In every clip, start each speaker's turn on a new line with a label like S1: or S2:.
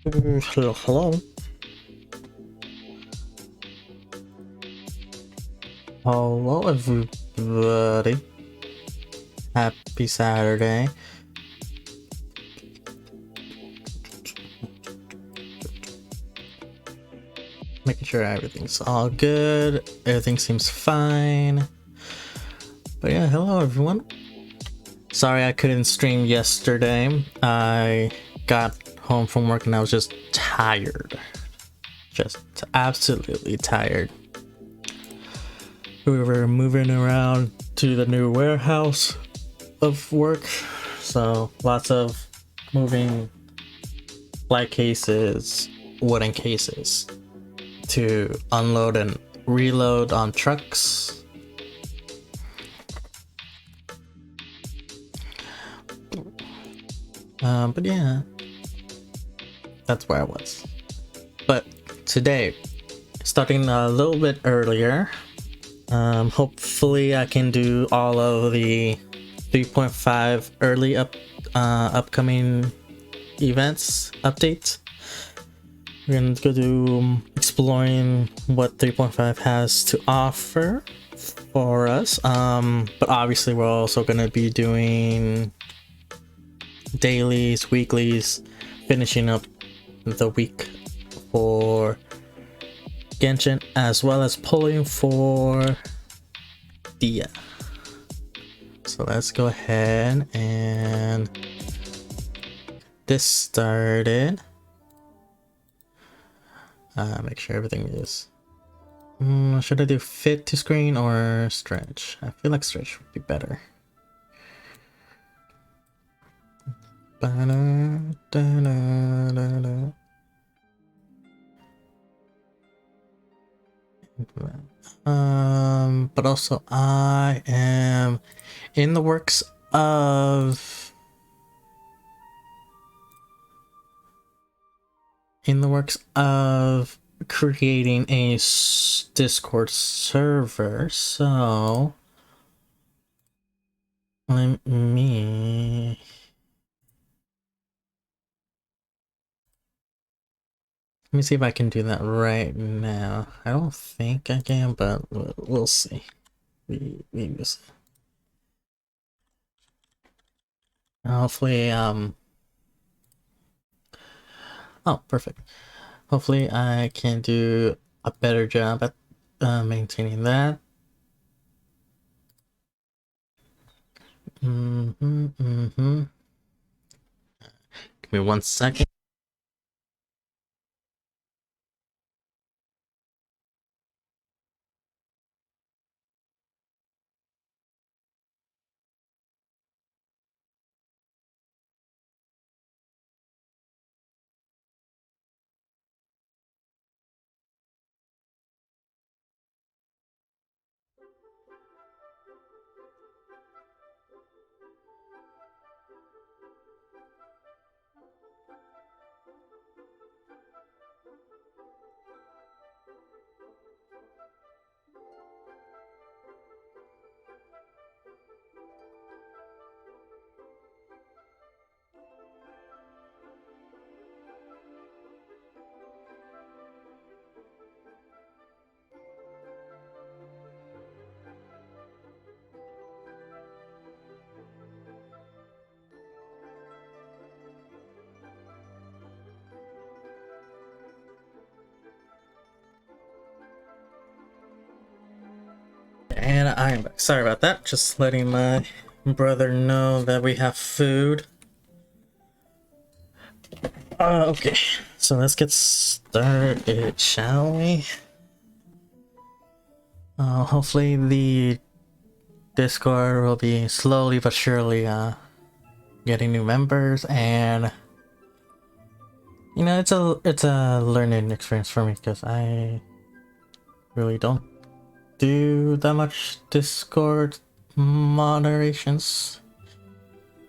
S1: Hello, hello. Hello, everybody. Happy Saturday. Making sure everything's all good. Everything seems fine. But yeah, hello, everyone. Sorry I couldn't stream yesterday. I got home from work and I was just tired. Just absolutely tired. We were moving around to the new warehouse of work, so lots of moving light cases, wooden cases to unload and reload on trucks. But yeah, that's where I was. But today, starting a little bit earlier, hopefully I can do all of the 3.5 early upcoming events updates. We're gonna go do exploring what 3.5 has to offer for us, but obviously we're also gonna be doing dailies, weeklies, finishing up the week for Genshin, as well as pulling for Dehya. So let's go ahead and get this started. Make sure everything is... should I do fit to screen or stretch? I feel like stretch would be better. But also I am in the works of creating a Discord server, so let me see if I can do that right now. I don't think I can, but we'll see. We will see. Hopefully, oh, perfect. Hopefully I can do a better job at maintaining that. Give me 1 second. And I'm back. Sorry about that. Just letting my brother know that we have food. Okay, so let's get started, shall we? Hopefully the Discord will be slowly but surely getting new members, and you know, it's a learning experience for me because I really don't do that much Discord moderations.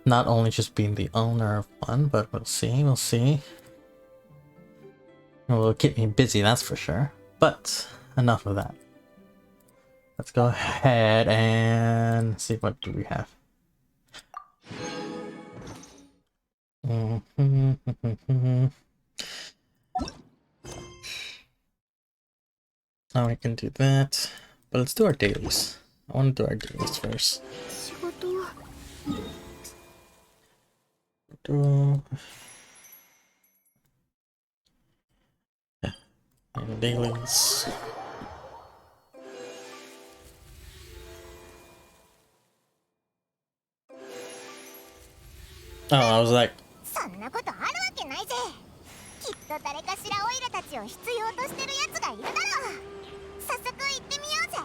S1: Not only just being the owner of one, but we'll see. It will keep me busy, that's for sure. But enough of that. Let's go ahead and see what do we have. Now we can do that. But let's do our dailies. I want to do our dailies first. Do dailies. Oh, I was like,
S2: そんなことあるわけないぜ。きっと誰かしらオイラたちを必要としてるやつがいるだろう。早速行ってみようぜ。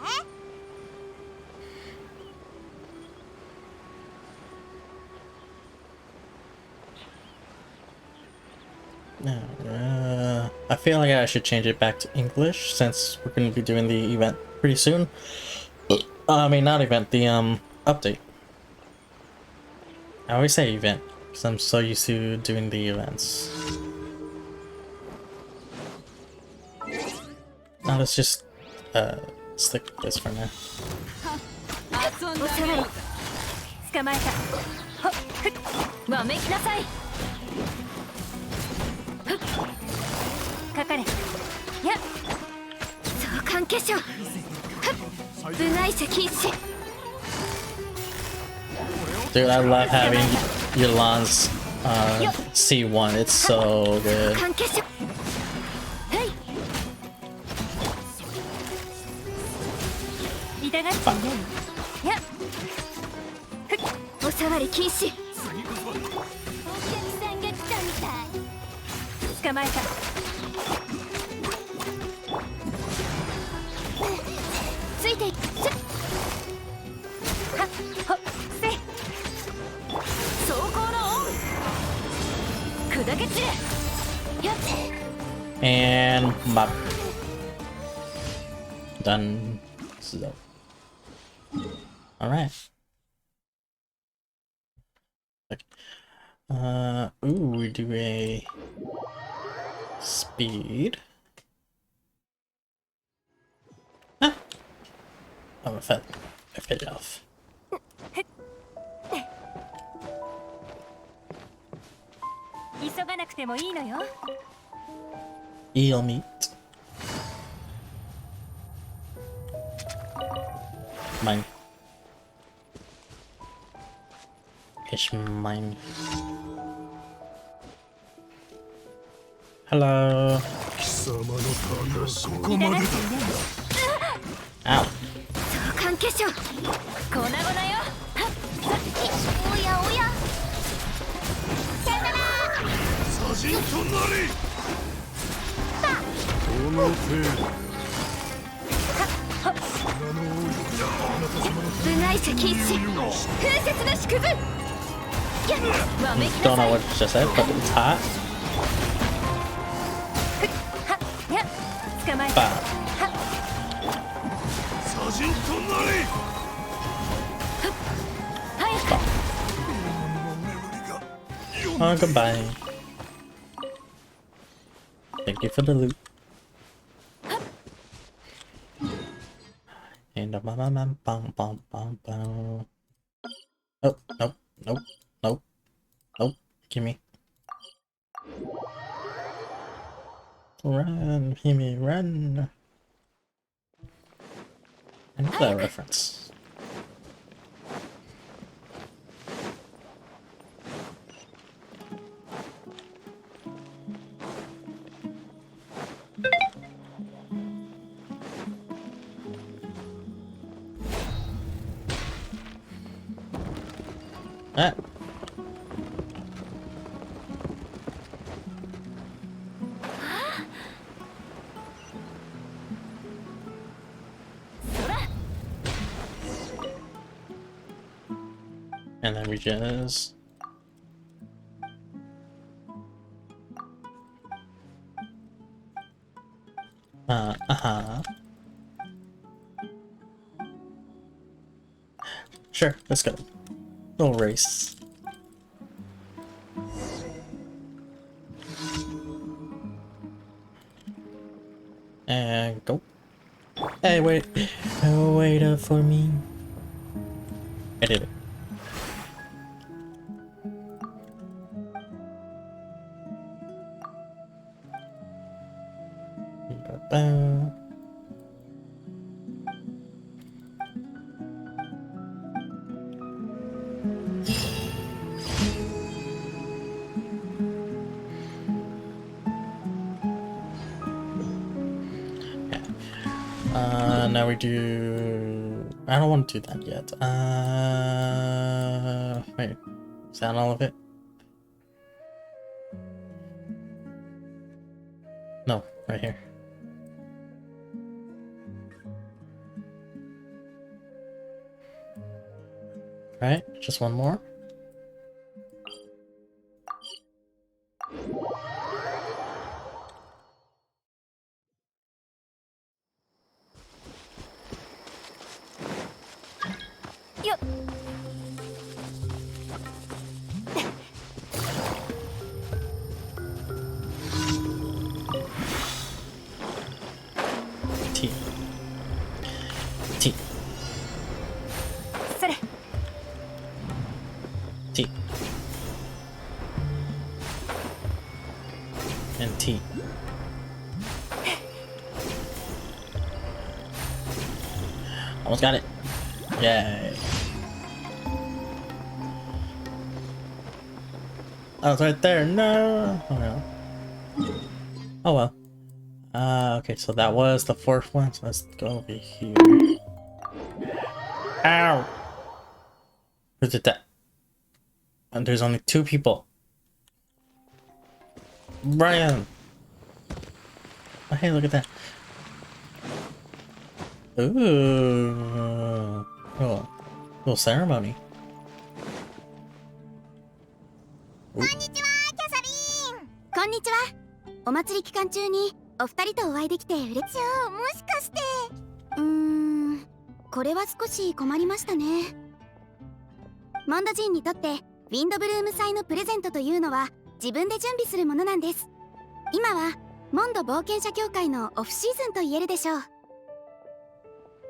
S1: I feel like I should change it back to English since we're going to be doing the event pretty soon. I mean, not event, the update. I always say event because I'm so used to doing the events. Now let's just stick with this for now.
S3: 捕まえた。ほっふっわめきなさい。ふっかかれ。や相関化粧。ふっ部外者禁止。
S1: Dude, I love having Yolan's C1. It's so good.
S3: 関係者。はい。痛がっていない。やふっお触り禁止。お客さんが来たみたい。捕まえた。ついていっちゃ。はっほっせい。走行のオン。砕け散れ。やっ
S1: And bop. Done. So. Alright. Ooh, we do a speed. Ah! Oh, I fell off.
S3: 急がなくてもいいのよ。
S1: Eel meat. Mine. It's mine. Hello. Ow.
S3: 相関化粧。粉々よ。
S2: おやおや。さよなら。
S4: 人となりこの程度
S3: 部外者禁止。風雪の縮図。やっわめき
S1: Don't
S3: なさ
S1: know
S3: い。
S1: what you just said, but it's hot.
S3: はっやっ捕まえた。
S1: Bah.
S3: はっ
S4: 左人となり
S3: 早く。
S1: Oh, goodbye. Thank you for the loot. And a bam bam bam bam bam bam. Oh, nope, nope, nope, nope. Gimme. Run, Gimme, run. I know that reference. Ah. And then we just Sure, let's go. Little race. And go. Hey, wait. Oh, wait up for me. I did it. Ba-ba. Now we do... I don't want to do that yet. Wait. Is that all of it? No, right here. Right, just one more. T. T. T. And T. Almost got it. Yay. Oh, it's right there. No. Oh no. Oh well. Okay, so that was the fourth one. So let's go over here. Ow! Who did that? And there's only 2 people. Brian! Oh, hey, look at that. Ooh. Oh. Little ceremony.
S2: こんにちは、キャサリーン。
S3: こんにちは。お祭り期間中にお二人とお会いできて嬉しい。
S2: じゃあもしかして。
S3: これは少し困りましたね。モンド人にとってウィンドブルーム祭のプレゼントというのは自分で準備するものなんです。今はモンド冒険者協会のオフシーズンと言えるでしょう。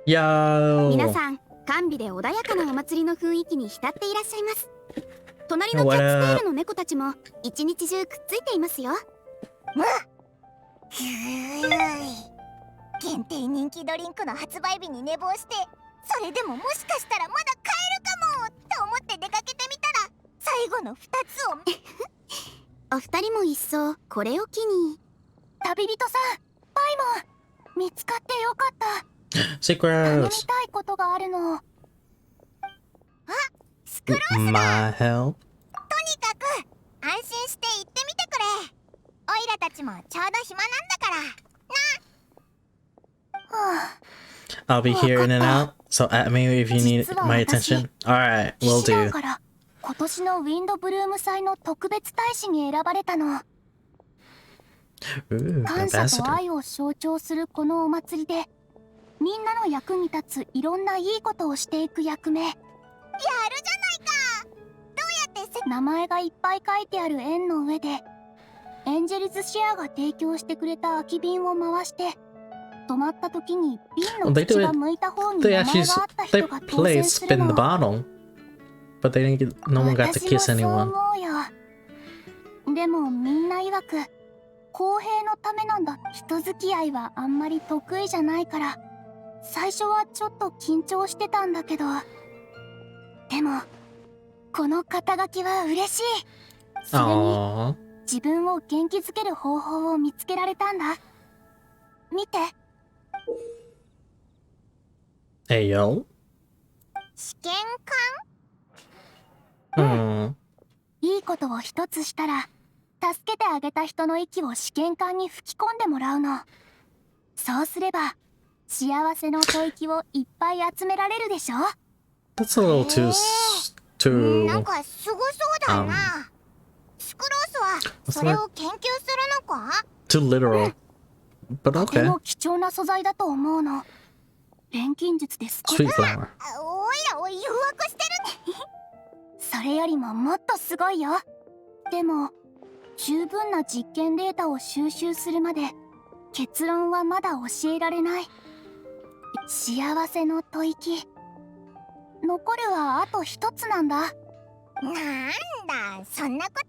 S3: 皆さん、甘美で穏やかなお祭りの雰囲気に浸っていらっしゃいます。隣のキャッツテールの猫たちも一日中くっついていますよ。
S2: 限定人気ドリンクの発売日に寝坊して、それでももしかしたらまだ買えるかもと思って出かけてみたら、最後の2つを
S3: お二人も一層これを機に。
S2: 旅人さん、パイモン見つかってよかった。
S1: Secrets.
S2: 頼みたいことがあるの。あ、スクロースだ。
S1: My help.
S2: とにかく安心して行ってみてくれ。オイラたちもちょうど暇なんだからな。
S1: I'll be here in and out, so at me if you need my attention. Alright, will do.
S2: 今年のウィンドブルーム祭の特別大使に選ばれたの。
S1: Ooh,
S2: 感謝と
S1: ambassador.
S2: 愛を象徴するこのお祭りで、みんなの役に立ついろんないいことをしていく役目。やるじゃないか。どうやって名前がいっぱい書いてある円の上で、エンジェルズシェアが提供してくれた空き瓶を回して、止まった時に瓶の口が向いた方に名前があった人が当選するの。
S1: But they didn't get, no one got to kiss anyone.
S2: でもみんな曰く公平のためなんだ。人付き合いはあんまり得意じゃないから、最初はちょっと緊張してたんだけど、でもこの肩書きは嬉しい。それに自分を元気づける方法を見つけられたんだ。見て。
S1: Hey yo.
S2: 試験
S3: いいことを一つしたら、助けてあげた人の息を試験管に吹き込んでもらうの。そうすれば幸せの吐息をいっぱい集められるでしょ。
S1: That's a little too
S2: なんかすごそうだな。スクロースはそれを研究するのか？
S1: too literal. But
S3: とて
S1: okay.
S3: も貴重な素材だと思うの。錬金術です。
S1: Sweet flower.
S2: おいらを誘惑してるね。
S3: それよりももっとすごいよ。でも十分な実験データを収集するまで結論はまだ教えられない。幸せの吐息、残るはあと一つなんだ。
S2: なんだ、そんなこと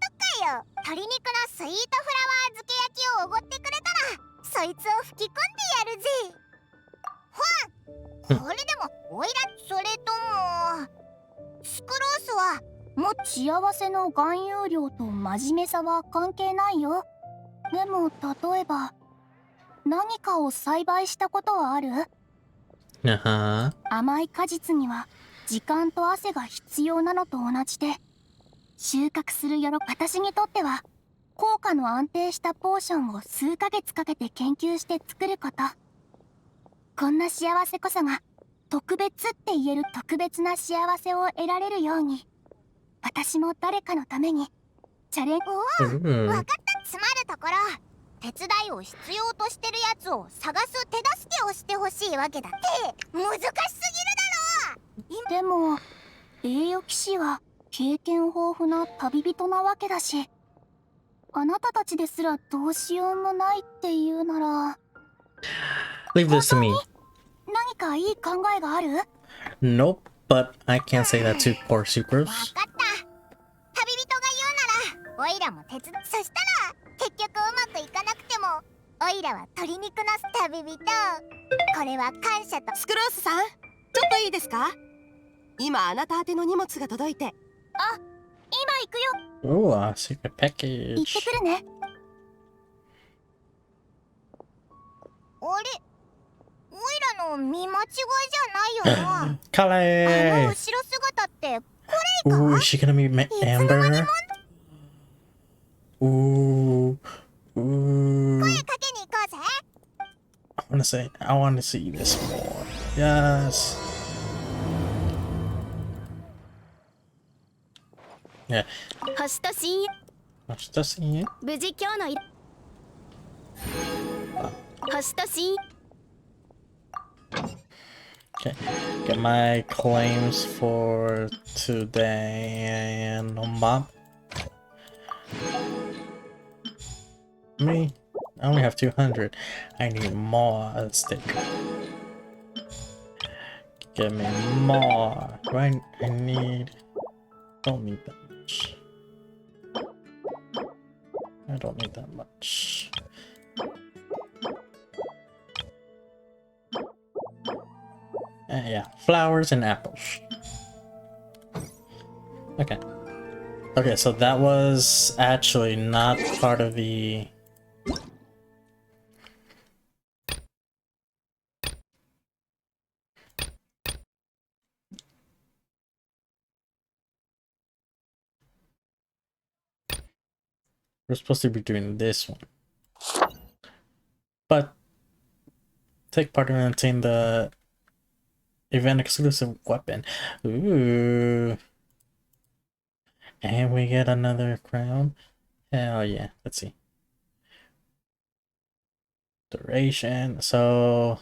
S2: かよ。鶏肉のスイートフラワー漬け焼きをおごってくれたら、そいつを吹き込んでやるぜ。ほん、これでもおいら、それともスクロースはも幸せの含有量と真面目さは関係ないよ。でも例えば何かを栽培したことはある？
S1: Uh-huh.
S2: 甘い果実には時間と汗が必要なのと同じで、収穫する私にとっては効果の安定したポーションを数ヶ月かけて研究して作ること。こんな幸せこそが特別って言える特別な幸せを得られるように、私も誰かのためにチャレンジ。
S3: わかった。つまるところ、手伝いを必要としてるやつを探す手助けをしてほしいわけだって。難しすぎるだろ。
S2: でも栄誉騎士は経験豊富な旅人なわけだし、あなたたちですらどうしようもないっていうなら、
S1: Leave this to me.
S2: 何かいい考えがある？
S1: Nope, but I can't say that to poor
S3: わ
S1: supers.
S3: かった。旅人が言うなら、オイラも手伝う。そしたら結局うまくいかなくても、オイラは鶏肉なす旅人。これは感謝と。
S5: スクロースさん、ちょっといいですか？今あなた宛ての荷物が届いて。
S2: あ、今行くよ。
S1: Ooh, a secret
S2: 行って
S1: package.
S2: くるね。
S3: あれ、オイラの見間違いじゃないよな。あの
S1: Kale!
S3: 後ろ姿ってこれ
S1: Ooh,
S3: か？
S1: is she gonna meet Amber? Ooh.
S3: 声
S1: Ooh.
S3: かけに行こうぜ。
S1: I want to see this more. Yes. Yeah.
S3: 星と深夜、
S1: What's the scene?
S3: 無事今日の星と深夜。
S1: Okay. Get my claims for today and no mom. Me? I only have 200. I need more at stake. Give me more. Right? I need. Don't need that much. I don't need that much. Yeah, flowers and apples. Okay. Okay, so that was actually not part of the... We're supposed to be doing this one. But take part in obtain the event exclusive weapon. Ooh. And we get another crown. Hell yeah. Let's see. Duration. So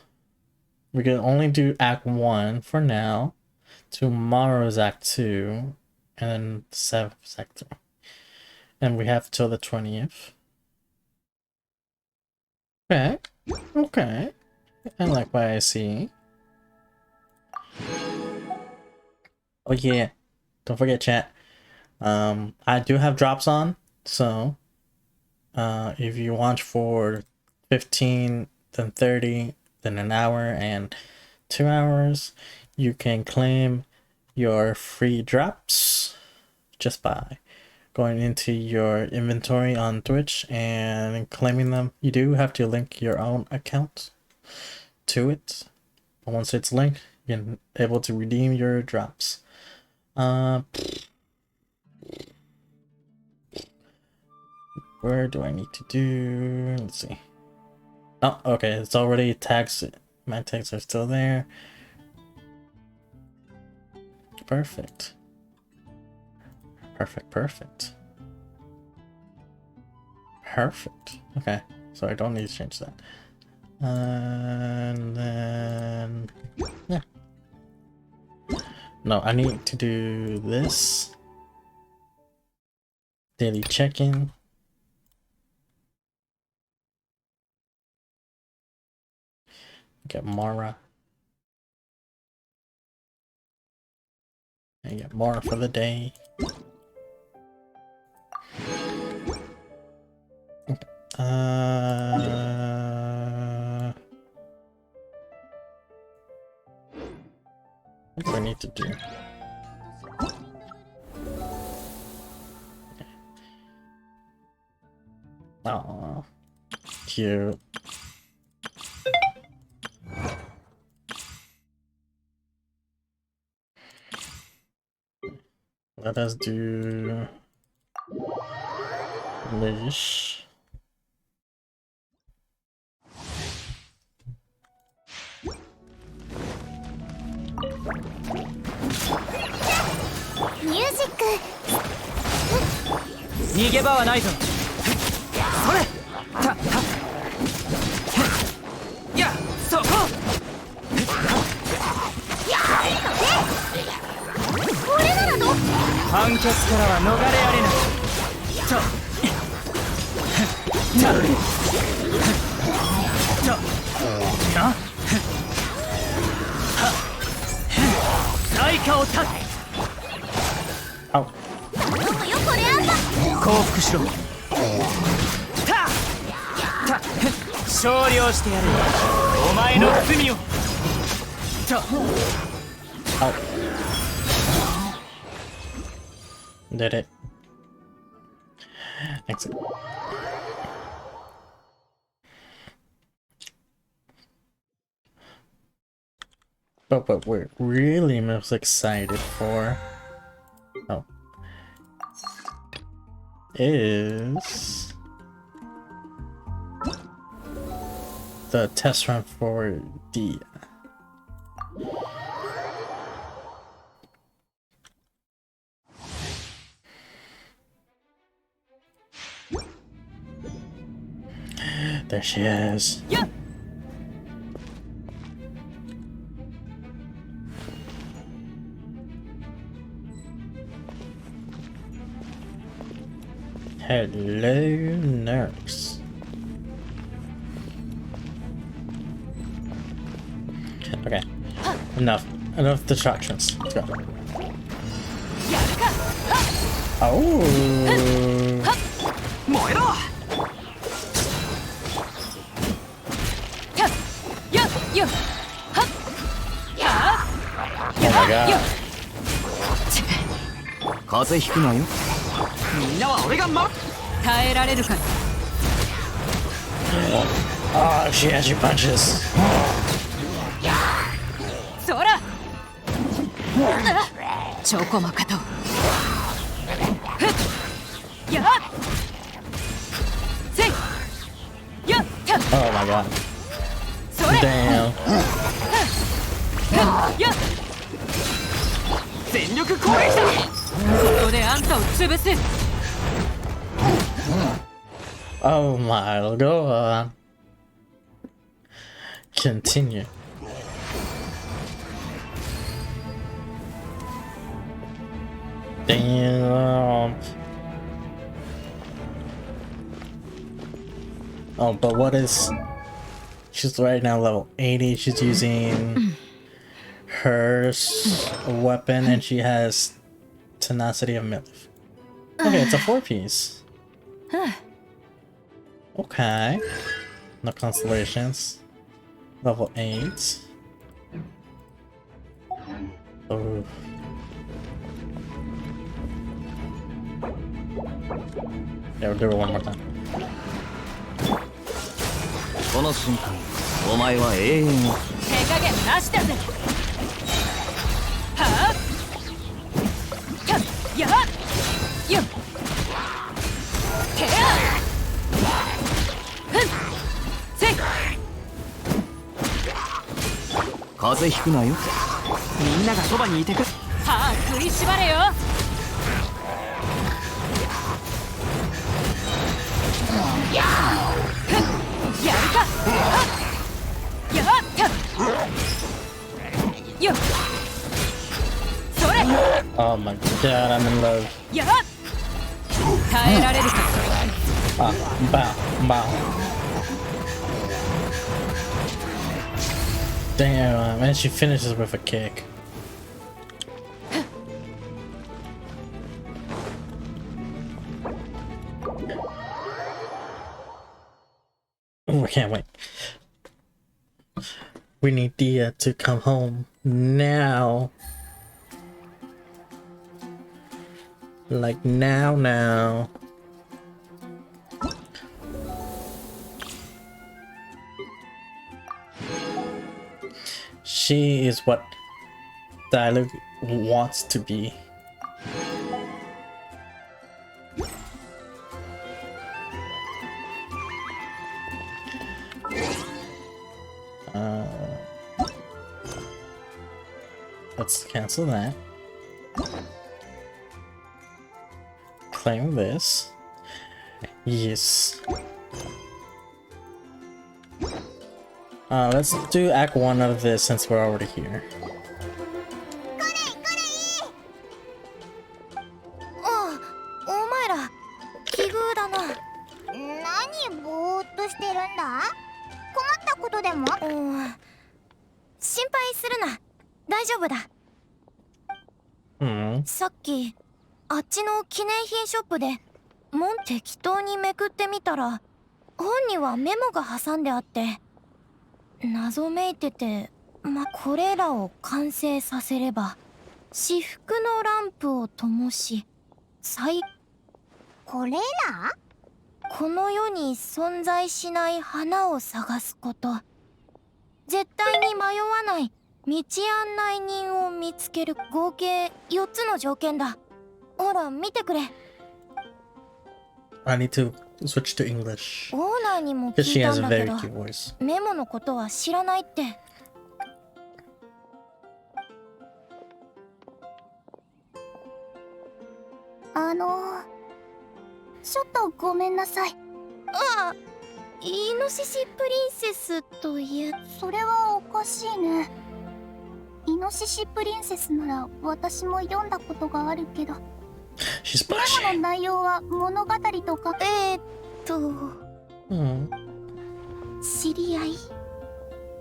S1: we can only do Act 1 for now. Tomorrow's Act 2. And then 7th is Act 3. And we have till the 20th. Okay. Okay. I like what I see. Oh yeah. Don't forget chat. I do have drops on, so if you watch for 15, then 30, then an hour and 2 hours, you can claim your free drops just by going into your inventory on Twitch and claiming them. You do have to link your own account to it, but once it's linked, you're able to redeem your drops. Where do I need to do? Let's see. Oh, okay, it's already tags. My tags are still there. Perfect. Perfect, perfect. Perfect. Okay, so I don't need to change that. And then... yeah. No, I need to do this. Daily check-in. Get Mara. And get Mara for the day. Okay. What do I need to do? Oh, cute. let us do leash.
S2: Music.
S6: 逃げ場はないぞ。それ。た。や、そこ。
S2: これならどう？
S6: 判決からは逃れられない。対価を立つ。
S1: あ、
S2: よこれあんた。
S6: 降伏しろ。勝利をしてやる。お前の罪を。
S1: oh. Did it. Exit. But what we're really most excited for is the test run for Dehya. There she is.
S6: Yeah.
S1: Hello, nurse. Okay, enough distractions. Let's go. Oh.
S6: 燃えろ。
S1: Oh my god.
S6: 風邪ひくなよ。みんなは俺が守る。耐えられるか。
S1: Oh, she has your punches.
S6: そら。ちょこまかと。やっ。せい。やっ。
S1: Oh my god.
S6: それ。
S1: Damn.
S6: やっ。全力攻撃だ。ここであんたを潰す。
S1: Oh my, go on. Continue. Damn. Oh, but what is... She's right now level 80. She's using her weapon and she has tenacity of Milf. Okay, it's a 4-piece. Okay. No constellations. Level 8. Oh. Yeah, we'll do it one more time.
S6: この瞬間、お前は永遠を。手加減なしだぜ。はあ。やっ。よっ。てや。ふん。せい。風邪ひくなよ。みんながそばにいてく。歯食いしばれよ。やるか。やったよっ。それ。
S1: Oh my god, I'm in love.
S6: やっ。耐えられるか。
S1: Ah, bow, bow. Damn, and she finishes with a kick. Oh, I can't wait. We need Dehya to come home now. Like now. She is what Dialogue wants to be. Let's cancel that. Claim this. Yes. Let's do Act 1 of this since we're already here.
S3: お前ら奇遇だな。
S2: 何ぼーっとしてるんだ？困ったことでも？
S3: 心配するな。大丈夫だ。さっきあっちの記念品ショップで門適当にめくってみたら本にはメモが挟んであって謎めいてて、これらを完成させれば至福のランプを灯し
S2: これら？
S3: この世に存在しない花を探すこと、絶対に迷わない道案内人を見つける、合計4つの条件だ。ほら見てくれ。
S1: I need to switch to English
S3: オーナーにも
S1: because
S3: 聞
S1: she
S3: いた
S1: has
S3: ん
S1: a
S3: だけ
S1: very
S3: ど
S1: cute voice.
S3: メモのことは知らないって。
S2: ちょっとごめんなさい。
S3: ああ、イノシシプリンセスという。
S2: それはおかしいね。イノシシプリンセスなら私も読んだことがあるけど、
S1: She's
S2: メ
S1: blushing.
S2: モの内容は物語とか知り合い？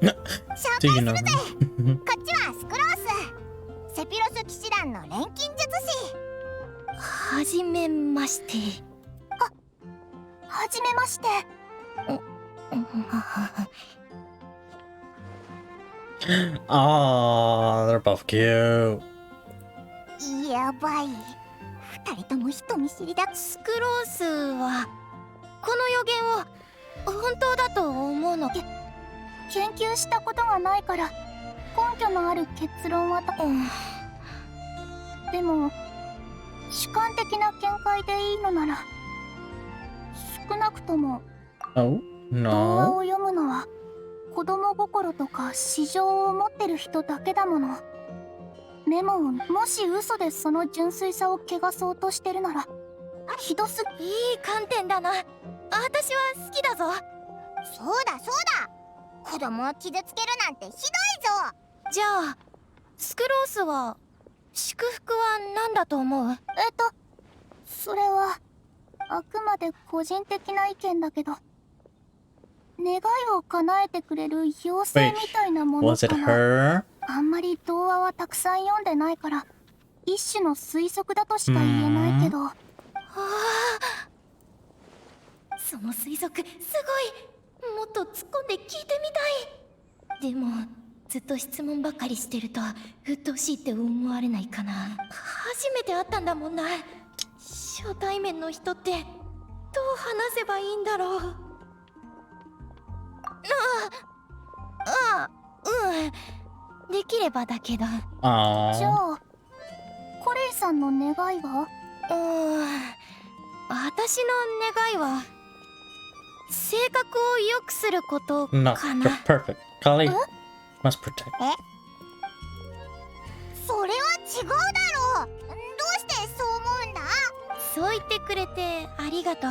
S1: Do you know him?
S2: こっちはスクロース、セピロス騎士団の錬金術師。
S3: はじめまして。
S2: はじめまして。
S1: Oh, they're both cute.
S2: やばい。二人とも人見知りだ。
S3: スクロースはこの予言を本当だと思うの。
S2: 研究したことがないから根拠のある結論はでも主観的な見解でいいのなら、少なくとも
S1: Oh
S2: 童話
S1: no.
S2: を読むのは子供心とか市場を持ってる人だけだもの。メモをもし嘘でその純粋さを汚そうとしてるならひどすぎ。
S3: いい観点だな。私は好きだぞ。
S2: そうだそうだ、子供を傷つけるなんてひどいぞ。
S3: じゃあスクロースは祝福は何だと思う？
S2: それはあくまで個人的な意見だけど、願いを叶えてくれる妖精みたいなもの
S1: Was it
S2: かな。
S1: her?
S2: あんまり童話はたくさん読んでないから一種の推測だとしか言えないけど。
S3: その推測すごい。もっと突っ込んで聞いてみたい。でもずっと質問ばっかりしてると鬱陶しいって思われないかな。初めて会ったんだもんな。初対面の人ってどう話せばいいんだろう。できればだけど。
S2: じゃ
S1: Aww.
S2: あコレイさんの願いは？
S3: 私の願いは性格を良くすることか
S1: No,
S3: な。
S1: you're perfect. Kali must protect.
S2: それは違うだろう。どうしてそう思うんだ？
S3: そう言ってくれてありがとう。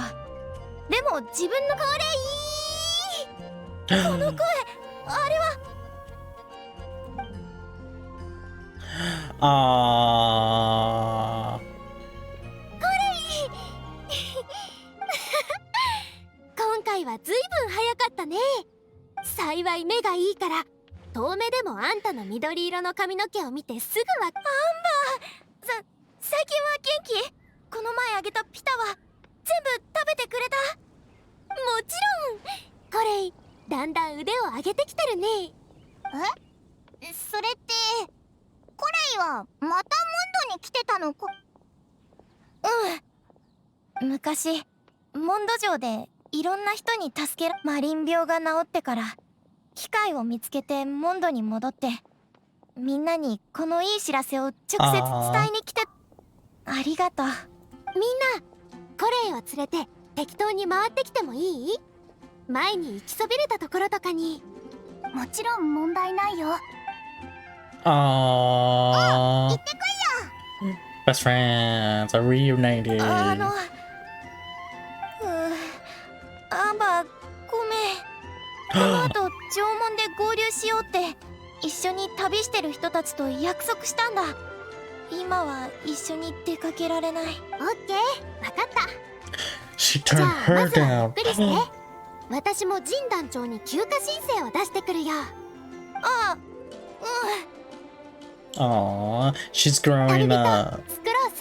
S3: でも自分のこの声、あれは
S2: 今回はずいぶん早かったね。幸い目がいいから遠目でもあんたの緑色の髪の毛を見てすぐわか。
S3: 最近は元気？この前あげたピタは全部食べてくれた？
S2: もちろん。コレイ、だんだん腕を上げてきてるね。それってコレイはまたモンドに来てたのか？
S3: 昔モンド城でいろんな人に助けマリン病が治ってから機会を見つけてモンドに戻ってみんなにこのいい知らせを直接伝えに来て。ありがとう。
S2: みんなコレイを連れて適当に回ってきてもいい？前に行きそびれたところとかに。もちろん問題ないよ。
S1: Aww. Best friends are reunited.
S3: アンバーごめん。この後縄文で合流しようって一緒に旅してる人たちと約束したんだ。今は一緒に出かけられない。
S2: オッケー、わかった。
S1: She
S2: じ
S1: turned
S2: ゃあま
S1: her
S2: ずはゆ
S1: down.
S2: っくりして。私もジン団長に休暇申請を出してくるよ。
S3: あ、
S1: Aww, she's
S2: 旅
S1: growing
S2: 人
S1: up.
S2: スクロース、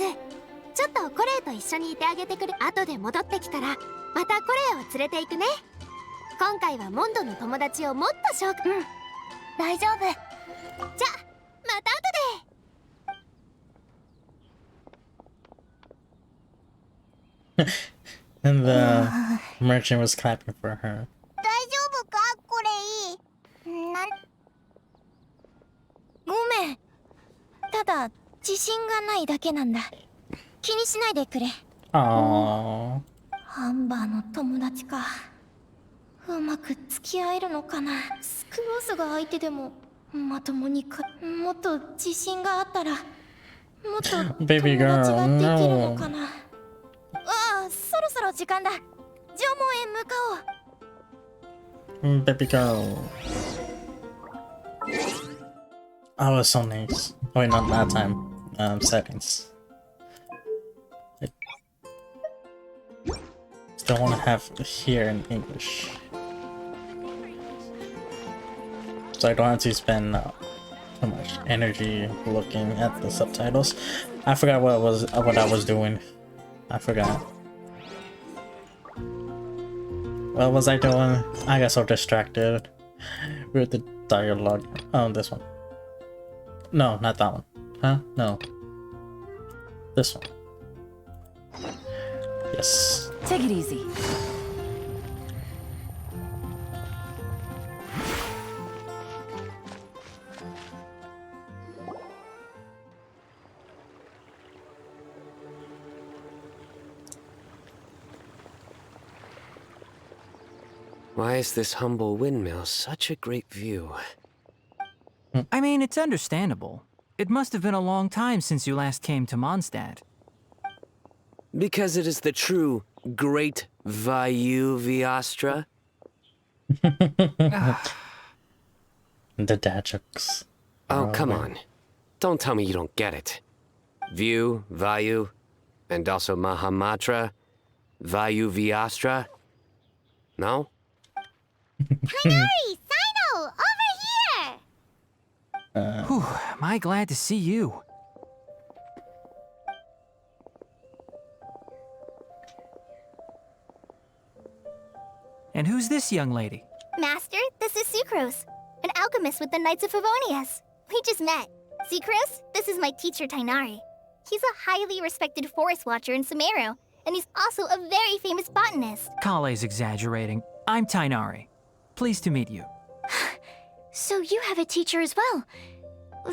S2: ちょっとコレイと一緒にいてあげてくれ。後で戻ってきたらまたコレイを連れて行くね。今回はモンドの友達をもっと紹介。うん、大丈夫。じゃあまた後で。
S1: And the merchant was clapping for her.
S2: 大丈夫かコレイ。
S3: ごめん。ただ自信がないだけなんだ。気にしないでくれ。
S1: Aww.
S3: アンバーの友達か。うまく付き合えるのかな。スクロースが相手でもまともにもっと自信があったらもっと友達
S1: Baby
S3: が
S1: girl,
S3: できるの
S1: no.
S3: かな。ああ、そろそろ時間だ。縄文へ向かおう。
S1: Baby girl. Oh, it was so nice. Oh, wait, not that time. Settings. I still want to have here in English, so I don't have to spend too much energy looking at the subtitles. I forgot what I was doing. I forgot. What was I doing? I got so distracted with the dialogue. Oh, this one. No, not that one. Huh? No. This one. Yes.
S7: Take it easy.
S8: Why is this humble windmill such a great view?
S6: I mean, it's understandable. It must have been a long time since you last came to Mondstadt.
S8: Because it is the true Great Vayu Viastra?
S1: The dad jokes.
S8: Oh, come on. Don't tell me you don't get it. View, Vayu, and also Mahamatra, Vayu Viastra? No?
S2: Hinari, Sino, over here!
S6: Whew, am I glad to see you. And who's this young lady?
S2: Master, this is Sucrose, an alchemist with the Knights of Favonius. We just met. Sucrose, this is my teacher Tainari. He's a highly respected forest watcher in Sumeru, and he's also a very famous botanist.
S6: Kale's exaggerating. I'm Tainari. Pleased to meet you.
S2: So you have a teacher as well.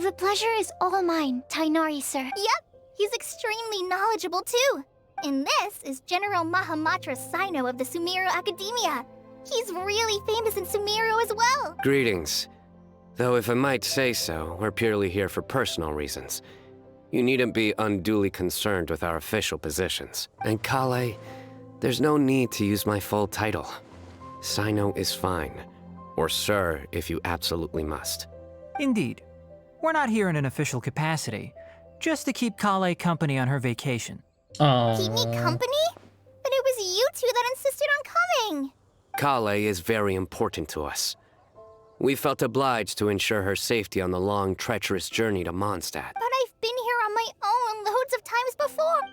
S2: The pleasure is all mine, Tainari, sir. Yep, he's extremely knowledgeable too. And this is General Mahamatra Sino of the Sumeru Academia. He's really famous in Sumeru as well.
S8: Greetings. Though if I might say so, we're purely here for personal reasons. You needn't be unduly concerned with our official positions. And Kale, there's no need to use my full title. Sino is fine. Or sir, if you absolutely must.
S6: Indeed. We're not here in an official capacity, just to keep Kale company on her vacation.
S2: Keep me company? But it was you two that insisted on coming.
S8: Kale is very important to us. We felt obliged to ensure her safety on the long, treacherous journey to Mondstadt.
S2: But I've been here on my own loads of times before.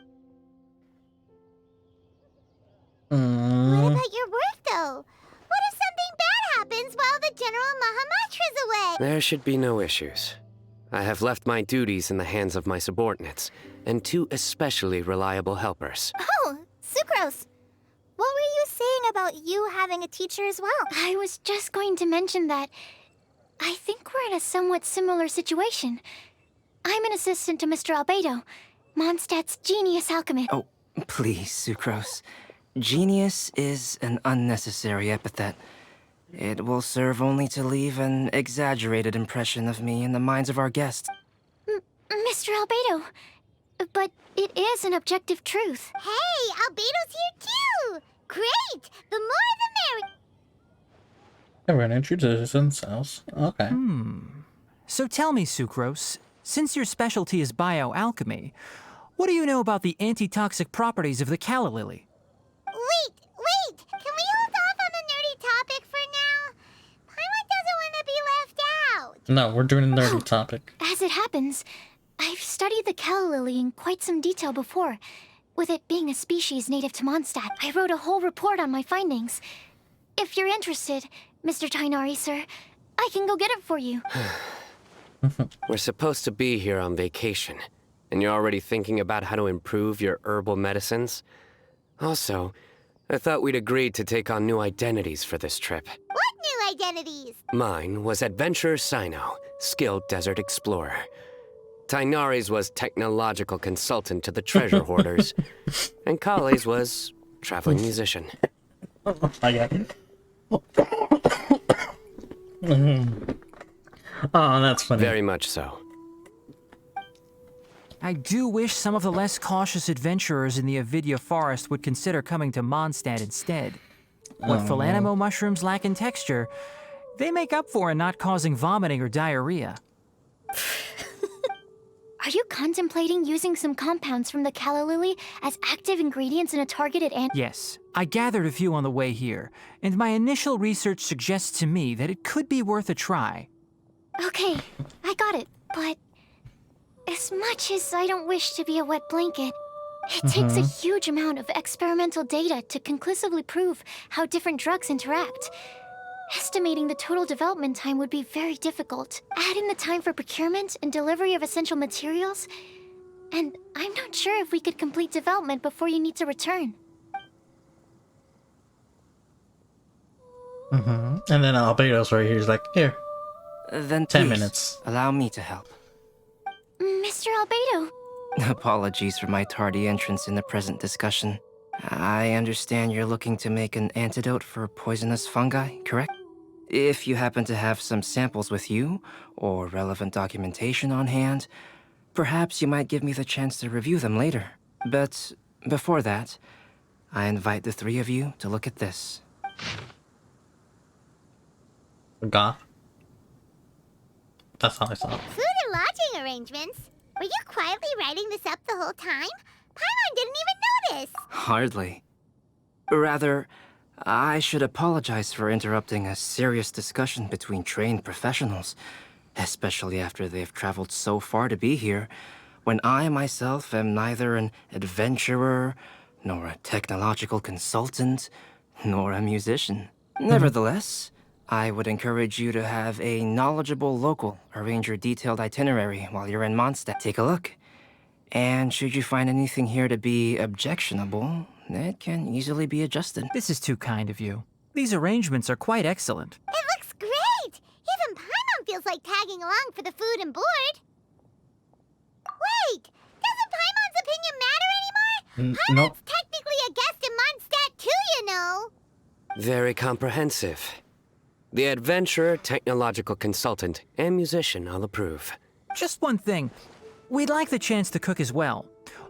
S2: What about your work, though? What if something bad happens while the General Mahamatra's away?
S8: There should be no issues. I have left my duties in the hands of my subordinates, and two especially reliable helpers.
S2: Oh, Sucrose. What were you saying about you having a teacher as well? I was just going to mention that I think we're in a somewhat similar situation. I'm an assistant to Mr. Albedo, Mondstadt's genius alchemist.
S9: Oh, please, Sucrose. Genius is an unnecessary epithet.
S7: It will serve only to leave an exaggerated impression of me in the minds of our guests.
S3: Mr. Albedo, but it is an objective truth.
S2: Hey, Albedo's here too! Great! The more the merrier.
S1: Everyone introduces themselves. Okay.
S6: So tell me, Sucrose, since your specialty is bioalchemy, what do you know about the antitoxic properties of the calla lily?
S2: Wait! Can we hold off on the nerdy topic for now? Paimon doesn't want to be left out.
S1: No, we're doing a nerdy topic.
S3: As it happens, I've studied the calla lily in quite some detail before. With it being a species native to Mondstadt, I wrote a whole report on my findings. If you're interested, Mr. Tainari, sir, I can go get it for you.
S8: We're supposed to be here on vacation, and you're already thinking about how to improve your herbal medicines? Also, I thought we'd agreed to take on new identities for this trip.
S2: What new identities?
S8: Mine was Adventurer Sino, skilled desert explorer. Tainari's was technological consultant to the treasure hoarders, and Kale's was traveling musician.
S1: I got it. Oh, that's funny.
S8: Very much so.
S6: I do wish some of the less cautious adventurers in the Avidya forest would consider coming to Mondstadt instead. What Philanimo mushrooms lack in texture, they make up for in not causing vomiting or diarrhea.
S3: Are you contemplating using some compounds from the calla lily as active ingredients in a targeted
S6: Yes, I gathered a few on the way here, and my initial research suggests to me that it could be worth a try.
S3: Okay, I got it, but as much as I don't wish to be a wet blanket, it takes a huge amount of experimental data to conclusively prove how different drugs interact. Estimating the total development time would be very difficult. Add in the time for procurement and delivery of essential materials, and I'm not sure if we could complete development before you need to return.
S1: And then Albedo's right here. He's like, here.
S7: Then
S1: 10
S7: please,
S1: minutes.
S7: allow me to help.
S3: Mr. Albedo,
S7: Apologies for my tardy entrance in the present discussion. I understand you're looking to make an antidote for poisonous fungi, correct? If you happen to have some samples with you, or relevant documentation on hand, perhaps you might give me the chance to review them later. But before that, I invite the three of you to look at this.
S1: Goth. That's how I saw it.
S2: Food and lodging arrangements? Were you quietly writing this up the whole time? Paimon didn't even notice.
S7: Hardly. Rather, I should apologize for interrupting a serious discussion between trained professionals, especially after they've traveled so far to be here, when I myself am neither an adventurer, nor a technological consultant, nor a musician. Nevertheless, I would encourage you to have a knowledgeable local arrange your detailed itinerary while you're in Mondstadt. Take a look. And should you find anything here to be objectionable, it can easily be adjusted.
S6: This is too kind of you. These arrangements are quite excellent.
S2: It looks great! Even Paimon feels like tagging along for the food and board. Wait! Doesn't Paimon's opinion matter anymore? Paimon's
S1: Nope.
S2: technically a guest in Mondstadt too, you know!
S8: Very comprehensive. The adventurer, technological consultant, and musician all approve.
S6: Just one thing. We'd like the chance to cook as well.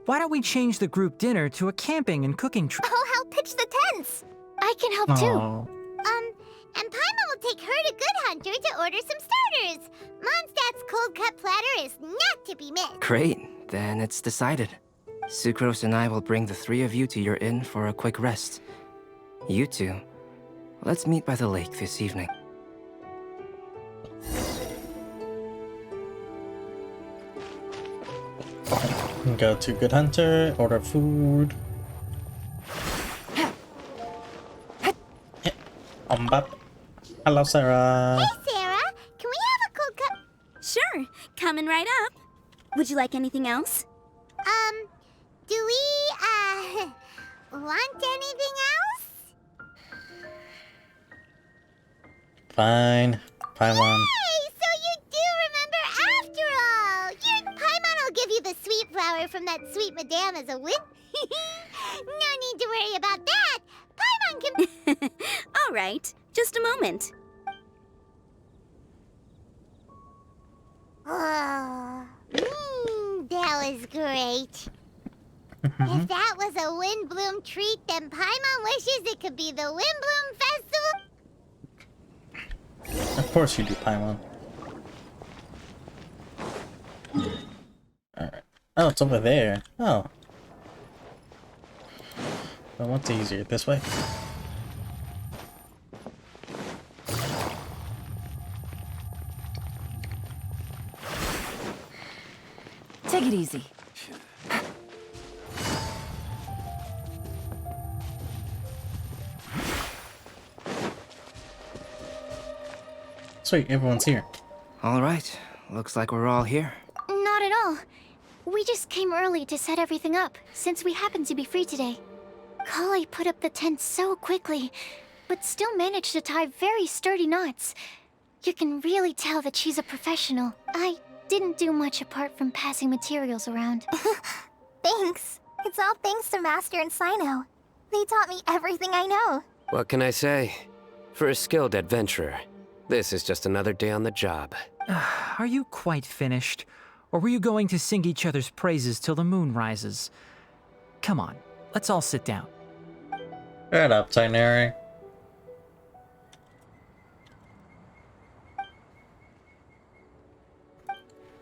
S6: Why don't we change the group dinner to a camping and cooking trip?
S2: I'll help pitch the tents!
S3: I can help too.
S1: Oh.
S2: And Paimon will take her to Good Hunter to order some starters. Mondstadt's cold cut platter is not to be missed.
S7: Great, then it's decided. Sucrose and I will bring the three of you to your inn for a quick rest. You two, let's meet by the lake this evening.
S1: Go to Good Hunter, order food. Hello, Sarah.
S2: Hey, Sarah, can we have a cold cup?
S9: Sure, coming right up. Would you like anything else?
S2: Do we, want anything else?
S1: Fine. Paimon.
S2: Hey, so you do remember after all! Paimon will give you the sweet flower from that sweet madame as a win. No need to worry about that. Paimon can...
S9: All right, Just a moment.
S3: Oh, that was great. If that was a Windbloom treat, then Paimon wishes it could be the Windbloom Festival.
S1: Of course you do, Paimon. Alright. Oh, it's over there. Oh. Well, what's easier? This way?
S10: Take it easy.
S1: Sweet, everyone's here.
S7: All right, looks like we're all here.
S2: Not at all. We just came early to set everything up, since we happen to be free today. Kale put up the tent so quickly, but still managed to tie very sturdy knots. You can really tell that she's a professional. I didn't do much apart from passing materials around.
S3: Thanks. It's all thanks to Master and Sino. They taught me everything I know.
S8: What can I say? For a skilled adventurer, this is just another day on the job.
S6: Are you quite finished? Or were you going to sing each other's praises till the moon rises? Come on, let's all sit down.
S1: Shut up, Tainari.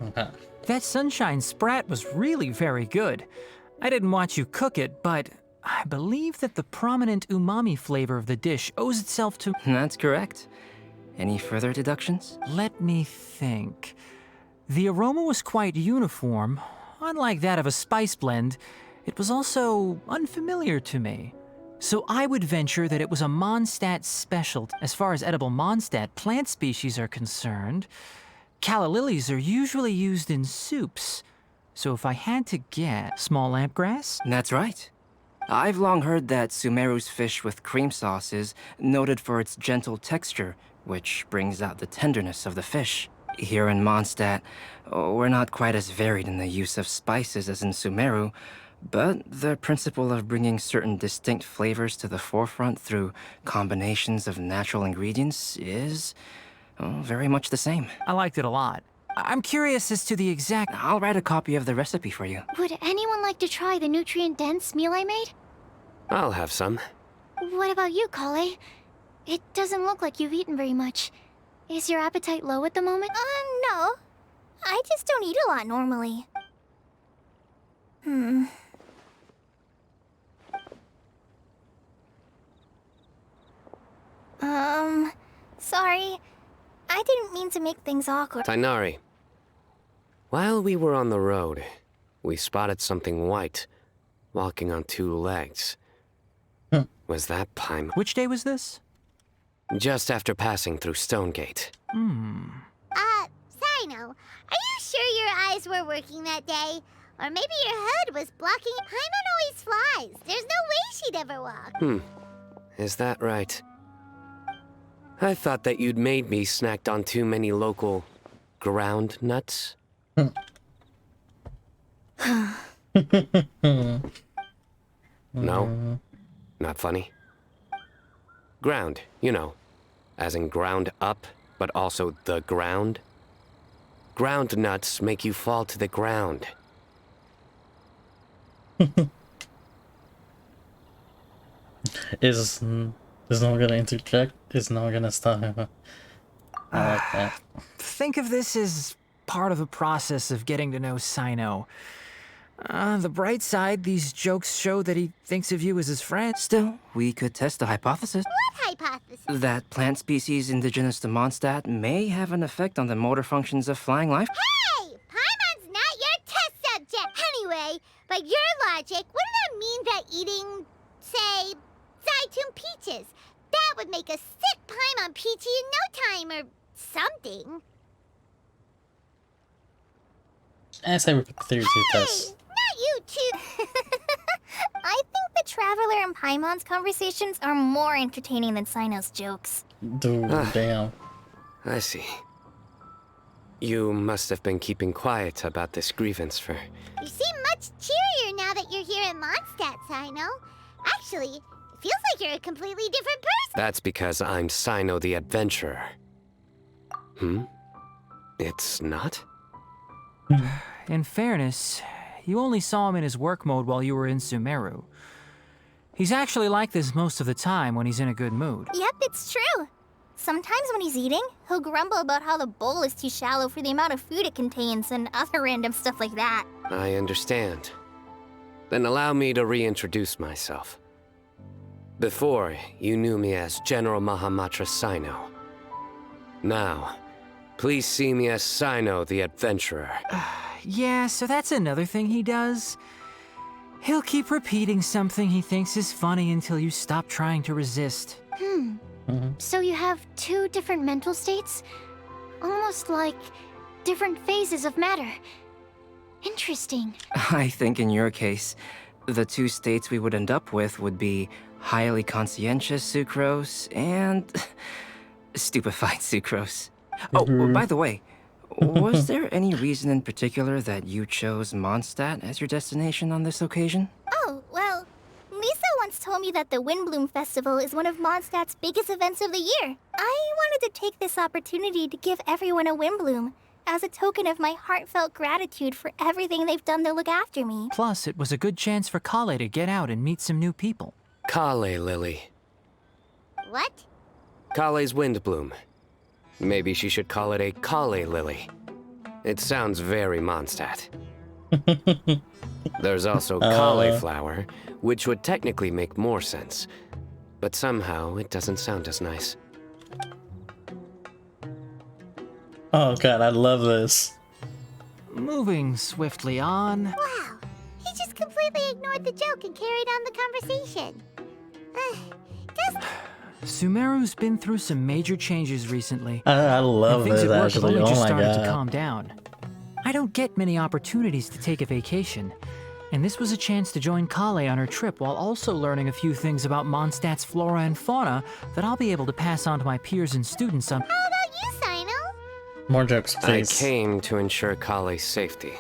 S1: Okay.
S6: That sunshine sprat was really very good. I didn't watch you cook it, but I believe that the prominent umami flavor of the dish owes itself to...
S7: That's correct. Any further deductions?
S6: Let me think. The aroma was quite uniform. Unlike that of a spice blend, it was also unfamiliar to me. So I would venture that it was a Mondstadt special. As far as edible Mondstadt plant species are concerned, calla lilies are usually used in soups. So if I had to guess, small lampgrass?
S7: That's right. I've long heard that Sumeru's fish with cream sauce is noted for its gentle texture, which brings out the tenderness of the fish. Here in Mondstadt, we're not quite as varied in the use of spices as in Sumeru, but the principle of bringing certain distinct flavors to the forefront through combinations of natural ingredients is very much the same.
S6: I liked it a lot. I'm curious as to the exact...
S7: I'll write a copy of the recipe for you.
S2: Would anyone like to try the nutrient-dense meal I made?
S8: I'll have some.
S2: What about you, Kale? It doesn't look like you've eaten very much. Is your appetite low at the moment?
S3: No. I just don't eat a lot normally. Sorry. I didn't mean to make things awkward.
S8: Tainari, while we were on the road, we spotted something white, walking on two legs. Was that Paimon?
S6: Which day was this?
S8: Just after passing through Stonegate.
S3: Sino, are you sure your eyes were working that day? Or maybe your hood was blocking... Paimon always flies. There's no way she'd ever walk.
S8: Is that right? I thought that you'd made me snacked on too many local ground nuts. No? Not funny? Ground, you know, as in ground up, but also the ground. Ground nuts make you fall to the ground.
S1: Is no one gonna interject? Is no one gonna stop him? I like that.
S6: Think of this as part of the process of getting to know Sino. The bright side, these jokes show that he thinks of you as his friend.
S7: Still, we could test the hypothesis.
S3: What hypothesis?
S7: That plant species indigenous to Mondstadt may have an effect on the motor functions of flying life.
S3: Hey! Paimon's not your test subject! Anyway, by your logic, wouldn't that mean that eating, say, Zaitun peaches, that would make a sick Paimon peachy in no time or something?
S1: I say we put the theory to the test.
S3: Not you too! I think the Traveler and Paimon's conversations are more entertaining than Sino's jokes.
S1: Dude, damn.
S8: I see. You must have been keeping quiet about this grievance for...
S3: You seem much cheerier now that you're here in Mondstadt, Sino. Actually, if feels like you're a completely different person.
S8: That's because I'm Sino the Adventurer. It's not?
S6: In fairness, you only saw him in his work mode while you were in Sumeru. He's actually like this most of the time when he's in a good mood.
S3: Yep, it's true. Sometimes when he's eating, he'll grumble about how the bowl is too shallow for the amount of food it contains and other random stuff like that.
S8: I understand. Then allow me to reintroduce myself. Before, you knew me as General Mahamatra Sino. Now, please see me as Sino the Adventurer.
S6: Yeah, so that's another thing he does. He'll keep repeating something he thinks is funny until you stop trying to resist.
S2: So you have two different mental states? Almost like different phases of matter. Interesting.
S7: I think in your case, the two states we would end up with would be highly conscientious sucrose and stupefied sucrose. Oh, by the way, was there any reason in particular that you chose Mondstadt as your destination on this occasion?
S3: Oh, well, Lisa once told me that the Windbloom Festival is one of Mondstadt's biggest events of the year. I wanted to take this opportunity to give everyone a Windbloom, as a token of my heartfelt gratitude for everything they've done to look after me.
S6: Plus, it was a good chance for Kale to get out and meet some new people.
S8: Kale Lily.
S3: What?
S8: Kale's Windbloom. Maybe she should call it a Kale Lily. It sounds very Mondstadt. There's also cauliflower, which would technically make more sense. But somehow, it doesn't sound as nice.
S1: Oh god, I love this.
S6: Moving swiftly on.
S3: Wow, he just completely ignored the joke and carried on the conversation.
S6: Sumeru's been through some major changes recently.
S1: I love
S6: and things
S1: this
S6: at work have
S1: actually.
S6: only
S1: Oh
S6: just
S1: my
S6: started to
S1: god.
S6: calm down. I don't get many opportunities to take a vacation, and this was a chance to join Kale on her trip while also learning a few things about Mondstadt's flora and fauna that I'll be able to pass on to my peers and students on.
S3: How about you, Sino?
S1: More jokes, please.
S8: I came to ensure Kale's safety.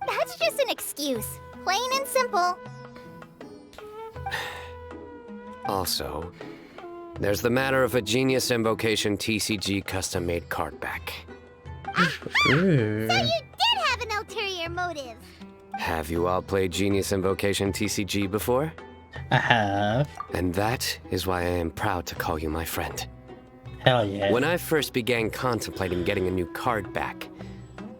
S3: That's just an excuse. Plain and simple.
S8: Also, there's the matter of a Genius Invocation TCG custom-made card back.
S3: So you did have an ulterior motive.
S8: Have you all played Genius Invocation TCG before?
S1: I have.
S8: And that is why I am proud to call you my friend.
S1: Hell yeah.
S8: When I first began contemplating getting a new card back,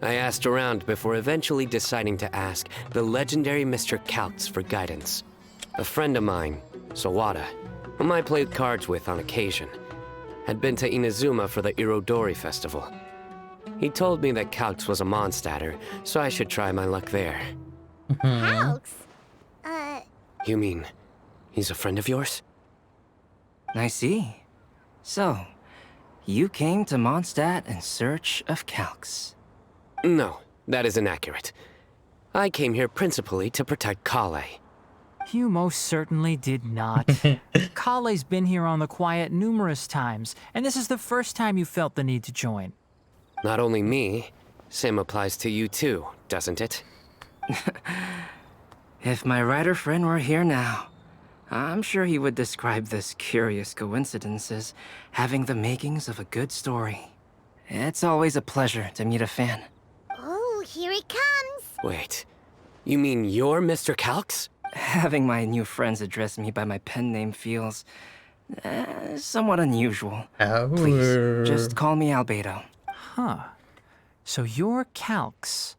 S8: I asked around before eventually deciding to ask the legendary Mr. Calx for guidance. A friend of mine, Sawada, whom I played cards with on occasion, had been to Inazuma for the Irodori festival. He told me that Calx was a Mondstadter, so I should try my luck there.
S3: Calx?
S8: You mean, he's a friend of yours?
S7: I see. So, you came to Mondstadt in search of Calx.
S8: No, that is inaccurate. I came here principally to protect Kale.
S6: You most certainly did not. Kale's been here on the quiet numerous times, and this is the first time you felt the need to join.
S8: Not only me, same applies to you too, doesn't it?
S7: If my writer friend were here now, I'm sure he would describe this curious coincidence as having the makings of a good story. It's always a pleasure to meet a fan.
S3: Oh, here it comes.
S8: Wait, you mean you're Mr. Calx?
S7: Having my new friends address me by my pen name feels somewhat unusual. Please, just call me Albedo.
S6: Huh. So you're Calx.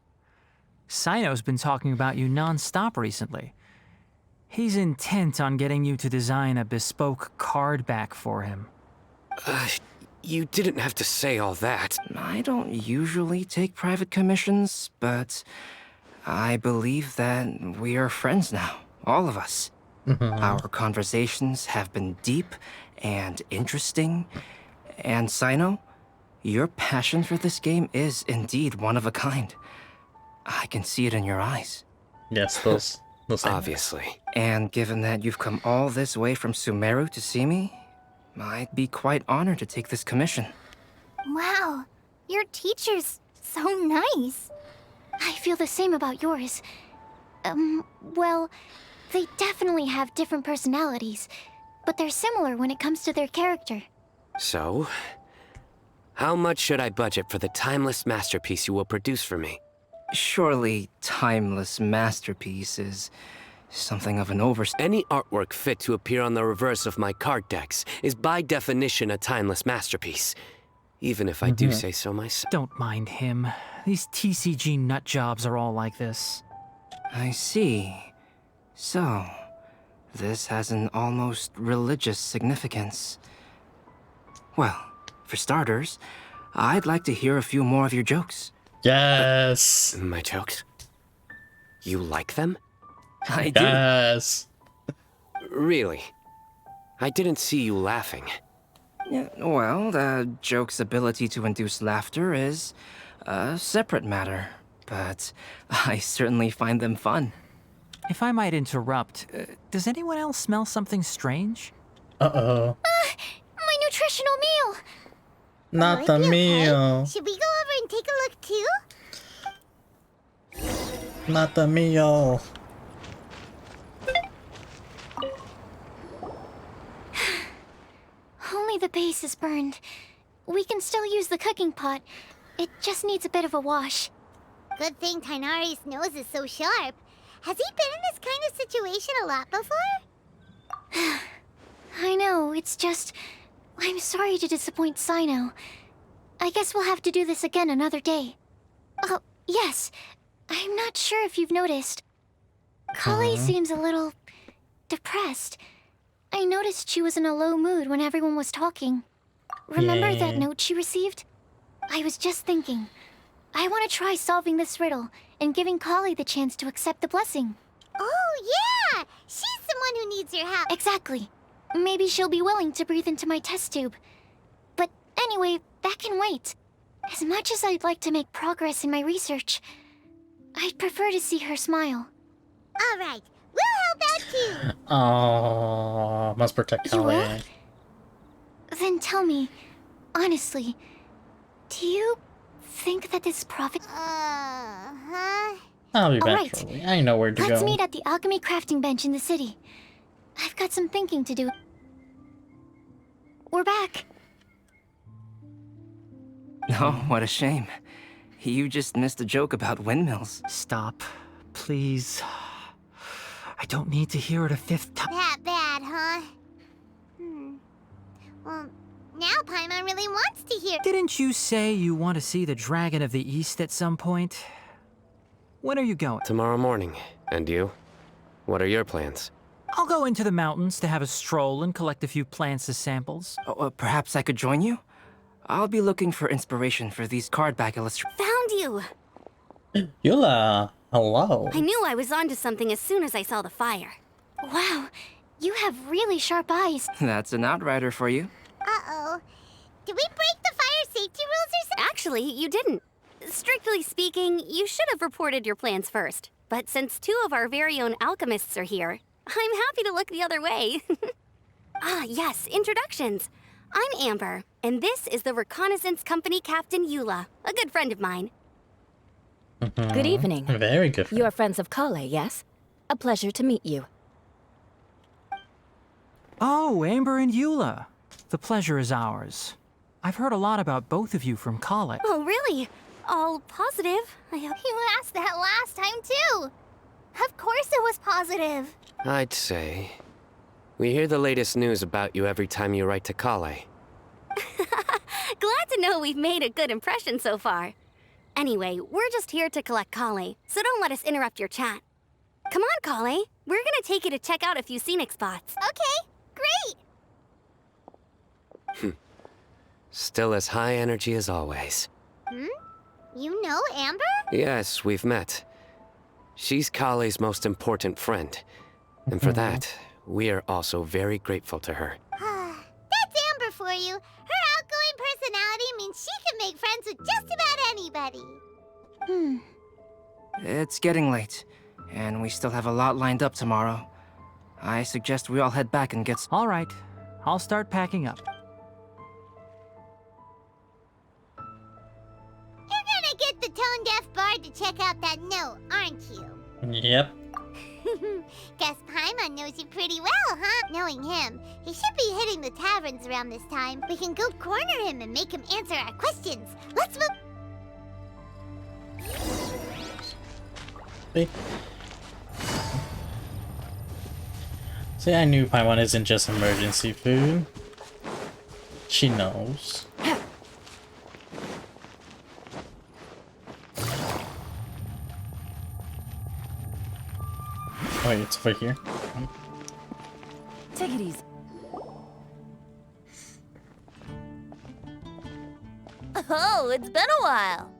S6: Sino's been talking about you non-stop recently. He's intent on getting you to design a bespoke card back for him.
S8: You didn't have to say all that.
S7: I don't usually take private commissions, but I believe that we are friends now, all of us. Our conversations have been deep and interesting, and Sino, your passion for this game is indeed one of a kind. I can see it in your eyes.
S1: Yes, those
S8: Obviously.
S7: And given that you've come all this way from Sumeru to see me, I'd be quite honored to take this commission.
S3: Wow, your teacher's so nice.
S2: I feel the same about yours. Well, they definitely have different personalities.
S3: but they're similar when it comes to their character.
S8: So, how much should I budget for the timeless masterpiece you will produce for me?
S7: Surely, timeless masterpiece is something of an
S8: Any artwork fit to appear on the reverse of my card decks is by definition a timeless masterpiece. Even if I do say so myself.
S6: Don't mind him. These TCG nut jobs are all like this.
S7: I see. So, this has an almost religious significance. Well, for starters, I'd like to hear a few more of your jokes.
S1: Yes.
S8: My jokes? You like them?
S7: I do.
S1: Yes.
S8: Really? I didn't see you laughing.
S7: Yeah, well, the joke's ability to induce laughter is a separate matter, but I certainly find them fun.
S6: If I might interrupt, does anyone else smell something strange?
S1: Uh-oh.
S3: My nutritional meal!
S1: Not the meal.
S2: Should we go over and take a look too?
S1: Not the meal.
S3: Only the base is burned. We can still use the cooking pot. It just needs a bit of a wash.
S2: Good thing Tainari's nose is so sharp. Has he been in this kind of situation a lot before?
S3: I know, it's just... I'm sorry to disappoint Sino. I guess we'll have to do this again another day. Oh, yes. I'm not sure if you've noticed. Kale seems a little... depressed. I noticed she was in a low mood when everyone was talking. Remember that note she received? I was just thinking. I want to try solving this riddle and giving Kale the chance to accept the blessing.
S2: Oh, yeah! She's the one who needs your help.
S3: Exactly. Maybe she'll be willing to breathe into my test tube. But anyway, that can wait. As much as I'd like to make progress in my research, I'd prefer to see her smile.
S2: All right, we'll help out too.
S1: Oh, must protect
S3: You will?
S1: Kale.
S3: Then tell me, honestly, do you think that this prophet...
S2: Huh?
S1: I'll be
S3: All
S1: back
S3: right.
S1: shortly. I know where to
S3: Let's
S1: go.
S3: meet at the alchemy crafting bench in the city. I've got some thinking to do. We're back.
S7: Oh, what a shame. You just missed a joke about windmills.
S6: Stop, please. I don't need to hear it a fifth time.
S2: That bad, huh? Well, now Paimon really wants to hear.
S6: Didn't you say you want to see the Dragon of the East at some point? When are you going?
S8: Tomorrow morning. And you? What are your plans?
S6: I'll go into the mountains to have a stroll and collect a few plants as samples.
S7: Oh, perhaps I could join you? I'll be looking for inspiration for these card back illustrations.
S9: Found you!
S1: Eula, hello.
S9: I knew I was onto something as soon as I saw the fire.
S3: Wow, you have really sharp eyes.
S7: That's an outrider for you.
S2: Uh-oh. Did we break the fire safety rules or something?
S9: Actually, you didn't. Strictly speaking, you should have reported your plans first. But since two of our very own alchemists are here, I'm happy to look the other way. Ah, yes, introductions. I'm Amber, and this is the Reconnaissance Company Captain Eula, a good friend of mine.
S10: Good evening.
S1: Very good.
S10: You are friends of Kale, yes? A pleasure to meet you.
S6: Oh, Amber and Eula. The pleasure is ours. I've heard a lot about both of you from Kale.
S9: Oh, really? All positive?
S2: You asked that last time, too. Of course it was positive.
S8: I'd say. We hear the latest news about you every time you write to Kale.
S9: Glad to know we've made a good impression so far. Anyway, we're just here to collect Kale, so don't let us interrupt your chat. Come on, Kale. We're gonna take you to check out a few scenic spots.
S2: Okay, great.
S8: Still as high energy as always.
S2: You know Amber?
S8: Yes, we've met. She's Kale's most important friend. And for that, we are also very grateful to her.
S2: That's Amber for you. Her outgoing personality means she can make friends with just about anybody.
S7: It's getting late, and we still have a lot lined up tomorrow. I suggest we all head back and get
S6: All right, I'll start packing up.
S2: You're gonna get the tone-deaf bard to check out that note, aren't you?
S1: Yep.
S3: Guess Paimon knows you pretty well, huh? Knowing him, he should be hitting the taverns around this time. We can go corner him and make him answer our questions. Let's move.
S1: See, I knew Paimon isn't just emergency food. She knows. Wait, it's over here.
S10: Take it easy.
S2: Oh, it's been a while.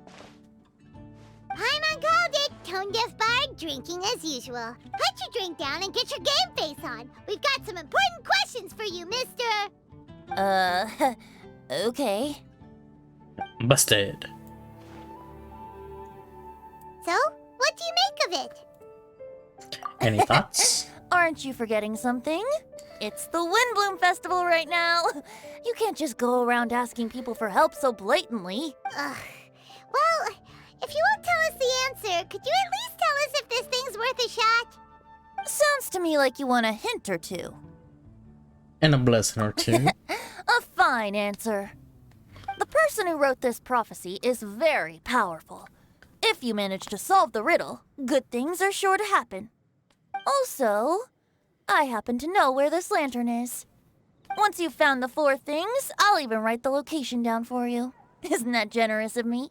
S3: Paimon called it. Tone deaf bard, drinking as usual. Put your drink down and get your game face on. We've got some important questions for you, mister.
S2: Okay.
S1: Busted.
S3: So, what do you make of it?
S1: Any thoughts?
S2: Aren't you forgetting something? It's the Windbloom Festival right now. You can't just go around asking people for help so blatantly.
S3: Ugh. Well, if you won't tell us the answer, could you at least tell us if this thing's worth a shot?
S2: Sounds to me like you want a hint or two.
S1: And a blessing or two.
S2: A fine answer. The person who wrote this prophecy is very powerful. If you manage to solve the riddle, good things are sure to happen. Also, I happen to know where this lantern is. Once you've found the 4 things, I'll even write the location down for you. Isn't that generous of me?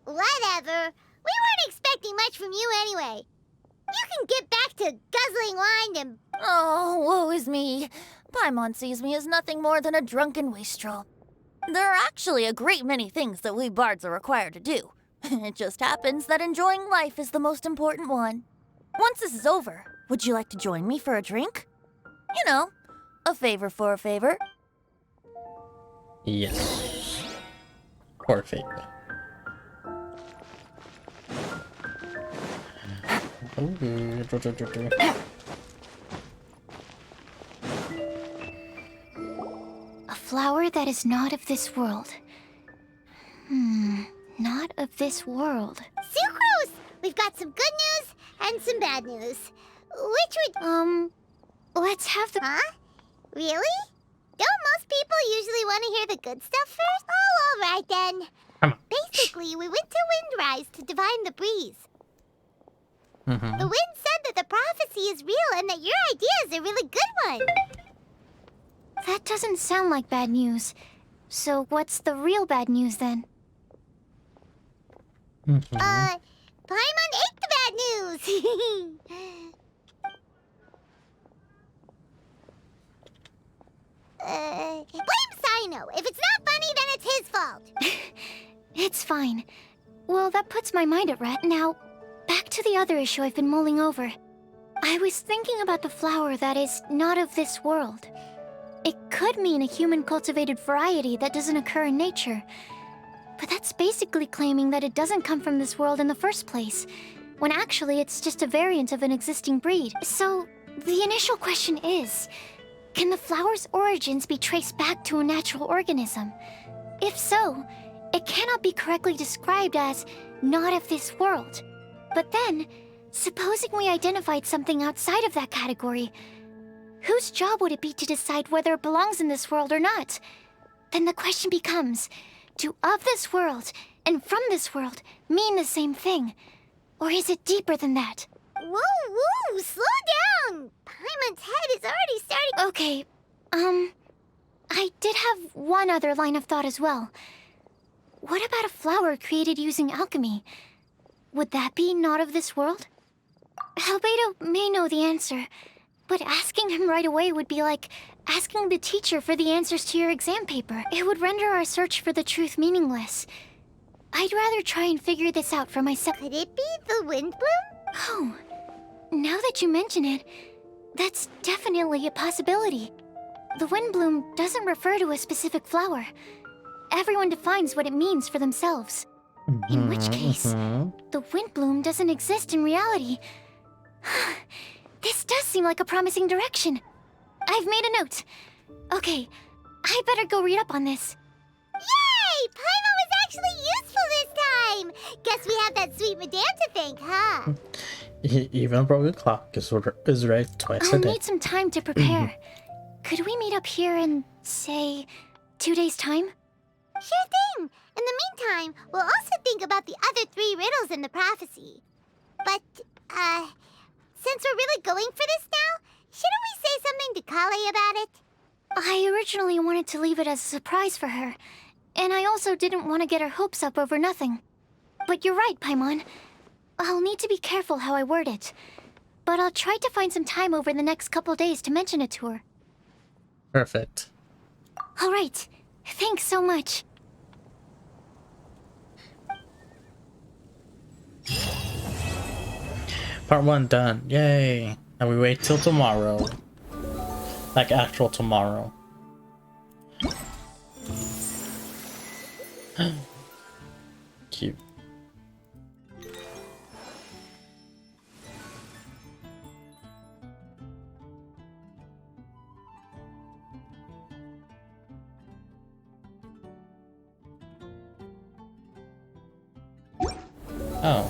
S3: Whatever. We weren't expecting much from you anyway. You can get back to guzzling wine and...
S2: Oh, woe is me. Paimon sees me as nothing more than a drunken wastrel. There are actually a great many things that we bards are required to do. It just happens that enjoying life is the most important one. Once this is over, would you like to join me for a drink? You know, a favor for a favor.
S1: Yes. Perfect.
S3: A flower that is not of this world. Not of this world. Sucrose! We've got some good news and some bad news. Which would... let's have the... Huh? Really? Don't most people usually want to hear the good stuff first? Oh, alright then. Basically, we went to Windrise to divine the breeze. The wind said that the prophecy is real and that your idea is a really good one. That doesn't sound like bad news. So what's the real bad news then? Paimon ate the bad news! Blame Sino. If it's not funny, then it's his fault. It's fine. Well, that puts my mind at rest. Now, back to the other issue I've been mulling over. I was thinking about the flower that is not of this world. It could mean a human-cultivated variety that doesn't occur in nature. But that's basically claiming that it doesn't come from this world in the first place, when actually it's just a variant of an existing breed. So, the initial question is, can the flower's origins be traced back to a natural organism? If so, it cannot be correctly described as not of this world. But then, supposing we identified something outside of that category, whose job would it be to decide whether it belongs in this world or not? Then the question becomes, do of this world and from this world mean the same thing? Or is it deeper than that? Whoa, slow down! Paimon's head is already starting... Okay, I did have one other line of thought as well. What about a flower created using alchemy? Would that be not of this world? Albedo may know the answer, but asking him right away would be like asking the teacher for the answers to your exam paper. It would render our search for the truth meaningless. I'd rather try and figure this out for myself. Could it be the Windbloom? Oh, now that you mention it, that's definitely a possibility. The Windbloom doesn't refer to a specific flower. Everyone defines what it means for themselves. In which case, the Windbloom doesn't exist in reality. This does seem like a promising direction. I've made a note. Okay, I better go read up on this. Yay! Paimon was actually useful this time! Guess we have that sweet madame to thank, huh?
S1: Even a broken clock is right twice a
S3: I'll
S1: day.
S3: need some time to prepare. Could we meet up here in, say, 2 days' time?
S2: Sure thing! In the meantime, we'll also think about the other 3 riddles in the prophecy. But, since we're really going for this now, shouldn't we say something to Kale about it?
S3: I originally wanted to leave it as a surprise for her, and I also didn't want to get her hopes up over nothing. But you're right, Paimon. I'll need to be careful how I word it. But I'll try to find some time over the next couple days to mention it to her.
S1: Perfect.
S3: All right. Thanks so much.
S1: Part 1 done. Yay. And we wait till tomorrow. Like actual tomorrow. Cute. Oh.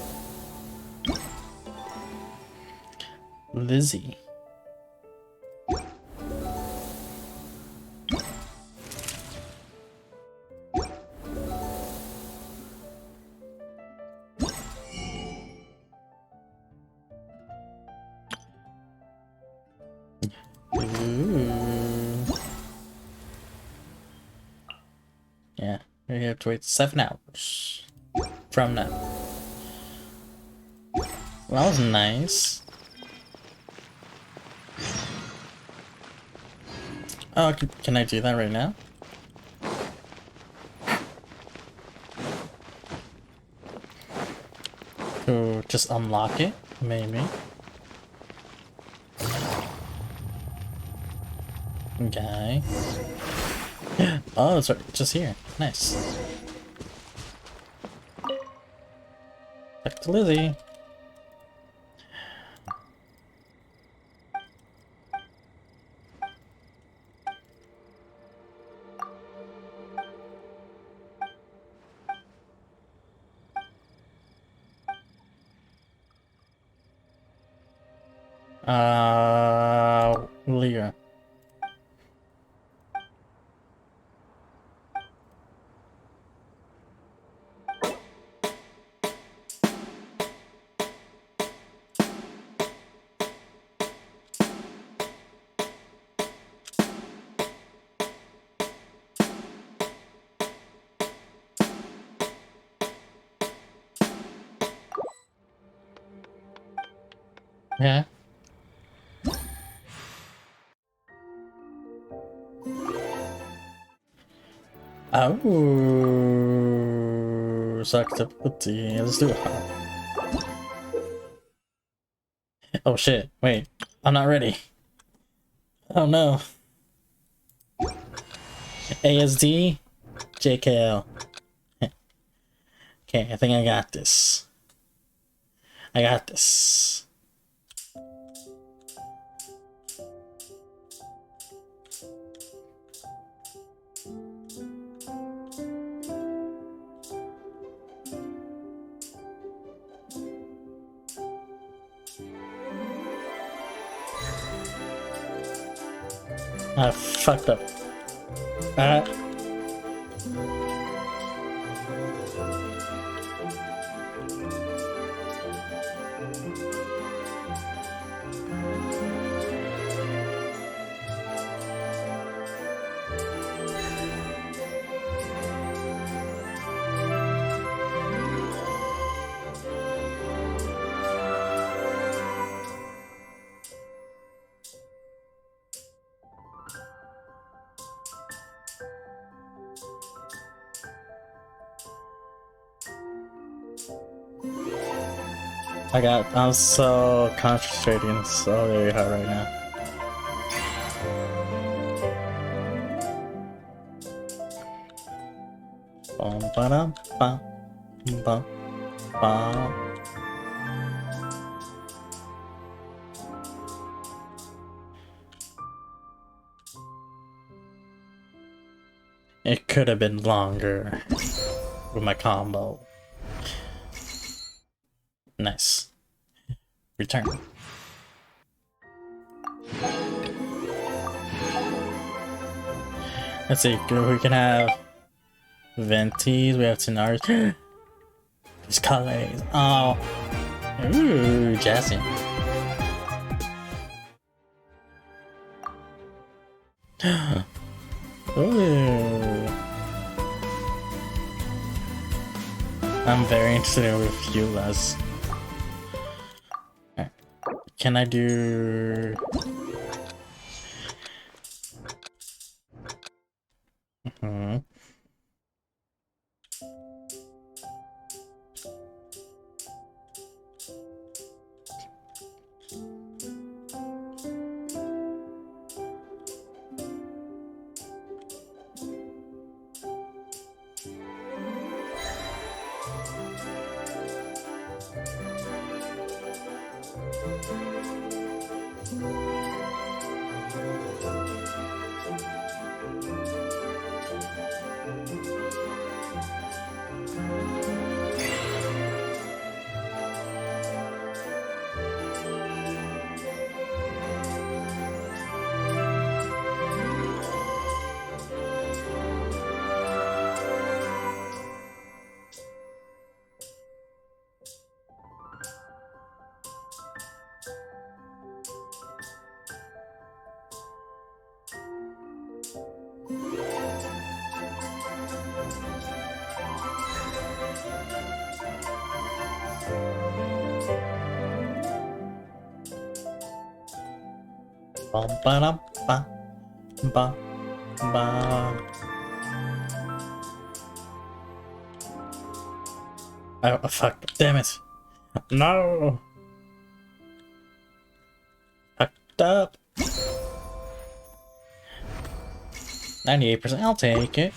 S1: Lizzie. Ooh. Yeah, we have to wait 7 hours from now. Well, that was nice. Oh, can I do that right now? To just unlock it, maybe. Okay. Oh, it's just here. Nice. Back to Lizzie. Leah. Yeah. Oh, so activity. Let's do it. Oh shit! Wait, I'm not ready. Oh no. ASD, JKL. Okay, I think I got this. I got this. I fucked up. I'm so concentrating so very hard right now. Bum ba dum bum bum bum. It could have been longer with my combo. Nice. return. Let's see, we can have Ventis, we have Tenars. These colors. Oh. Ooh, Jazzy. Ooh. I'm very interested with Eula's. Right. Can I do... Ba ba da ba ba ba. Oh fuck! Damn it! No! Fucked up. 98%. I'll take it.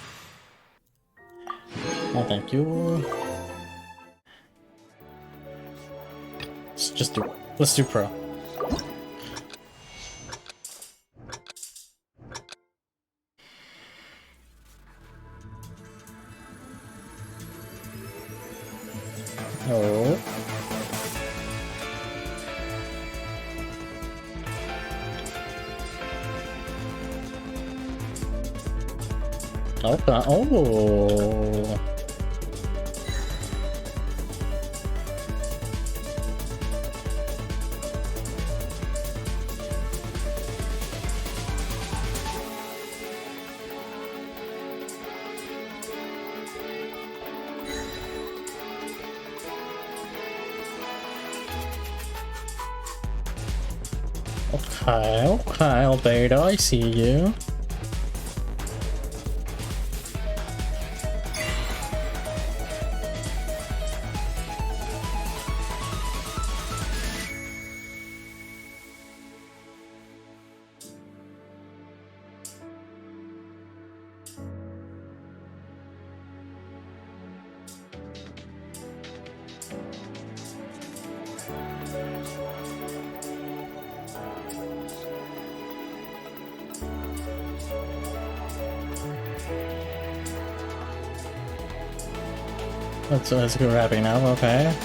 S1: Oh, thank you. Let's do pro. Oh. Okay. Oh. Okay, Albedo, I see you. Let's go wrapping up, okay.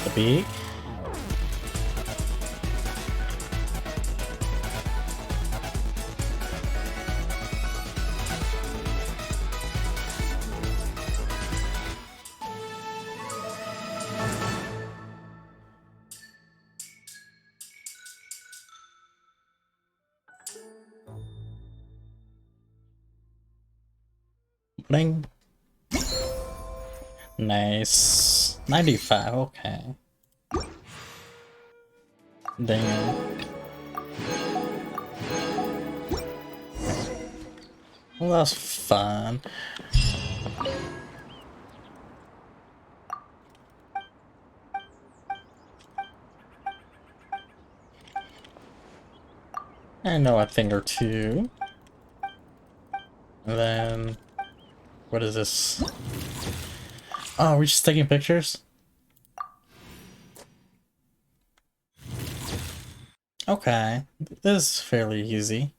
S1: The beak. Bling. Nice. 95, okay. Damn. Well, that's fun. I know a thing or two. And then... what is this? Oh, we're just taking pictures? Okay. This is fairly easy.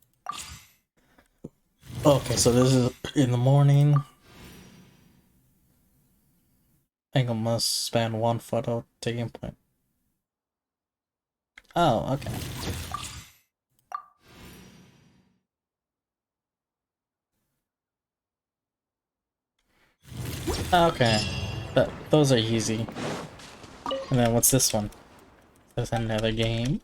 S1: Okay, so this is in the morning. Angle must span one photo taking point. Oh, okay. Okay. Those are easy. And then what's this one? There's another game.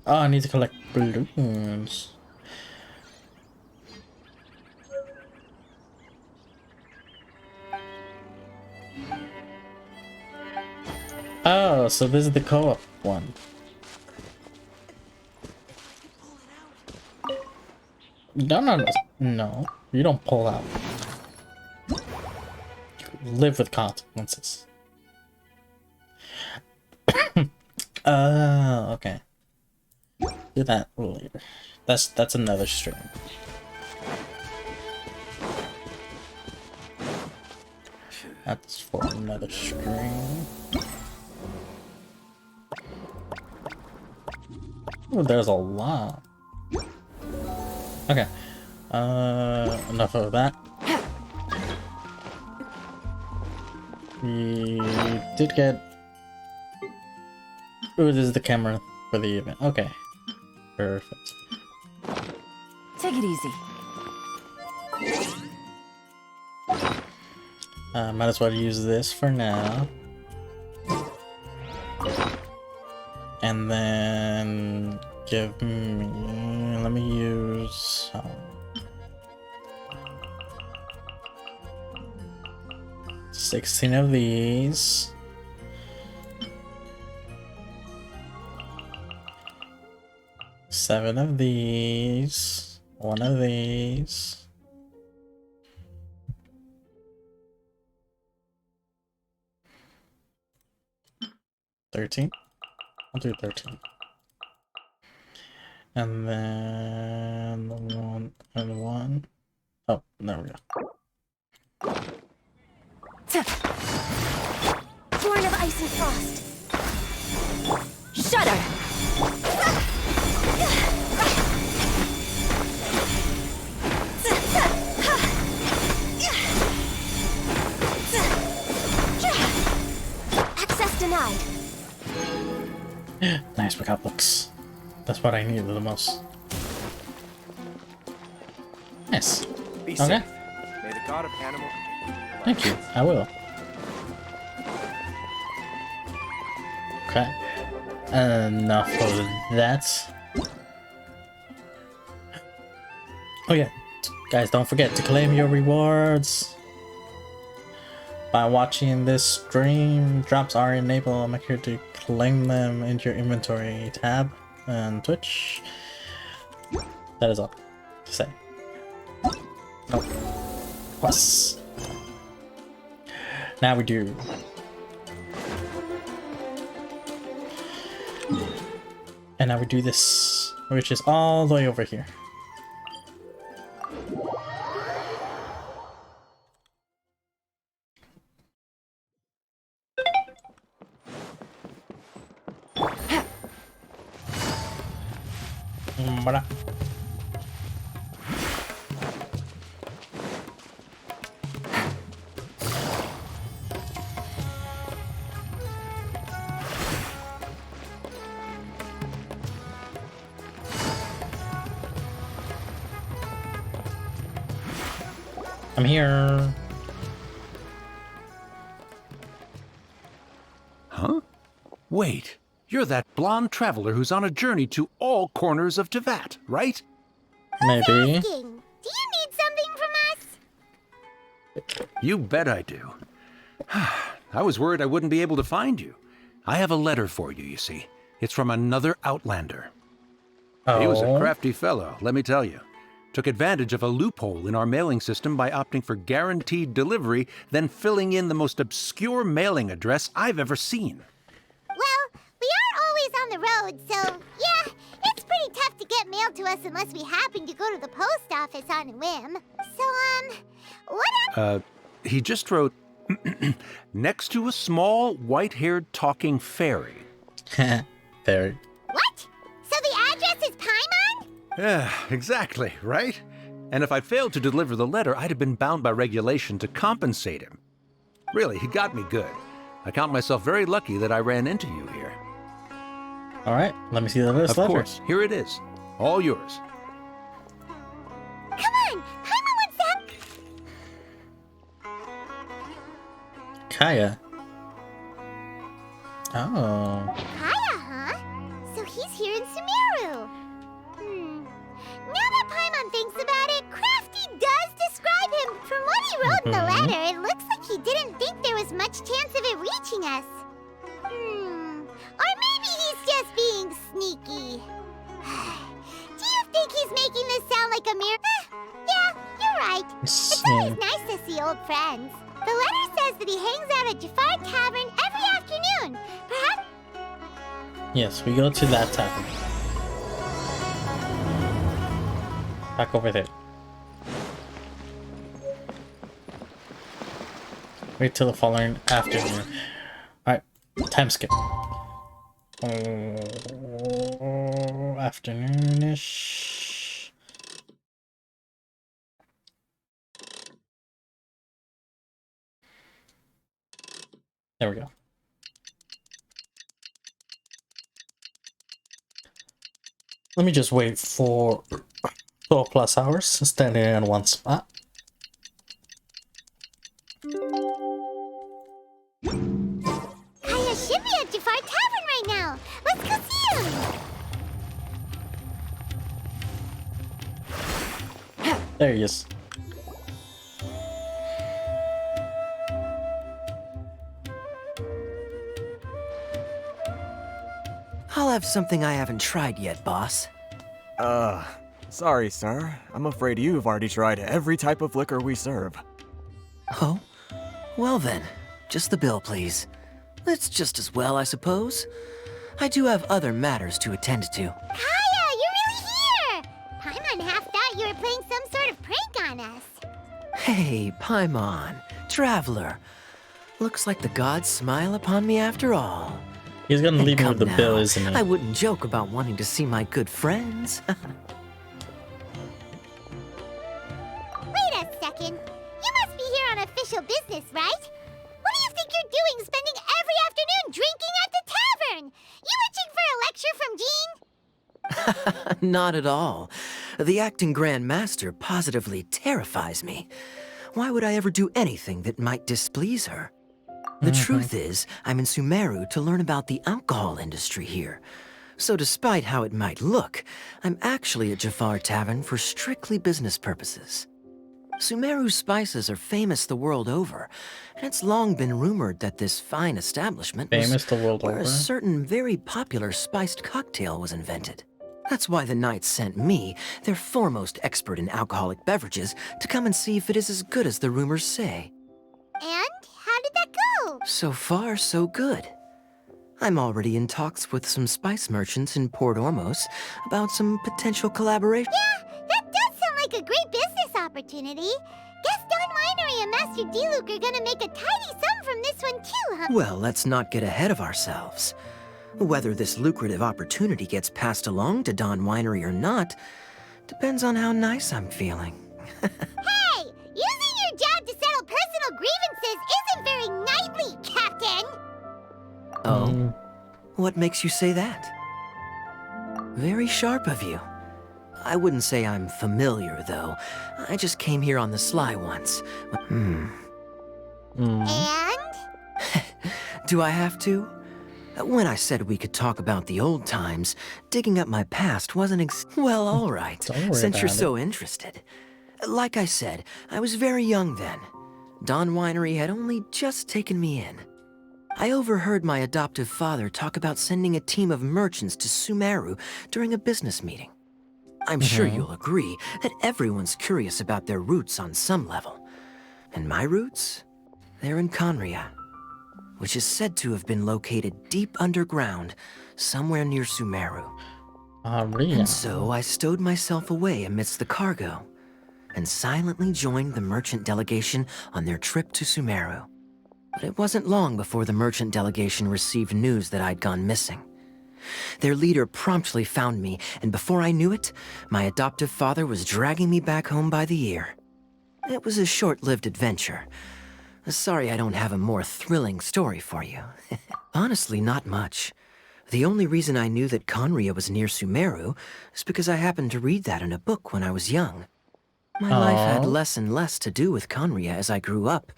S1: Oh, I need to collect balloons. Oh, so this is the co-op one. No, you don't pull out. You live with consequences. Okay. Do that later. That's another stream. That's for another stream. Oh, there's a lot. Okay. Enough of that. We did get... Oh, this is the camera for the event. Okay. Perfect.
S10: Take it easy.
S1: Might as well use this for now. And then give me... Let me use... 16 of these. Seven of these. One of these. $13. I'll do 13. And then one and one. Oh, there we go.
S10: Born of ice and frost. Shudder. Access denied.
S1: Nice pickup books. That's what I needed the most. Nice.
S11: Be
S1: okay.
S11: safe. May the god of animal
S1: Thank you. I will. Okay. Enough of that. Oh yeah, guys, don't forget to claim your rewards by watching this stream. Drops are enabled. Make sure to claim them in your inventory tab on Twitch. That is all to say. Oh, plus. Now we do. And now we do this, which is all the way over here. Voilà. I'm here.
S12: Huh? Wait, you're that blonde traveler who's on a journey to all corners of Tevat, right?
S1: Maybe.
S3: Do you need something from us?
S12: You bet I do. I was worried I wouldn't be able to find you. I have a letter for you, you see. It's from another Outlander.
S1: Oh.
S12: He was a crafty fellow, let me tell you. Took advantage of a loophole in our mailing system by opting for guaranteed delivery, then filling in the most obscure mailing address I've ever seen.
S3: Well, we aren't always on the road, so yeah, it's pretty tough to get mail to us unless we happen to go to the post office on a whim. So, what
S12: He just wrote, next to a small, white-haired talking fairy.
S1: Fairy.
S3: What? So the address is Paimon?
S12: Yeah, exactly, right? And if I failed to deliver the letter, I'd have been bound by regulation to compensate him. Really, he got me good. I count myself very lucky that I ran into you here.
S1: All right, let me see the list.
S12: Of course, here it is. All yours.
S3: Come on! Paimon wants that!
S1: Kaya. Oh.
S3: Kaya, huh? So he's here in Sumeru. Now that Paimon thinks about it, Crafty does describe him. From what he wrote in the letter, it looks like he didn't think there was much chance of it reaching us. Or maybe he's just being sneaky. Do you think he's making this sound like a mere... yeah, you're right. It's always nice to see old friends. The letter says that he hangs out at Jafar Tavern every afternoon. Perhaps...
S1: Yes, we go to that tavern. Back over there. Wait till the following afternoon. Alright, time skip. Afternoonish. There we go. Let me just wait for 12 plus hours, standing in one spot.
S3: Kaya should be at Jafar Tavern right now. Let's go see him.
S1: There he is.
S13: I'll have something I haven't tried yet, boss.
S11: Sorry, sir. I'm afraid you've already tried every type of liquor we serve.
S13: Oh? Well then, just the bill, please. It's just as well, I suppose. I do have other matters to attend to.
S3: Kaya, you're really here! Paimon half thought you were playing some sort of prank on us.
S13: Hey, Paimon, traveler. Looks like the gods smile upon me after all.
S1: He's gonna leave me
S13: Come
S1: with the
S13: now,
S1: bill, isn't he?
S13: I wouldn't joke about wanting to see my good friends.
S3: Wait a second. You must be here on official business, right? What do you think you're doing spending every afternoon drinking at the tavern? You itching for a lecture from Jean?
S13: Not at all. The acting Grand Master positively terrifies me. Why would I ever do anything that might displease her? The truth is, I'm in Sumeru to learn about the alcohol industry here. So despite how it might look, I'm actually at Jafar Tavern for strictly business purposes. Sumeru's spices are famous the world over, and it's long been rumored that this fine establishment was where a certain very popular spiced cocktail was invented. That's why the knights sent me, their foremost expert in alcoholic beverages, to come and see if it is as good as the rumors say.
S3: And how did that go?
S13: So far, so good. I'm already in talks with some spice merchants in Port Ormos about some potential collaboration.
S3: Yeah, that does sound like a great business opportunity. Guess Don Winery and Master D-Luke are gonna make a tidy sum from this one too, huh?
S13: Well, let's not get ahead of ourselves. Whether this lucrative opportunity gets passed along to Don Winery or not depends on how nice I'm feeling.
S3: Hey! Using your job to settle personal grievances isn't very knightly, Captain!
S13: Oh? What makes you say that? Very sharp of you. I wouldn't say I'm familiar, though. I just came here on the sly once.
S3: And?
S13: Do I have to? When I said we could talk about the old times, digging up my past wasn't well, all right, since you're so interested. Like I said, I was very young then. Don Winery had only just taken me in. I overheard my adoptive father talk about sending a team of merchants to Sumeru during a business meeting. I'm sure you'll agree that everyone's curious about their roots on some level. And my roots? They're in Conria, which is said to have been located deep underground, somewhere near Sumeru. And so I stowed myself away amidst the cargo, and silently joined the merchant delegation on their trip to Sumeru. But it wasn't long before the merchant delegation received news that I'd gone missing. Their leader promptly found me, and before I knew it, my adoptive father was dragging me back home by the ear. It was a short-lived adventure. Sorry I don't have a more thrilling story for you. Honestly, not much. The only reason I knew that Conria was near Sumeru is because I happened to read that in a book when I was young. My life had less and less to do with Conria as I grew up,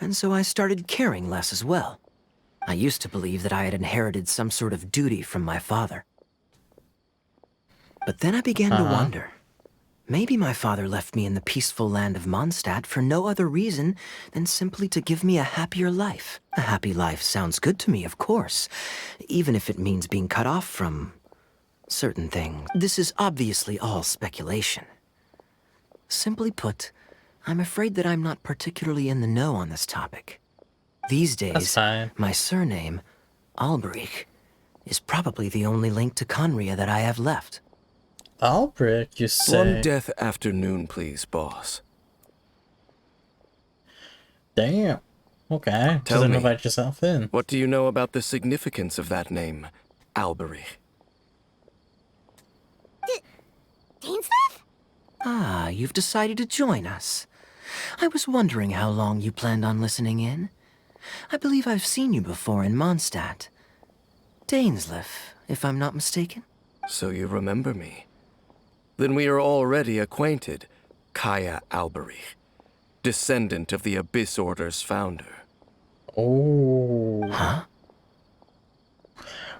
S13: and so I started caring less as well. I used to believe that I had inherited some sort of duty from my father. But then I began to wonder. Maybe my father left me in the peaceful land of Mondstadt for no other reason than simply to give me a happier life. A happy life sounds good to me, of course, even if it means being cut off from certain things. This is obviously all speculation. Simply put, I'm afraid that I'm not particularly in the know on this topic. These days, my surname, Alberich, is probably the only link to Conria that I have left.
S1: Alberich, you say?
S14: One death afternoon, please, boss.
S1: Damn. Okay.
S14: Tell me,
S1: invite yourself in.
S14: What do you know about the significance of that name, Alberich?
S3: Dainsleif?
S13: Ah, you've decided to join us. I was wondering how long you planned on listening in. I believe I've seen you before in Mondstadt. Dainsleif, if I'm not mistaken.
S14: So you remember me. Then we are already acquainted, Kaya Alberich, descendant of the Abyss Order's founder.
S1: Oh.
S13: Huh?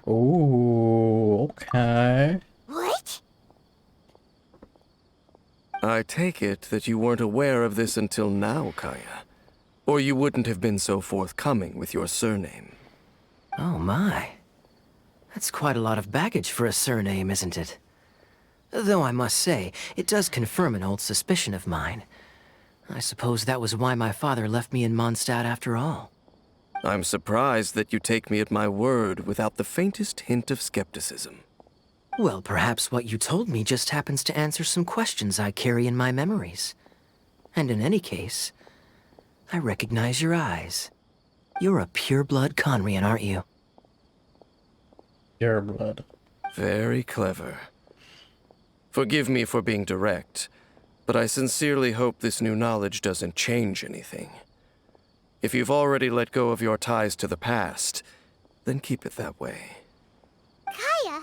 S1: Oh, okay.
S3: What?
S14: I take it that you weren't aware of this until now, Kaya. Or you wouldn't have been so forthcoming with your surname.
S13: Oh my. That's quite a lot of baggage for a surname, isn't it? Though I must say, it does confirm an old suspicion of mine. I suppose that was why my father left me in Mondstadt after all.
S14: I'm surprised that you take me at my word without the faintest hint of skepticism.
S13: Well, perhaps what you told me just happens to answer some questions I carry in my memories. And in any case, I recognize your eyes. You're a pure-blood Conrian, aren't you?
S1: Pure blood.
S14: Very clever. Forgive me for being direct, but I sincerely hope this new knowledge doesn't change anything. If you've already let go of your ties to the past, then keep it that way.
S3: Kaya,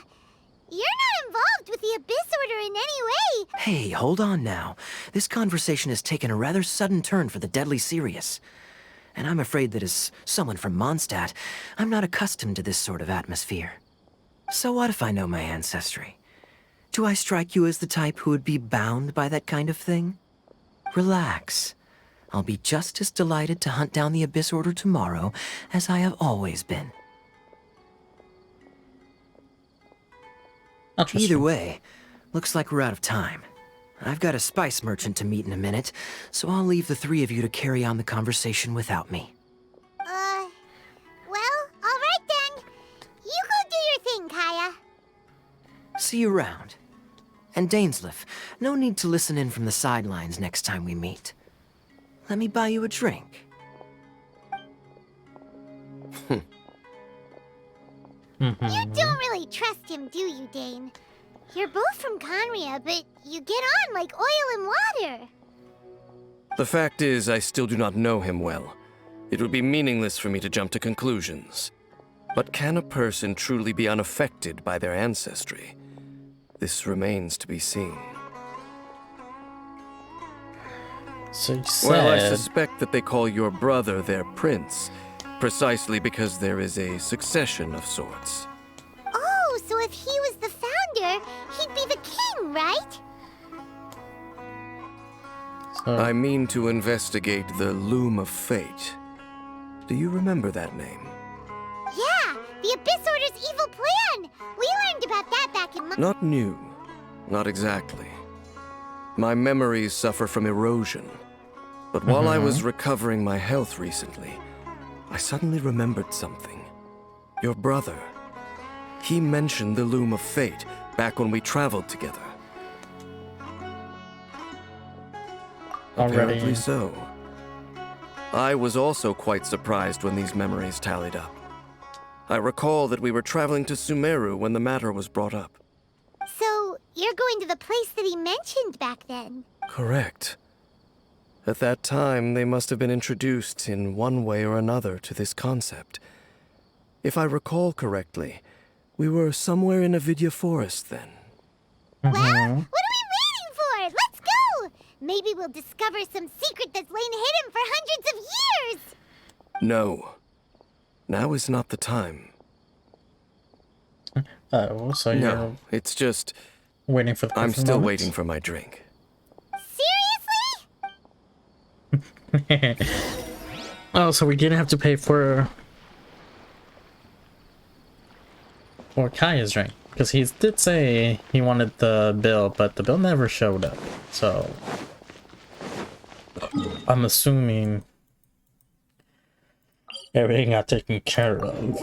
S3: you're not involved with the Abyss Order in any way.
S13: Hey, hold on now. This conversation has taken a rather sudden turn for the deadly serious. And I'm afraid that as someone from Mondstadt, I'm not accustomed to this sort of atmosphere. So what if I know my ancestry? Do I strike you as the type who would be bound by that kind of thing? Relax. I'll be just as delighted to hunt down the Abyss Order tomorrow as I have always been. Either way, looks like we're out of time. I've got a spice merchant to meet in a minute, so I'll leave the three of you to carry on the conversation without me.
S3: Well, alright then. You go do your thing, Kaya.
S13: See you around. And Dainsleif, no need to listen in from the sidelines next time we meet. Let me buy you a drink.
S3: You don't really trust him, do you, Dane? You're both from Conria, but you get on like oil and water.
S14: The fact is, I still do not know him well. It would be meaningless for me to jump to conclusions. But can a person truly be unaffected by their ancestry? This remains to be seen.
S1: So you said...
S14: Well, I suspect that they call your brother their prince, precisely because there is a succession of sorts.
S3: Oh, so if he was the founder, he'd be the king, right?
S14: I mean to investigate the Loom of Fate. Do you remember that name?
S3: Yeah, the Abyss Order's evil plan! We learned about that back in...
S14: Not new. Not exactly. My memories suffer from erosion. But while I was recovering my health recently, I suddenly remembered something. Your brother. He mentioned the Loom of Fate back when we traveled together. Apparently so. I was also quite surprised when these memories tallied up. I recall that we were traveling to Sumeru when the matter was brought up.
S3: So, you're going to the place that he mentioned back then?
S14: Correct. At that time, they must have been introduced in one way or another to this concept. If I recall correctly, we were somewhere in Avidya Forest then.
S3: Well, what are we waiting for? Let's go! Maybe we'll discover some secret that's lain hidden for hundreds of years!
S14: No. Now is not the time.
S1: Oh, so
S14: no, it's just...
S1: waiting for the
S14: I'm
S1: perfect
S14: still
S1: moment?
S14: waiting for my drink.
S1: Oh, so we didn't have to pay for Kaya's drink, because he did say he wanted the bill, but the bill never showed up. So I'm assuming everything got taken care of.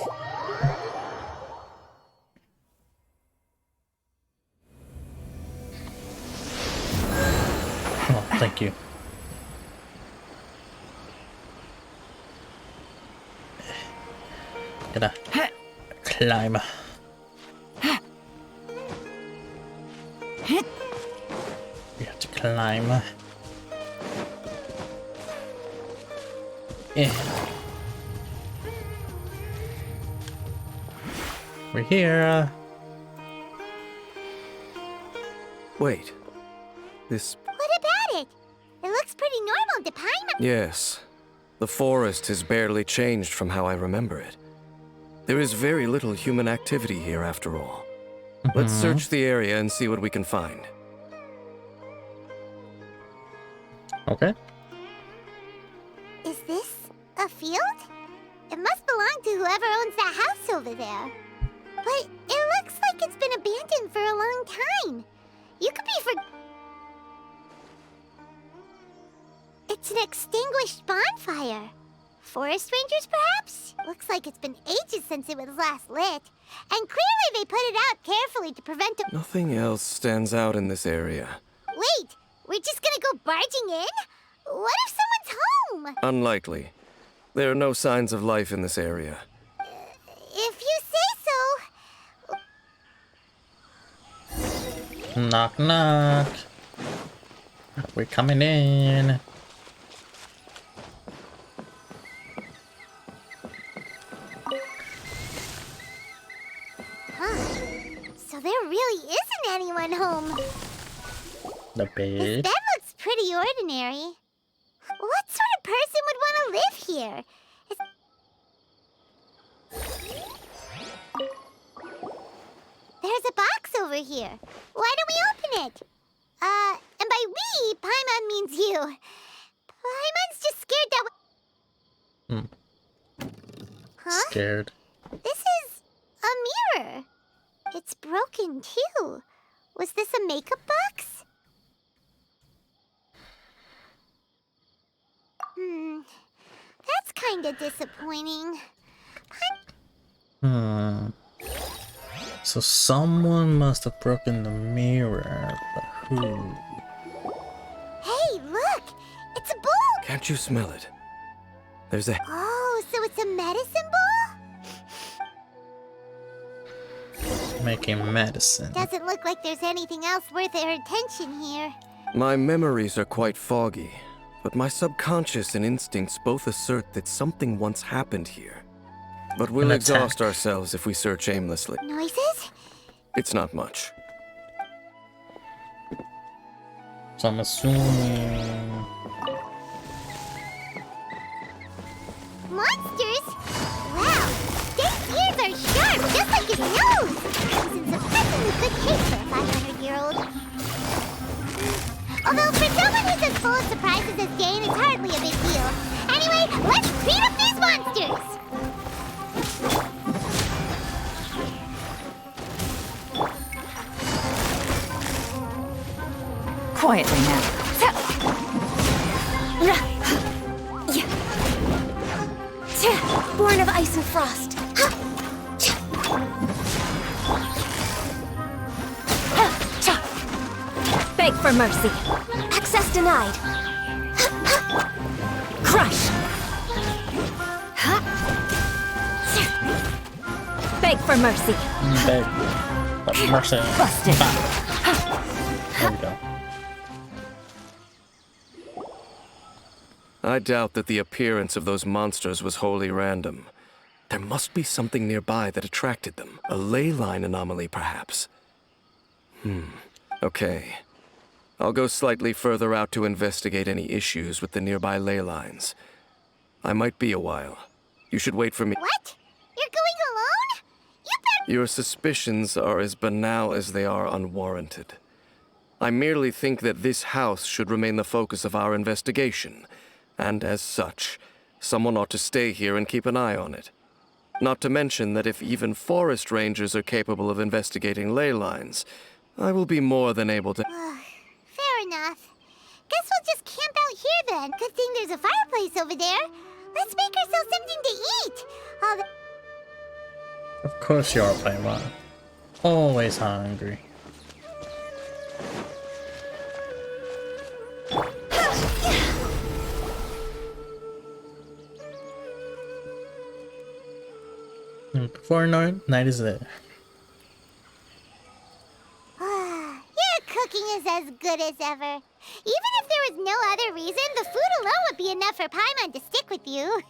S1: Oh, thank you. Gotta climb. We have to climb. Yeah. We're here.
S14: Wait. This...
S3: What about it? It looks pretty normal to Paimon.
S14: Yes. The forest has barely changed from how I remember it. There is very little human activity here after all. Let's search the area and see what we can find.
S1: Okay.
S3: Is this a field? It must belong to whoever owns that house over there. But it looks like it's been abandoned for a long time. You could be for... It's an extinguished bonfire. Forest rangers, perhaps? Looks like it's been ages since it was last lit. And clearly they put it out carefully to prevent a...
S14: Nothing else stands out in this area.
S3: Wait, we're just gonna go barging in? What if someone's home?
S14: Unlikely. There are no signs of life in this area.
S3: If you say so.
S1: Knock, knock. We're coming in.
S3: So there really isn't anyone home.
S1: The
S3: This
S1: bed.
S3: bed looks pretty ordinary. What sort of person would want to live here? There's a box over here. Why don't we open it? And by we, Paimon means you. Paimon's just scared that... Huh?
S1: Scared.
S3: This is a mirror. It's broken, too. Was this a makeup box? That's kinda disappointing.
S1: So someone must have broken the mirror, but who?
S3: Hey, look! It's a bowl!
S14: Can't you smell it? There's a...
S3: Oh, so it's a medicine bowl?
S1: Making medicine.
S3: Doesn't look like there's anything else worth their attention here.
S14: My memories are quite foggy, but my subconscious and instincts both assert that something once happened here. But we'll exhaust ourselves if we search aimlessly.
S3: Noises?
S14: It's not much.
S1: So I'm assuming...
S3: Monsters? Wow, Dave's ears are sharp, just like his nose! He's in surprisingly good shape for a 500-year-old. Although for someone who's as full of surprises as Dane, it's hardly a big deal. Anyway, let's beat up these monsters!
S10: Quietly now.
S3: Born of ice and frost.
S10: Beg for mercy.
S3: Access denied.
S10: Crush. for mercy.
S1: Beg for mercy.
S10: Busted.
S1: There we go.
S14: I doubt that the appearance of those monsters was wholly random. There must be something nearby that attracted them. A ley line anomaly, perhaps. Okay. I'll go slightly further out to investigate any issues with the nearby ley lines. I might be a while. You should wait for me.
S3: What? You're going alone? You better.
S14: Your suspicions are as banal as they are unwarranted. I merely think that this house should remain the focus of our investigation, and as such, someone ought to stay here and keep an eye on it. Not to mention that if even forest rangers are capable of investigating ley lines, I will be more than able to.
S3: Fair enough. Guess we'll just camp out here then. Good thing there's a fireplace over there. Let's make ourselves something to eat.
S1: Of course you are, Paimon. Always hungry. And before night is there.
S3: Your cooking is as good as ever. Even if there was no other reason, the food alone would be enough for Paimon to stick with you.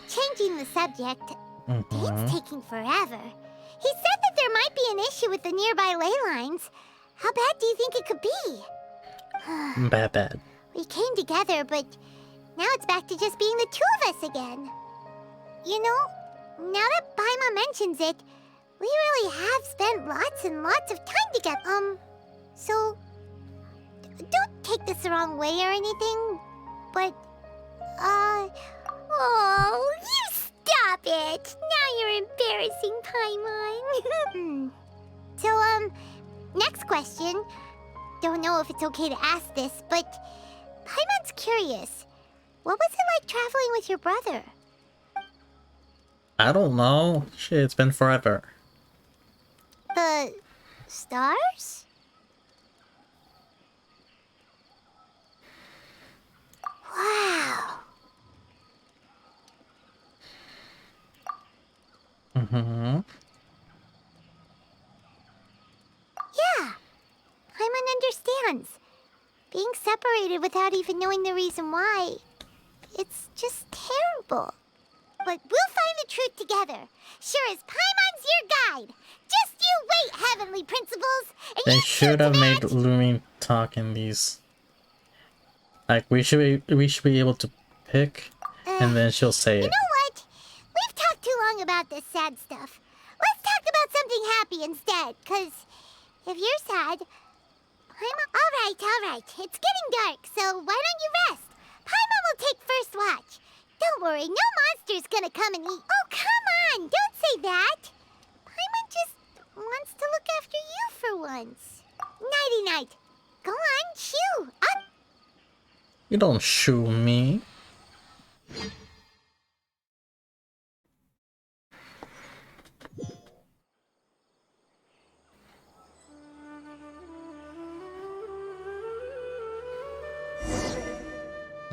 S3: Changing the subject. Date's taking forever. He said that there might be an issue with the nearby ley lines. How bad do you think it could be?
S1: Bad.
S3: We came together, but now it's back to just being the two of us again. You know, now that Paimon mentions it, we really have spent lots and lots of time together. So don't take this the wrong way or anything, but, oh, you stop it! Now you're embarrassing, Paimon. So, next question. Don't know if it's okay to ask this, but Paimon's curious. What was it like traveling with your brother?
S1: I don't know. Shit, it's been forever.
S3: The stars? Wow. Yeah. Paimon understands. Being separated without even knowing the reason why. It's just terrible. But we'll find the truth together. Sure as Paimon's your guide. Just you wait, heavenly principles. And
S1: They
S3: you
S1: should have made Lumin talk in these. Like we should be able to pick, and then she'll say
S3: You
S1: it.
S3: know what? We've talked too long about this sad stuff. Let's talk about something happy instead, 'cause if you're sad, Paimon... All right. It's getting dark, so why don't you rest? Paimon will take first watch. Don't worry, no monster's gonna come and eat. Oh, come on! Don't say that! Paimon just wants to look after you for once. Nighty-night. Go on, shoo! Up!
S1: You don't shoo me.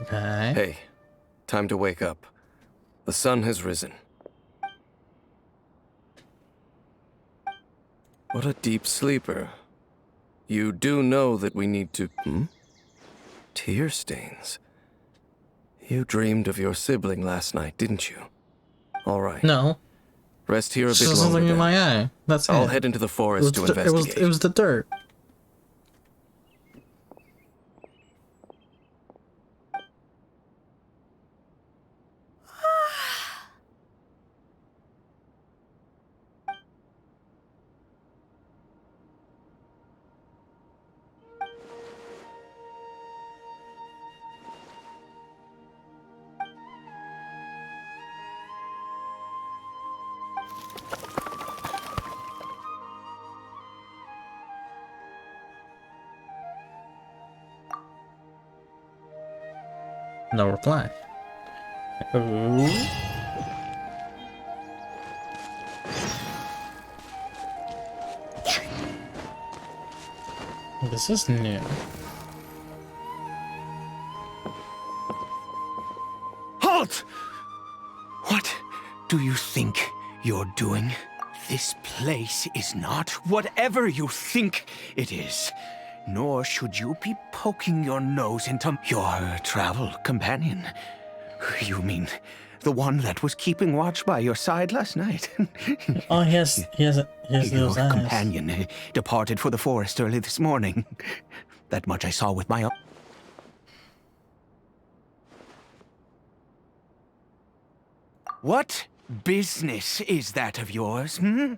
S1: Okay.
S14: Hey, time to wake up. The sun has risen. What a deep sleeper. You do know that we need to... Tear stains. You dreamed of your sibling last night, didn't you? All right.
S1: No.
S14: Rest here a bit
S1: Just
S14: longer.
S1: something in
S14: then.
S1: my eye. That's it.
S14: I'll head into the forest to
S1: It
S14: investigate.
S1: was the dirt. No reply. Ooh. This is new.
S13: Halt! What do you think you're doing?
S15: This place is not whatever you think it is. Nor should you be poking your nose into your travel companion. You mean the one that was keeping watch by your side last night?
S1: Oh, he has those eyes.
S15: Companion departed for the forest early this morning. That much I saw with my own. What business is that of yours, hmm?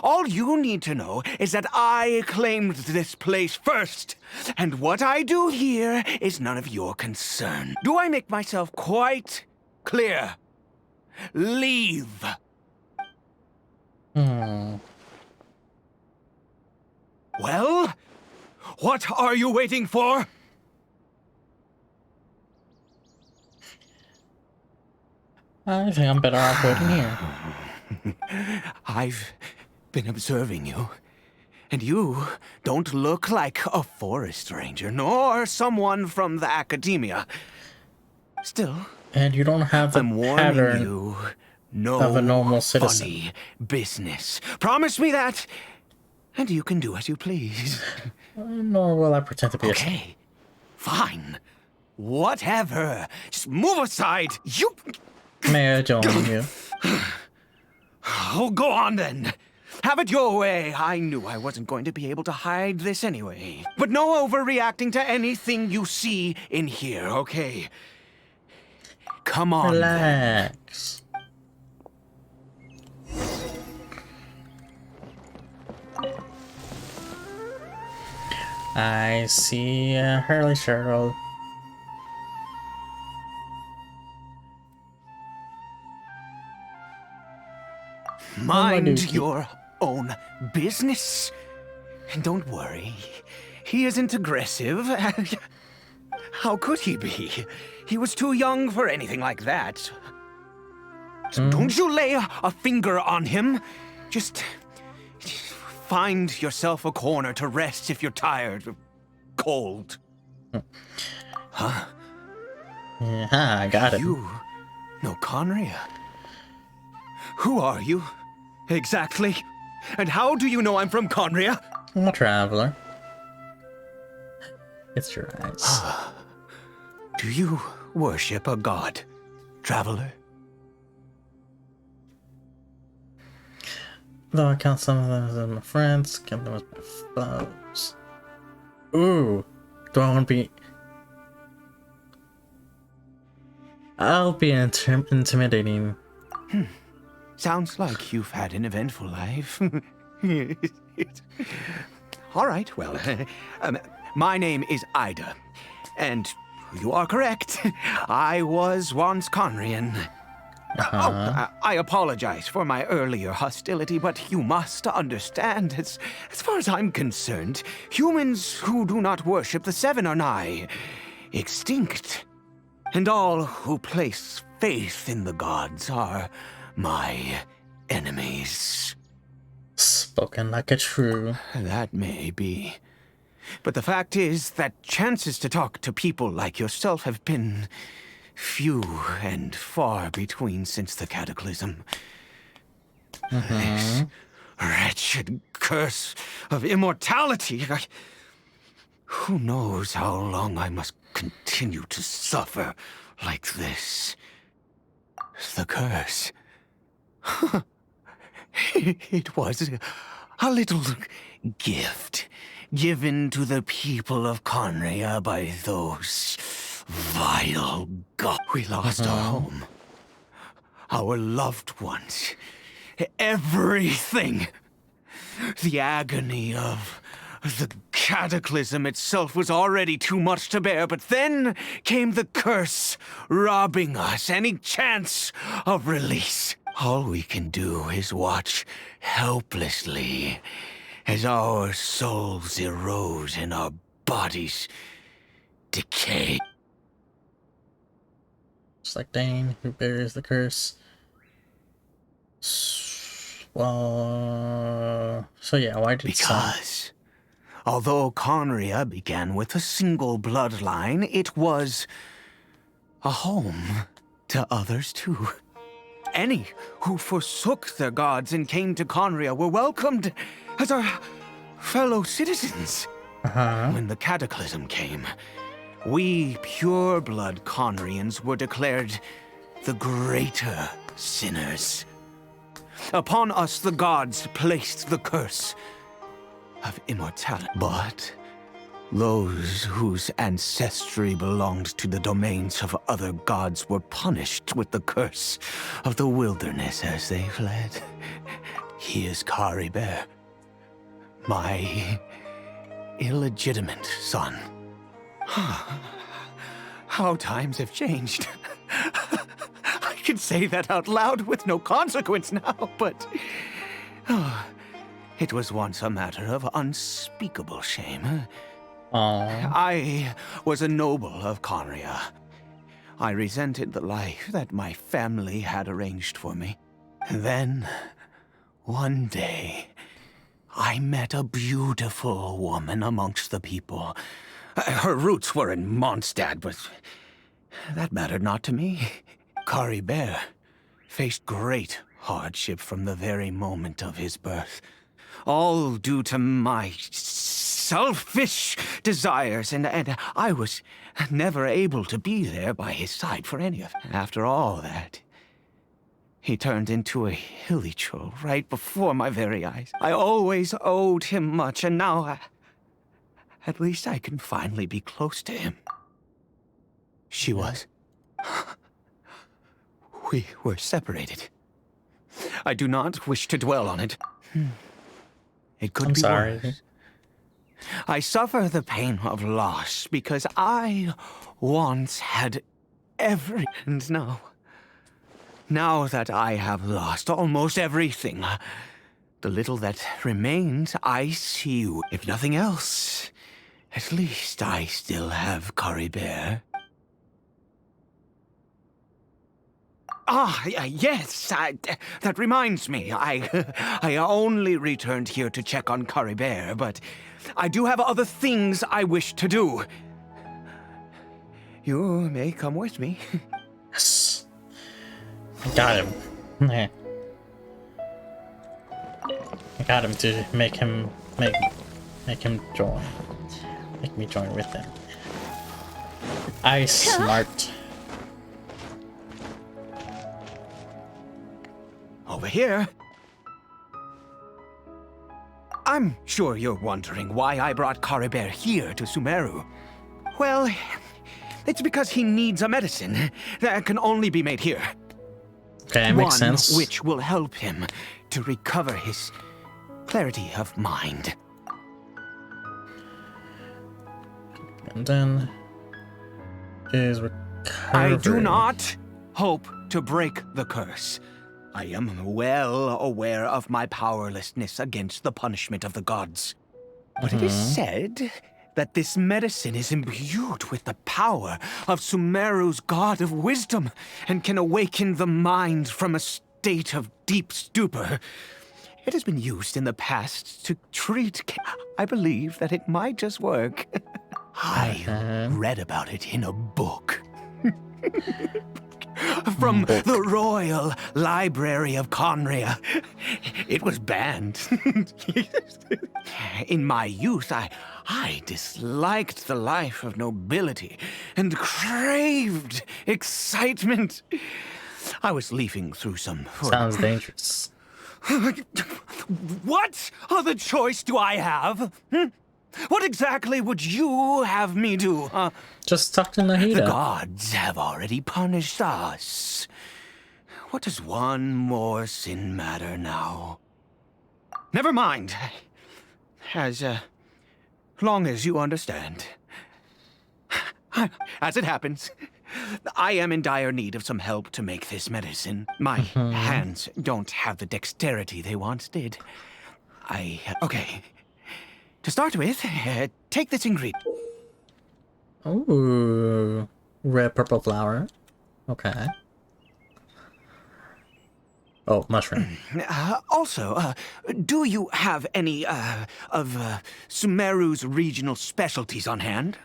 S15: All you need to know is that I claimed this place first, and what I do here is none of your concern. Do I make myself quite clear? Leave. Well, what are you waiting for?
S1: I think I'm better off waiting here.
S15: I've been observing you, and you don't look like a forest ranger, nor someone from the academia. Still,
S1: and you don't have the pattern
S15: you, no
S1: of a normal citizen.
S15: Funny business. Promise me that, and you can do as you please.
S1: Nor will I pretend to be
S15: okay. Fine. Whatever. Just move aside. You.
S1: May I join you?
S15: Oh, go on then. Have it your way. I knew I wasn't going to be able to hide this anyway. But no overreacting to anything you see in here, okay? Come on.
S1: Relax. I see a Hurley Shuttle.
S15: Mind your own business. And don't worry, he isn't aggressive. How could he be? He was too young for anything like that. So don't you lay a finger on him. Just find yourself a corner to rest if you're tired or cold. Huh?
S1: Yeah, I got it.
S15: You know Conria? Who are you? Exactly. And how do you know I'm from Conria?
S1: I'm a traveler. It's your eyes.
S15: Do you worship a god, traveler?
S1: Though I count some of them as my friends, count them as my foes. Ooh. Do I want to be... I'll be intimidating.
S15: Sounds like you've had an eventful life. All right, well, my name is Ida, and you are correct. I was once Conrian. I apologize for my earlier hostility, but you must understand, as far as I'm concerned, humans who do not worship the Seven are nigh extinct. And all who place faith in the gods are my enemies.
S1: Spoken like a true.
S15: That may be. But the fact is that chances to talk to people like yourself have been few and far between since the cataclysm. This wretched curse of immortality. Who knows how long I must continue to suffer like this? The curse. It was a little gift given to the people of Conria by those vile gods. We lost our home, our loved ones, everything. The agony of the cataclysm itself was already too much to bear, but then came the curse, robbing us any chance of release. All we can do is watch helplessly as our souls erode and our bodies decay.
S1: Just like Dane, who bears the curse. Well, so yeah, why did
S15: Because, although Conria began with a single bloodline, it was a home to others too. Any who forsook their gods and came to Conria were welcomed as our fellow citizens. When the cataclysm came, we pure-blood Conrians were declared the greater sinners. Upon us the gods placed the curse of immortality. But those whose ancestry belonged to the domains of other gods were punished with the curse of the wilderness as they fled. He is Kari Bear, my illegitimate son. How times have changed. I can say that out loud with no consequence now, but it was once a matter of unspeakable shame. I was a noble of Conria. I resented the life that my family had arranged for me. Then, one day, I met a beautiful woman amongst the people. Her roots were in Mondstadt, but that mattered not to me. Kari Bear faced great hardship from the very moment of his birth. All due to my selfish desires, and I was never able to be there by his side for any of it. After all that, he turned into a hilly troll right before my very eyes. I always owed him much, and now at least I can finally be close to him. She was. We were separated. I do not wish to dwell on it. It could be worse. I suffer the pain of loss because I once had every... And now that I have lost almost everything, the little that remains, I see you. If nothing else, at least I still have Kari Bear. Yes, that reminds me. I only returned here to check on Kari Bear, but I do have other things I wish to do. You may come with me.
S1: Yes. I got him. I got him to make him join. Make me join with him. Smart.
S15: Over here. I'm sure you're wondering why I brought Kari Bear here to Sumeru. Well, it's because he needs a medicine that can only be made here.
S1: Okay, makes sense.
S15: One which will help him to recover his clarity of mind.
S1: And then is recovery.
S15: I do not hope to break the curse. I am well aware of my powerlessness against the punishment of the gods. But it is said that this medicine is imbued with the power of Sumeru's god of wisdom and can awaken the mind from a state of deep stupor. It has been used in the past to treat... I believe that it might just work. I read about it in a book. From the Royal Library of Conria. It was banned. In my youth, I disliked the life of nobility and craved excitement. I was leafing through some...
S1: Sounds dangerous.
S15: What other choice do I have? What exactly would you have me do?
S1: Just talk to Nahida.
S15: The gods have already punished us. What does one more sin matter now? Never mind. As long as you understand. As it happens, I am in dire need of some help to make this medicine. My hands don't have the dexterity they once did. Okay. To start with, take this ingredient.
S1: Ooh, red purple flower. Okay. Oh, mushroom.
S15: Also, do you have any of Sumeru's regional specialties on hand?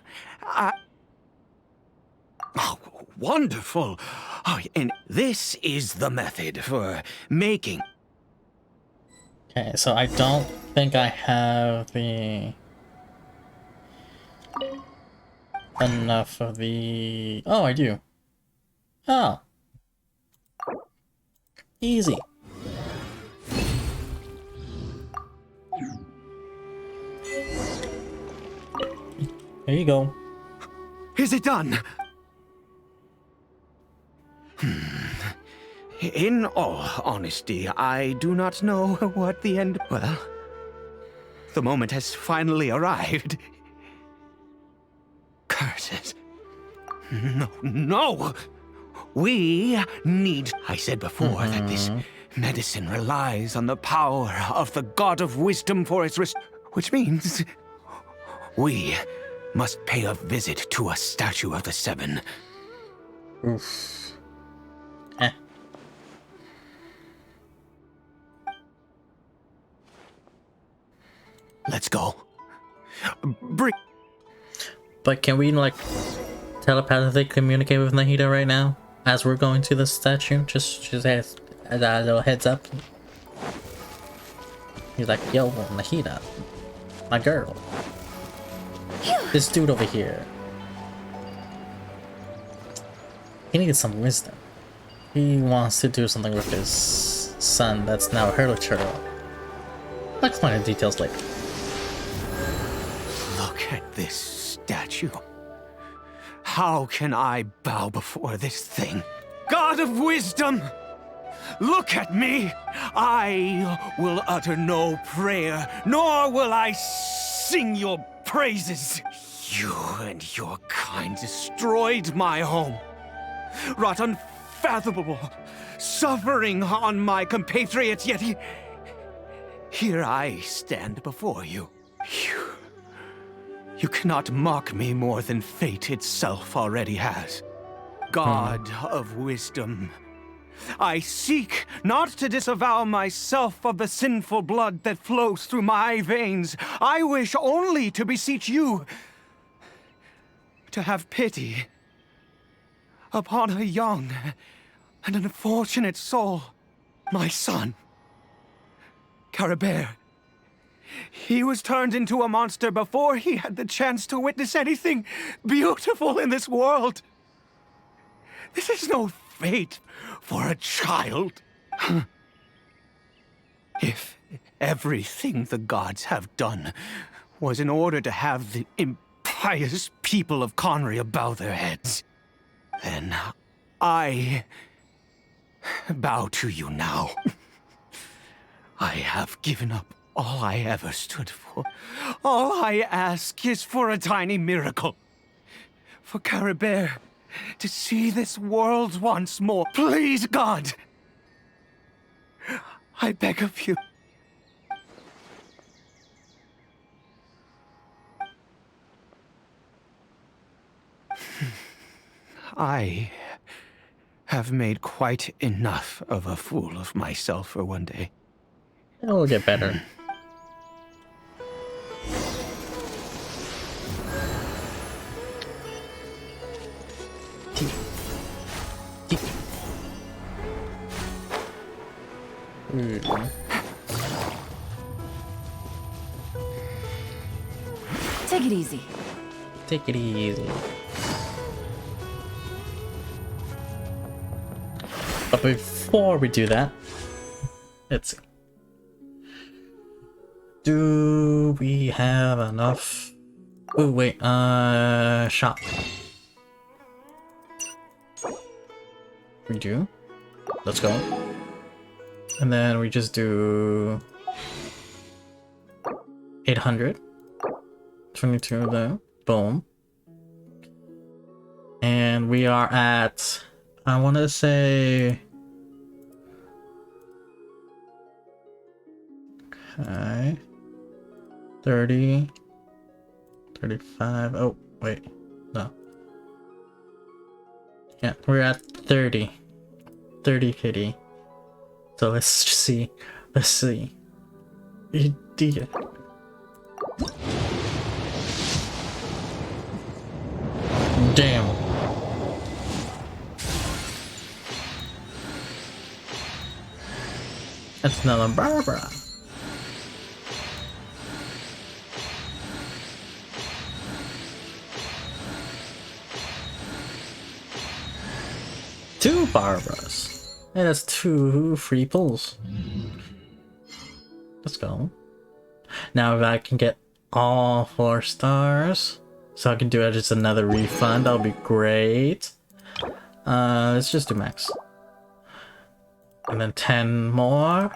S15: Oh, wonderful. Oh, and this is the method for making...
S1: Okay, so I don't think I have enough of the... Oh, I do. Oh. Easy. There you go.
S15: Is it done? In all honesty, I do not know what the end... Well, the moment has finally arrived. Curses. No, no! We need... I said before that this medicine relies on the power of the God of Wisdom for its which means we must pay a visit to a statue of the Seven.
S1: Oof.
S15: Let's go.
S1: But can we, like, telepathically communicate with Nahida right now? As we're going to the statue? Just as a little heads up. He's like, yo, Nahida. My girl. This dude over here. He needs some wisdom. He wants to do something with his son that's now a hurler. I'll explain the details later.
S15: Look at this statue. How can I bow before this thing? God of Wisdom! Look at me! I will utter no prayer, nor will I sing your praises. You and your kind destroyed my home, wrought unfathomable suffering on my compatriots, yet here I stand before you. You cannot mock me more than fate itself already has. God of Wisdom, I seek not to disavow myself of the sinful blood that flows through my veins. I wish only to beseech you to have pity upon a young and unfortunate soul, my son, Caribert. He was turned into a monster before he had the chance to witness anything beautiful in this world. This is no fate for a child. If everything the gods have done was in order to have the impious people of Conria bow their heads, then I bow to you now. I have given up all I ever stood for. All I ask is for a tiny miracle. For Caribert to see this world once more. Please, God! I beg of you. I have made quite enough of a fool of myself for one day.
S1: It'll get better.
S10: Take it easy.
S1: Take it easy. But before we do that, let's see. Do we have enough? Oh wait, shop. We do. Let's go. And then we just do 800. 22 there. Boom. And we are at, I want to say, okay, 30, 35, oh, wait, no. Yeah, we're at 30 kitty. So let's just see, let's see. Idiot. Damn. It's another Barbara. Two Barbaras. And that's 2 free pulls. Let's go. Now if I can get all 4 stars, so I can do just another refund, that'll be great. Let's just do max. And then 10 more.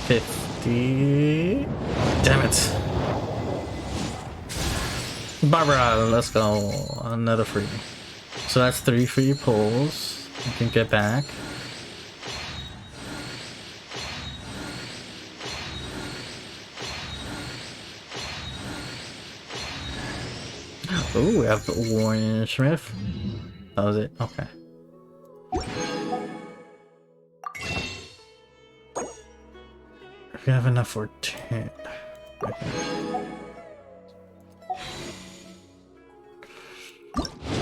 S1: 50. Damn it. Barbara, let's go. Another free. So that's 3 free pulls. You can get back. Oh, we have the Orange Smith. That was it? Okay. We have enough for 10. Okay.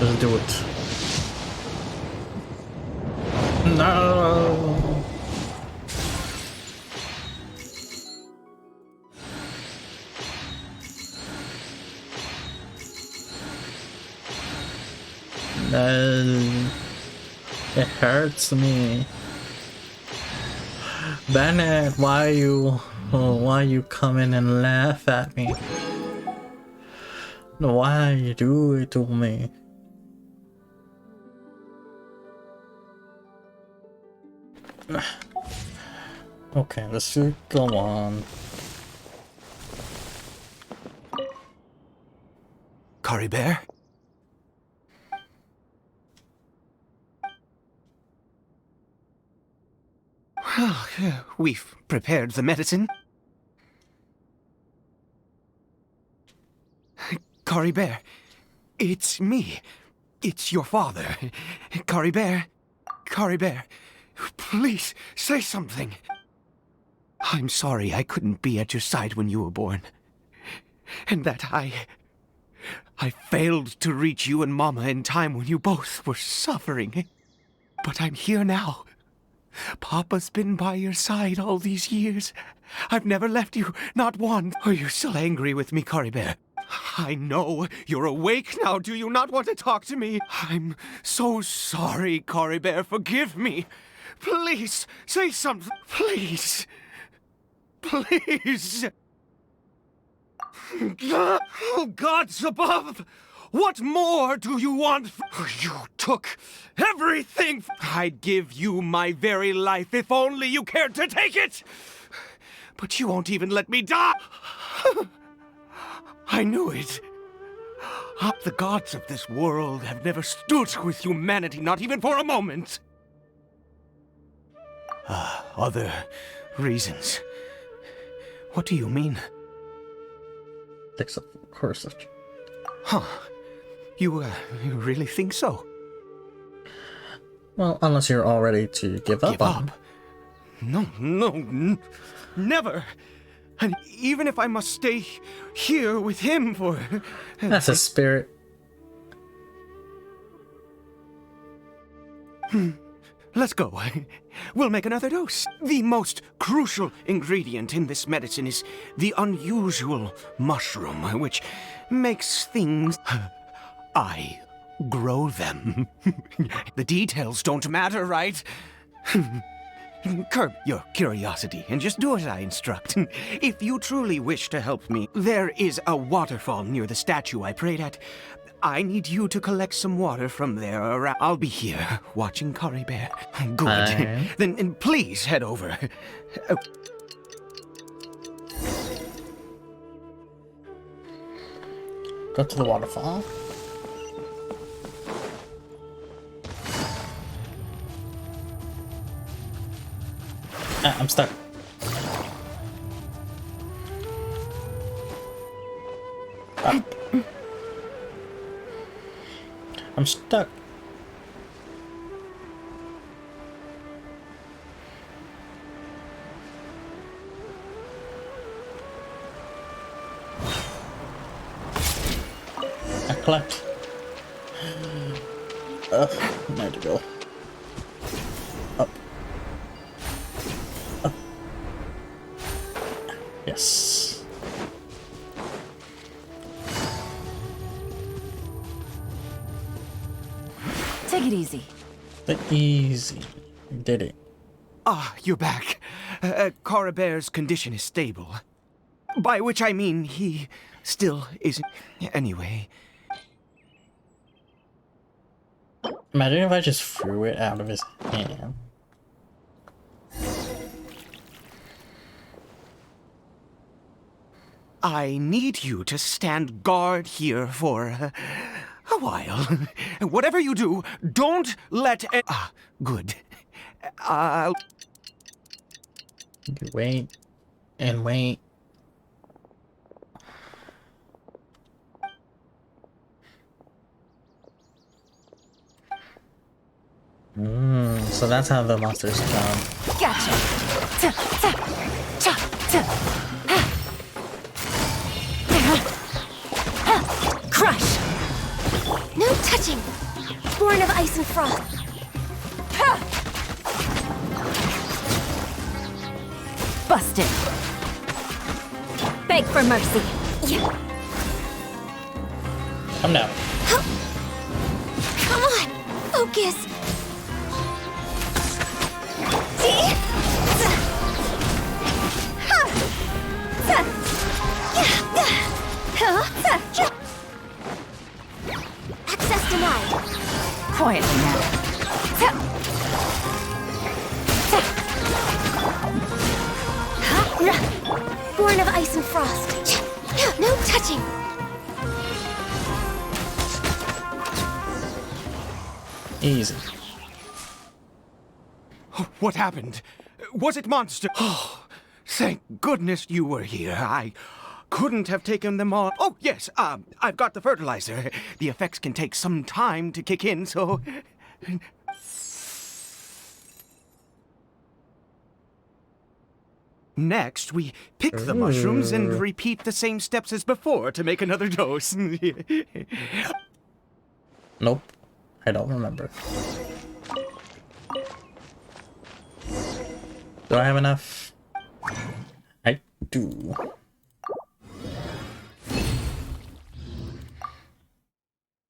S1: Let's do it. No! No. It hurts me. Bennett, why you come in and laugh at me? Why you do it to me? Okay, let's go on.
S15: Curry Bear? Well, we've prepared the medicine. Curry Bear, it's me. It's your father. Curry Bear. Curry Bear, please say something. I'm sorry I couldn't be at your side when you were born. And that I failed to reach you and Mama in time when you both were suffering. But I'm here now. Papa's been by your side all these years. I've never left you, not once. Are you still angry with me, Curry Bear? I know you're awake now. Do you not want to talk to me? I'm so sorry, Curry Bear. Forgive me. Please, say something. Please. Please. Oh, gods above! What more do you want? You took everything! I'd give you my very life if only you cared to take it! But you won't even let me die! I knew it. The gods of this world have never stood with humanity, not even for a moment. Other reasons. What do you mean?
S1: Of course.
S15: Huh. You really think so?
S1: Well, unless you're all ready to give up on him.
S15: No, never. And even if I must stay here with him for...
S1: That's a spirit.
S15: Let's go. We'll make another dose. The most crucial ingredient in this medicine is the unusual mushroom, which makes things... I grow them. The details don't matter, right? Curb your curiosity and just do as I instruct. If you truly wish to help me, there is a waterfall near the statue I prayed at. I need you to collect some water from there. I'll be here, watching Curry Bear. Good. Then please head over.
S1: Go to the waterfall. I'm stuck. I'm stuck. I collect. Where to go? Up. Yes.
S10: Take it easy.
S1: The easy. Did it.
S15: Ah, you're back. Coribear's condition is stable. By which I mean he still isn't. Anyway.
S1: Imagine if I just threw it out of his hand.
S15: I need you to stand guard here for a while. Whatever you do, don't let it. Good.
S1: Wait and wait. So that's how the monsters come.
S10: Gotcha. Crush.
S9: No touching. Born of ice and frost.
S10: Busted. Beg for mercy.
S1: Come down.
S9: Come on, focus. Access denied.
S10: Quietly now.
S9: Born of ice and frost. No touching.
S1: Easy.
S15: What happened? Was it monster? Oh, thank goodness you were here. I couldn't have taken them all. Oh, yes, I've got the fertilizer. The effects can take some time to kick in, so... Next, we pick the mushrooms and repeat the same steps as before to make another dose.
S1: Nope. I don't remember. Do I have enough? I do.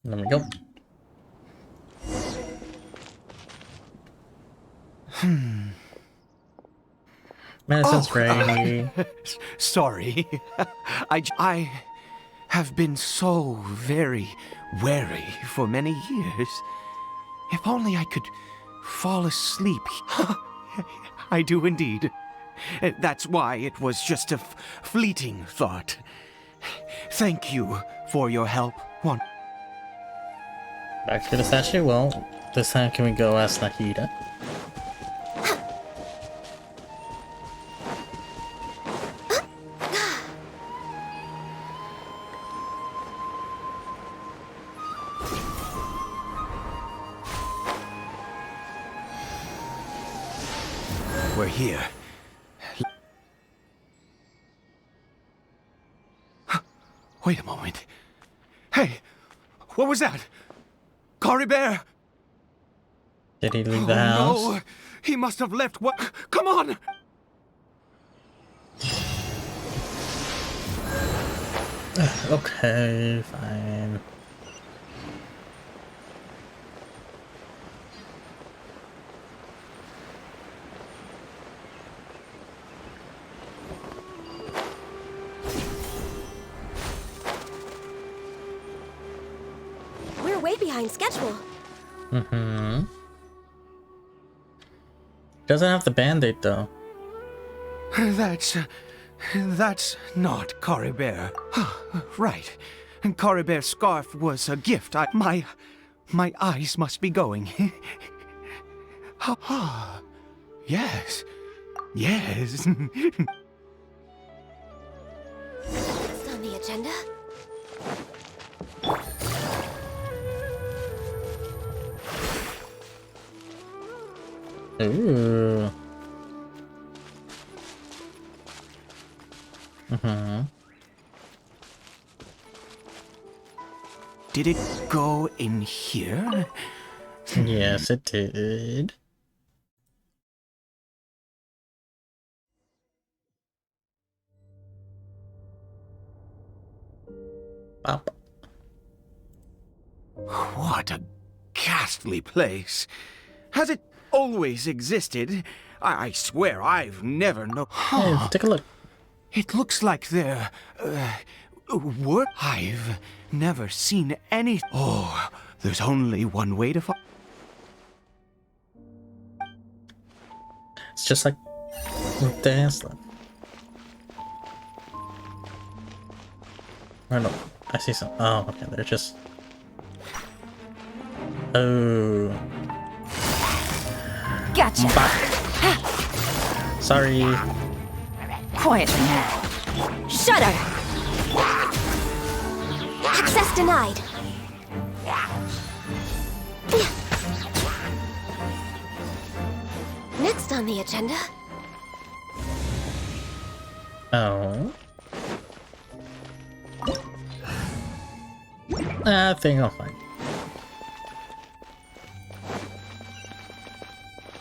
S1: There we go. Medicine's ready.
S15: Sorry. I have been so very wary for many years. If only I could fall asleep. I do indeed. That's why it was just a fleeting thought. Thank you for your help.
S1: Back to the statue. Well, this time can we go as Nahida?
S15: We're here. Wait a moment. Hey, what was that? Coribear!
S1: Did he leave the house?
S15: No, he must have left. What? Come on!
S1: Okay, fine.
S9: We're way behind schedule.
S1: Mm-hmm. Doesn't have the band-aid though.
S15: That's not Coribear. Right. Coribear's scarf was a gift. My eyes must be going. Yes. Yes.
S9: Next on the agenda.
S1: Ooh. Mm-hmm.
S15: Did it go in here?
S1: Yes, it did. Pop.
S15: What a ghastly place. Has it always existed? I swear I've never known.
S1: Hey, take a look.
S15: It looks like there were. I've never seen any. Oh, there's only one way to find.
S1: It's just like with the Aslan. Oh no, I see some. Oh, okay, they're just. Oh.
S10: Gotcha.
S1: Sorry.
S10: Quietly now. Shudder.
S3: Access denied. Next on the agenda.
S1: Oh. I think I'll find.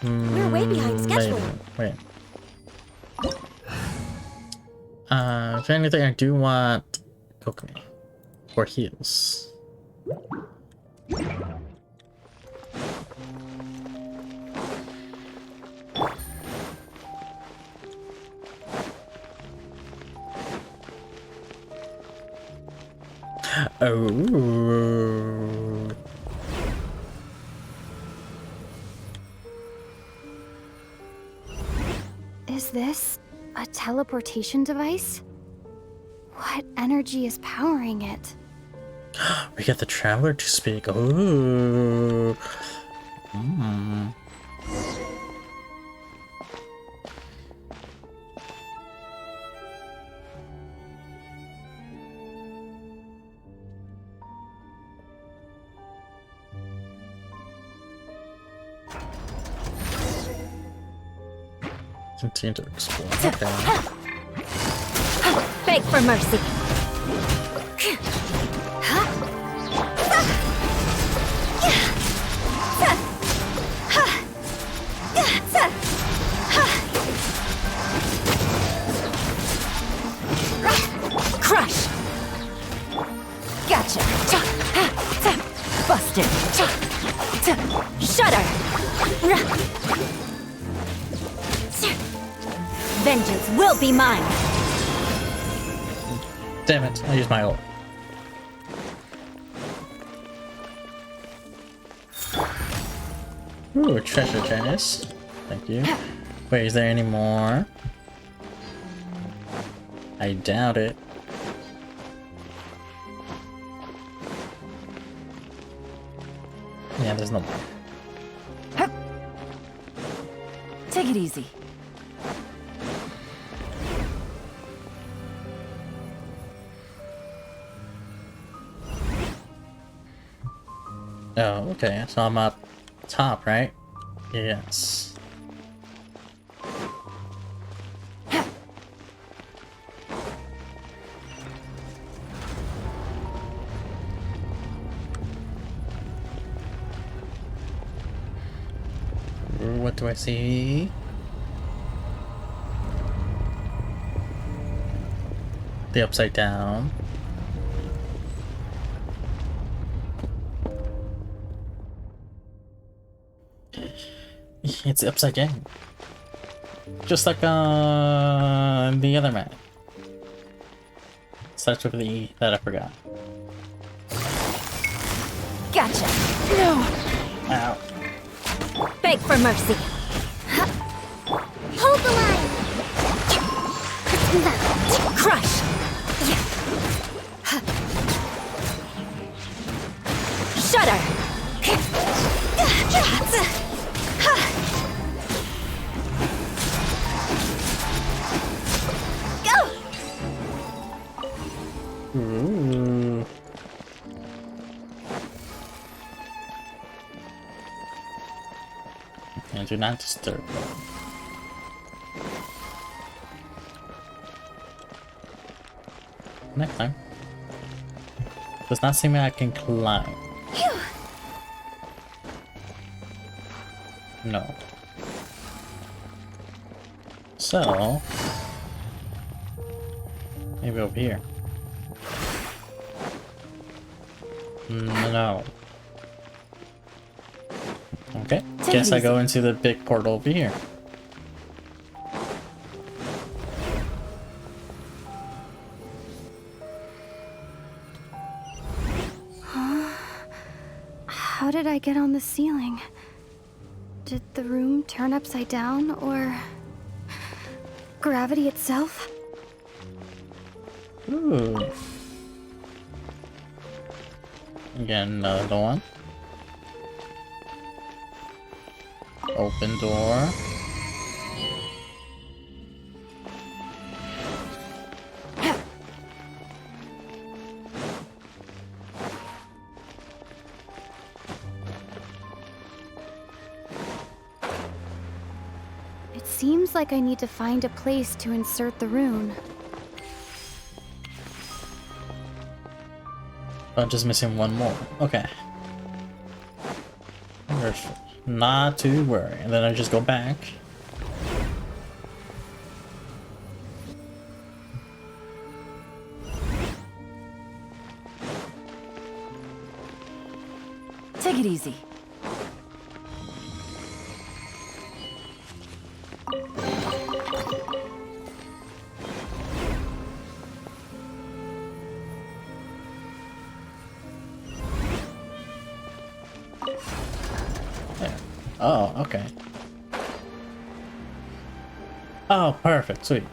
S3: We're way behind schedule.
S1: Wait. If anything, I do want Kokumi for heals. Oh.
S2: Is this a teleportation device? What energy is powering it?
S1: We get the traveler to speak. Ooh. Mm. Continue to explore. Okay.
S10: Beg for mercy. Crush. Gotcha. Busted. Shudder. Vengeance will be mine.
S1: Damn it, I used my ult. Ooh, treasure chest. Thank you. Wait, is there any more? I doubt it. Yeah, there's no more.
S10: Take it easy.
S1: Oh, okay. So I'm up top, right? Yes. What do I see? The upside down. It's the upside down. Just like the other map. Starts with the E that I forgot.
S10: Gotcha. No.
S1: Ow.
S10: Beg for mercy.
S3: Hold the line.
S10: Crush. Shudder.
S1: Ooh. And do not disturb. Next time. Does not seem like I can climb. No. So maybe over here. No. Okay, guess I go into the big portal over here.
S3: How did I get on the ceiling? Did the room turn upside down, or gravity itself?
S1: Ooh. Again, another one. Open door.
S3: It seems like I need to find a place to insert the rune.
S1: I'm just missing one more. Okay. Wonderful. Not to worry. And then I just go back.
S10: Take it easy.
S1: There. Oh, okay. Oh, perfect. Sweet.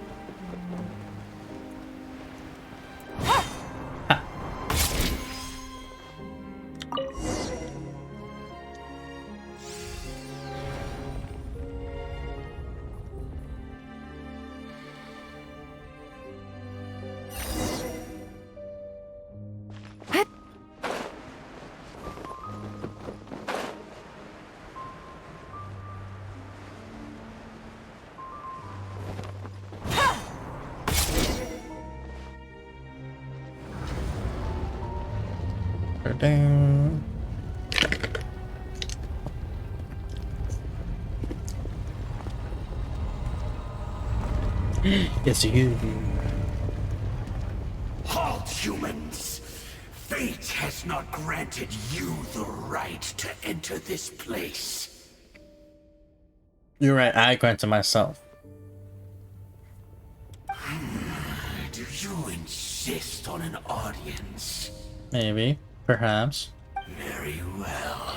S1: Ding. It's you.
S4: Halt, humans! Fate has not granted you the right to enter this place.
S1: You're right, I granted myself.
S4: Do you insist on an audience?
S1: Maybe. Perhaps.
S4: Very well.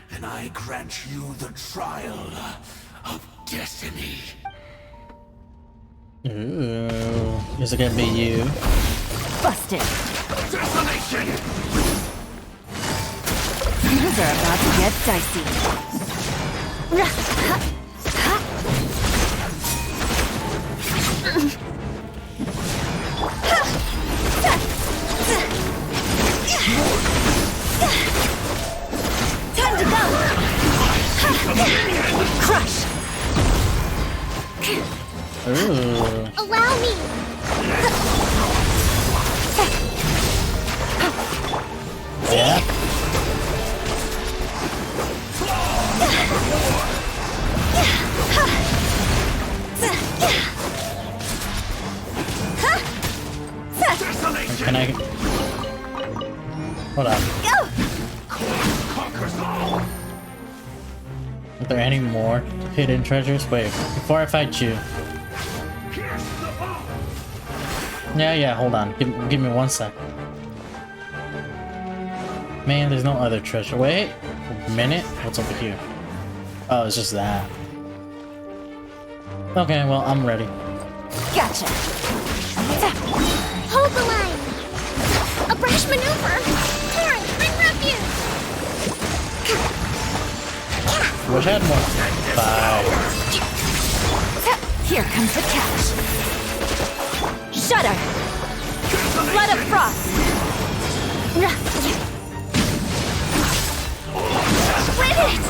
S4: Then I grant you the trial of destiny.
S1: Ooh. Is it gonna be you?
S10: Busted.
S4: Desolation!
S10: Things are about to get dicey.
S3: Time to go!
S10: Crush!
S1: Ooh.
S3: Allow me!
S1: Yeah. Can I? Hold on. Are there any more hidden treasures? Wait, before I fight you. Yeah, hold on. Give me 1 sec. Man, there's no other treasure. Wait, a minute. What's over here? Oh, it's just that. Okay, well, I'm ready.
S10: Gotcha.
S3: Hold the line! A brash maneuver! Karen, bring refuge!
S1: Wish I had more fire.
S10: Here comes the catch. Shudder! Blood of frost!
S3: Quit it!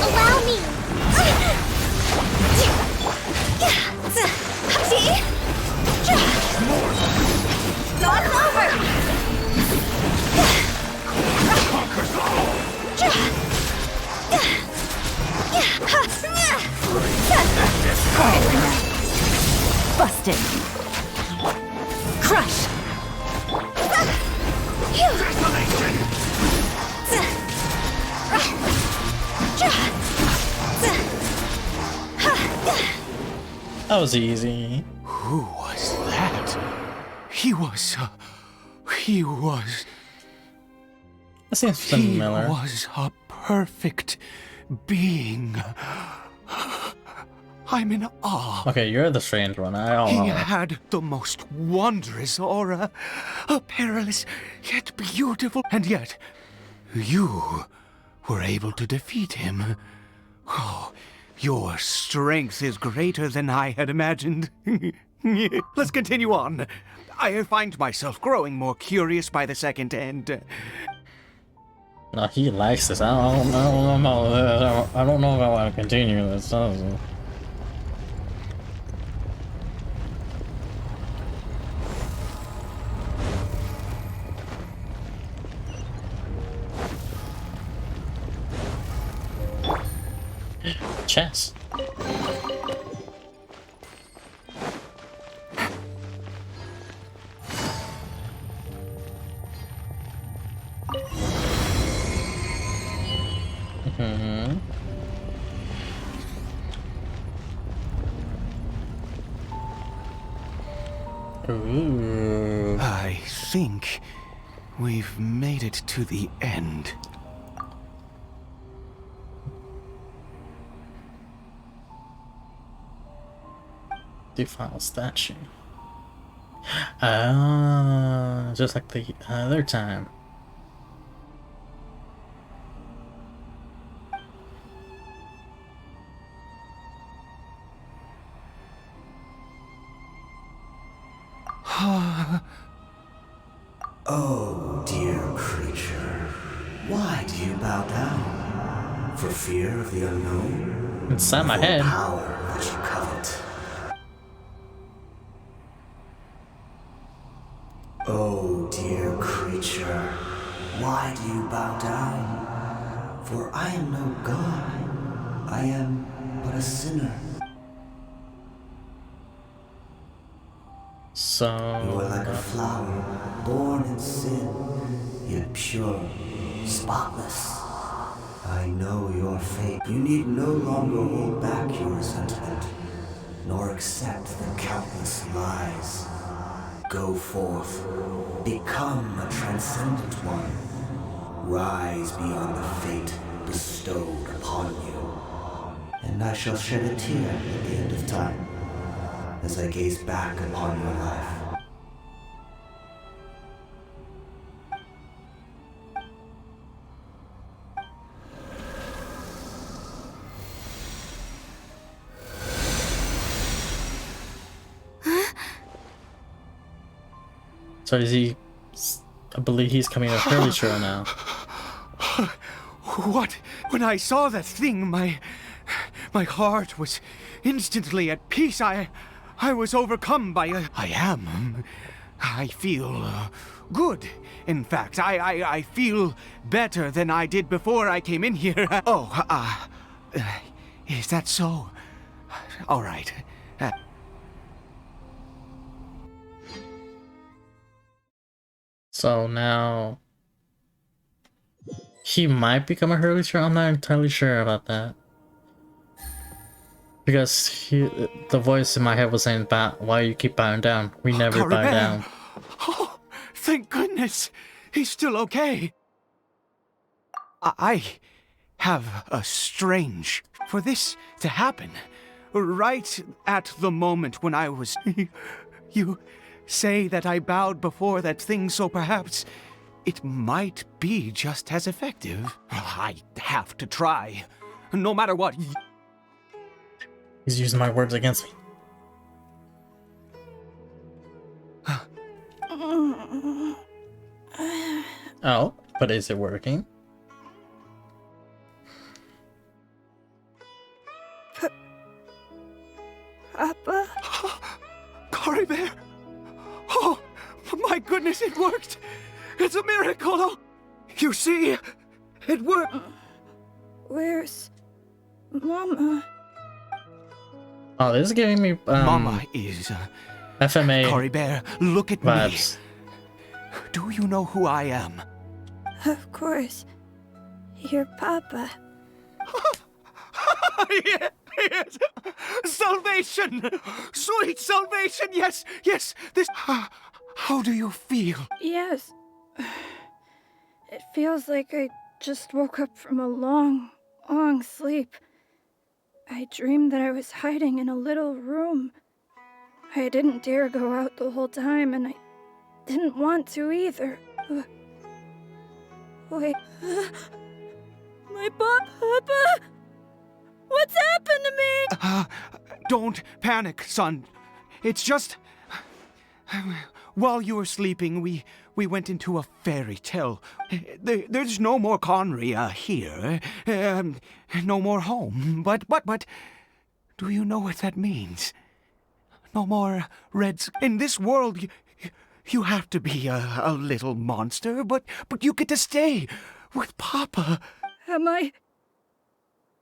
S3: Allow me! See? Not over!
S1: That was easy.
S15: Who was that? He was...
S1: That seems familiar.
S15: He was a perfect being. I'm in awe.
S1: Okay, you're the strange one. I don't know.
S15: He had the most wondrous aura, a perilous yet beautiful, and yet you were able to defeat him. Oh, your strength is greater than I had imagined. Let's continue on. I find myself growing more curious by the second, and...
S1: No, he likes this. I don't know if I want to continue this. Chess. Ooh.
S15: I think we've made it to the end.
S1: Defile statue. Just like the other time.
S16: Oh, dear creature, why do you bow down? For fear of the unknown?
S1: Inside my head.
S16: Power that you covet. Oh, dear creature, why do you bow down? For I am no god. I am but a sinner.
S1: So...
S16: You are like a flower, born in sin, yet pure, spotless. I know your fate. You need no longer hold back your resentment, nor accept the countless lies. Go forth, become a transcendent one. Rise beyond the fate bestowed upon you. And I shall shed a tear at the end of time, as I gaze back upon your life.
S1: So is he... I believe he's coming to Hurley Trail now.
S15: What? When I saw that thing, my heart was instantly at peace. I was overcome by a... I feel good. In fact, I feel better than I did before I came in here. Is that so? All right.
S1: So now... he might become a Hurley Trail? I'm not entirely sure about that. Because the voice in my head was saying, why you keep bowing down? We never bow down.
S15: Oh, thank goodness. He's still okay. I have a strange... For this to happen, right at the moment when I was... You say that I bowed before that thing, so perhaps it might be just as effective. I have to try. No matter what...
S1: He's using my words against me. Oh, but is it working?
S15: Papa? Cory Bear? Oh, my goodness, it worked! It's a miracle! Oh, you see, it worked!
S3: Where's Mama?
S1: Oh, this is giving me
S15: Mama is
S1: FMA
S15: Cory Bear, look at
S1: vibes.
S15: Do you know who I am?
S3: Of course. Your papa.
S15: Yes! Salvation! Sweet salvation! Yes, yes! This... How do you feel?
S3: Yes. It feels like I just woke up from a long, long sleep. I dreamed that I was hiding in a little room. I didn't dare go out the whole time, and I didn't want to either. Wait. My papa! What's happened to me?
S15: Don't panic, son. It's just... While you were sleeping, we went into a fairy tale. There's no more Conria here. No more home. But... Do you know what that means? No more reds. In this world, you have to be a little monster, but you get to stay with Papa.
S3: Am I...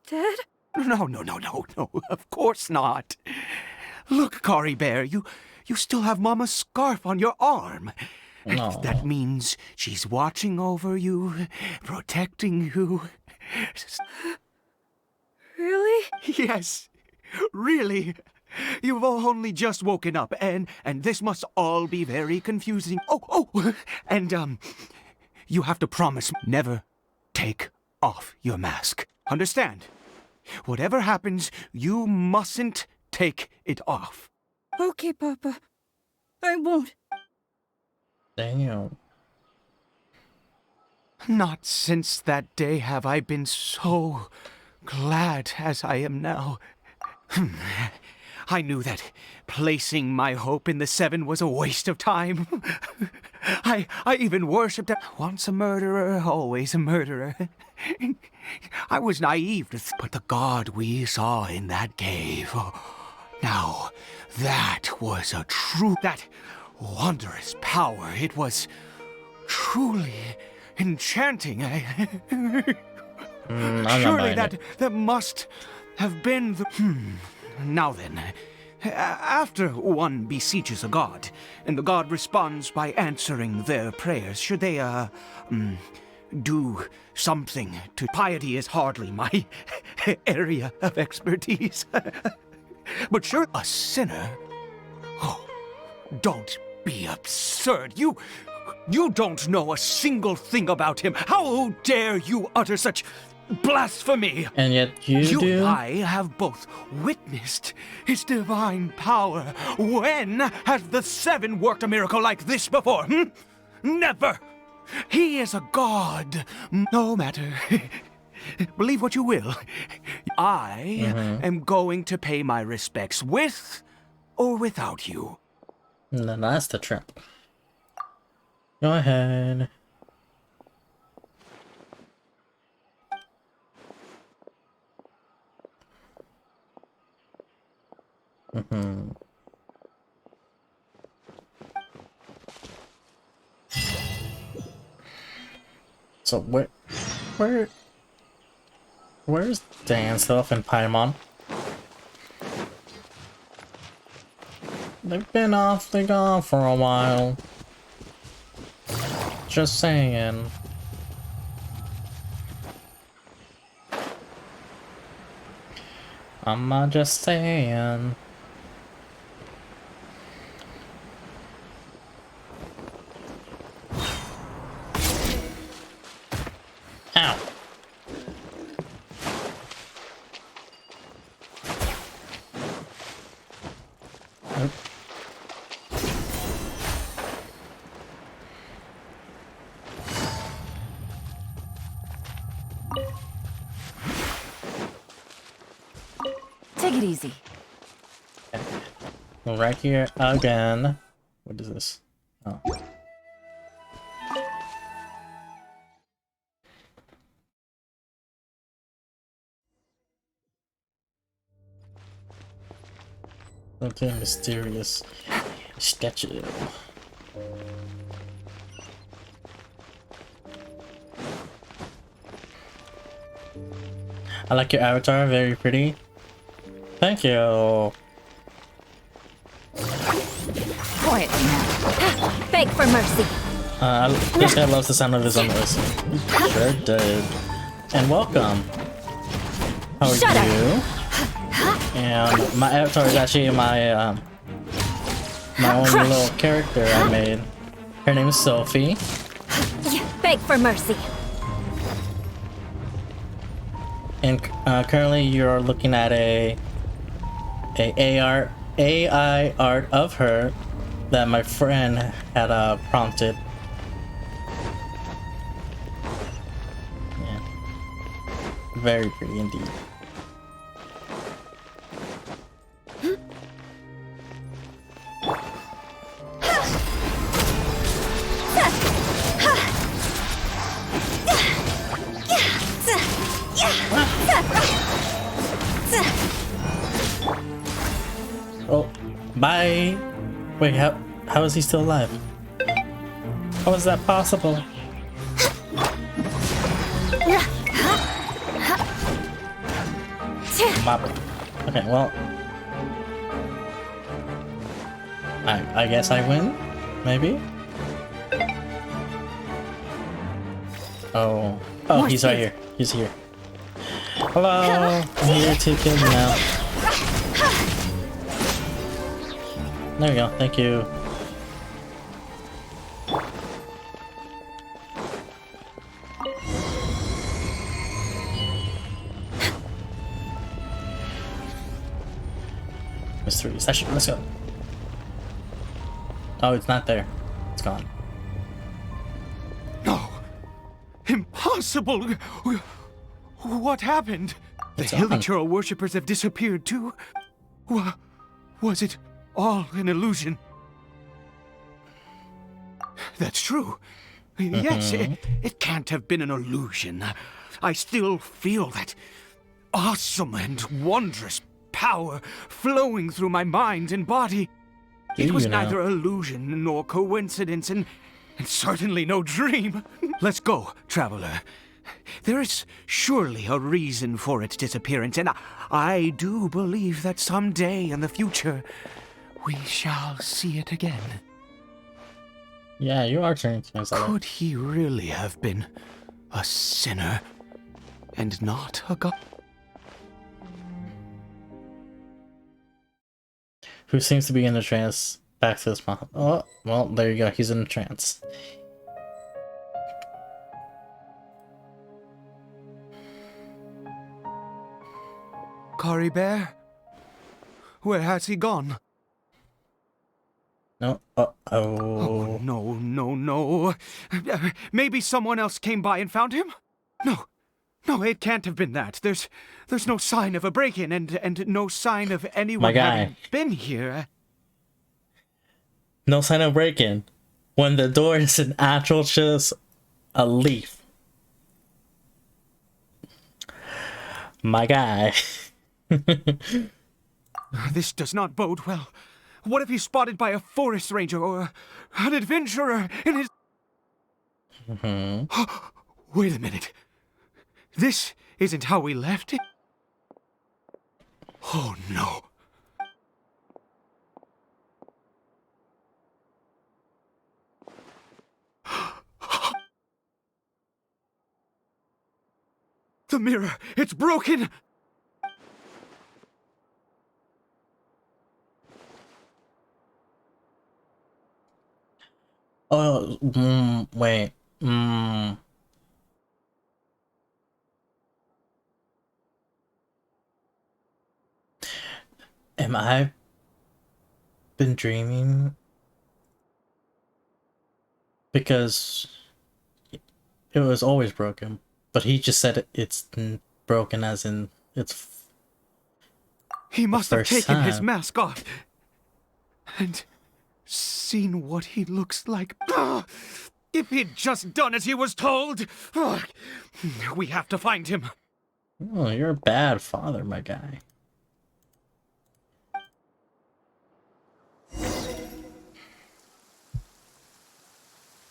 S3: dead?
S15: No, of course not. Look, Cory Bear, you still have Mama's scarf on your arm.
S1: No.
S15: That means she's watching over you, protecting you.
S3: Really?
S15: Yes, really. You've only just woken up, and this must all be very confusing. And you have to promise never take off your mask. Understand? Whatever happens, you mustn't take it off.
S3: Okay, Papa. I won't.
S1: Damn.
S15: Not since that day have I been so glad as I am now. I knew that placing my hope in the Seven was a waste of time. I even worshipped once a murderer, always a murderer. I was naive, but the God we saw in that cave. Now, that was that wondrous power. It was truly enchanting. Surely that must have been the... Now then, after one beseeches a god, and the god responds by answering their prayers, should they, do something to... Piety is hardly my area of expertise. But sure, a sinner... Oh, don't be absurd. You don't know a single thing about him. How dare you utter such blasphemy?
S1: And yet you do?
S15: And I have both witnessed his divine power. When has the Seven worked a miracle like this before? Never! He is a god. No matter. Believe what you will. I am going to pay my respects with or without you.
S1: And that's the trip. Go ahead. So where's Dan stuff and Paimon? They've been awfully gone for a while. Just saying. I'm not just saying. Ow. Nope.
S10: Take it easy.
S1: Okay. Well, right here again. What is this? Oh. Something mysterious statue. I like your avatar, very pretty. Thank you.
S10: Quietly now. Beg for mercy.
S1: This guy loves the sound of his own voice. Sure did. And welcome. How are you? And my avatar is actually my my own little character I made. Her name is Sophie.
S10: Beg for mercy.
S1: And currently you're looking at a AI art of her that my friend had prompted. Yeah. Very pretty indeed. Oh, bye. Wait, how is he still alive? How is that possible? Mop it. Okay, well, I guess I win, maybe. Oh, he's right here. He's here. Hello, I'm here to kill you now. There we go, thank you. Mystery session, let's go. Oh, it's not there. It's gone.
S15: No! Impossible! What happened? The Hilichurl worshippers have disappeared too? Was it all an illusion? That's true. Yes, it can't have been an illusion. I still feel that awesome and wondrous power flowing through my mind and body. It was neither illusion nor coincidence, and certainly no dream. Let's go, traveler. There is surely a reason for its disappearance, and I do believe that someday in the future we shall see it again.
S1: Yeah, you are turning to myself.
S15: Could he really have been a sinner and not a god?
S1: Who seems to be in a trance? Back to this mom. Oh, well, there you go. He's in a trance.
S15: Kari Bear? Where has he gone?
S1: No.
S15: Oh, no. Maybe someone else came by and found him? No, it can't have been that. There's no sign of a break-in and no sign of anyone having been here.
S1: No sign of break-in. When the door is an actual just a leaf. My guy.
S15: This does not bode well. What if he's spotted by a forest ranger or an adventurer in his... Wait a minute. This isn't how we left it? Oh no. The mirror, it's broken!
S1: Oh, wait. Am I been dreaming? Because it was always broken, but he just said it's broken as in it's.
S15: He must have taken his mask off and seen what he looks like. If he'd just done as he was told! We have to find him.
S1: Oh, you're a bad father, my guy.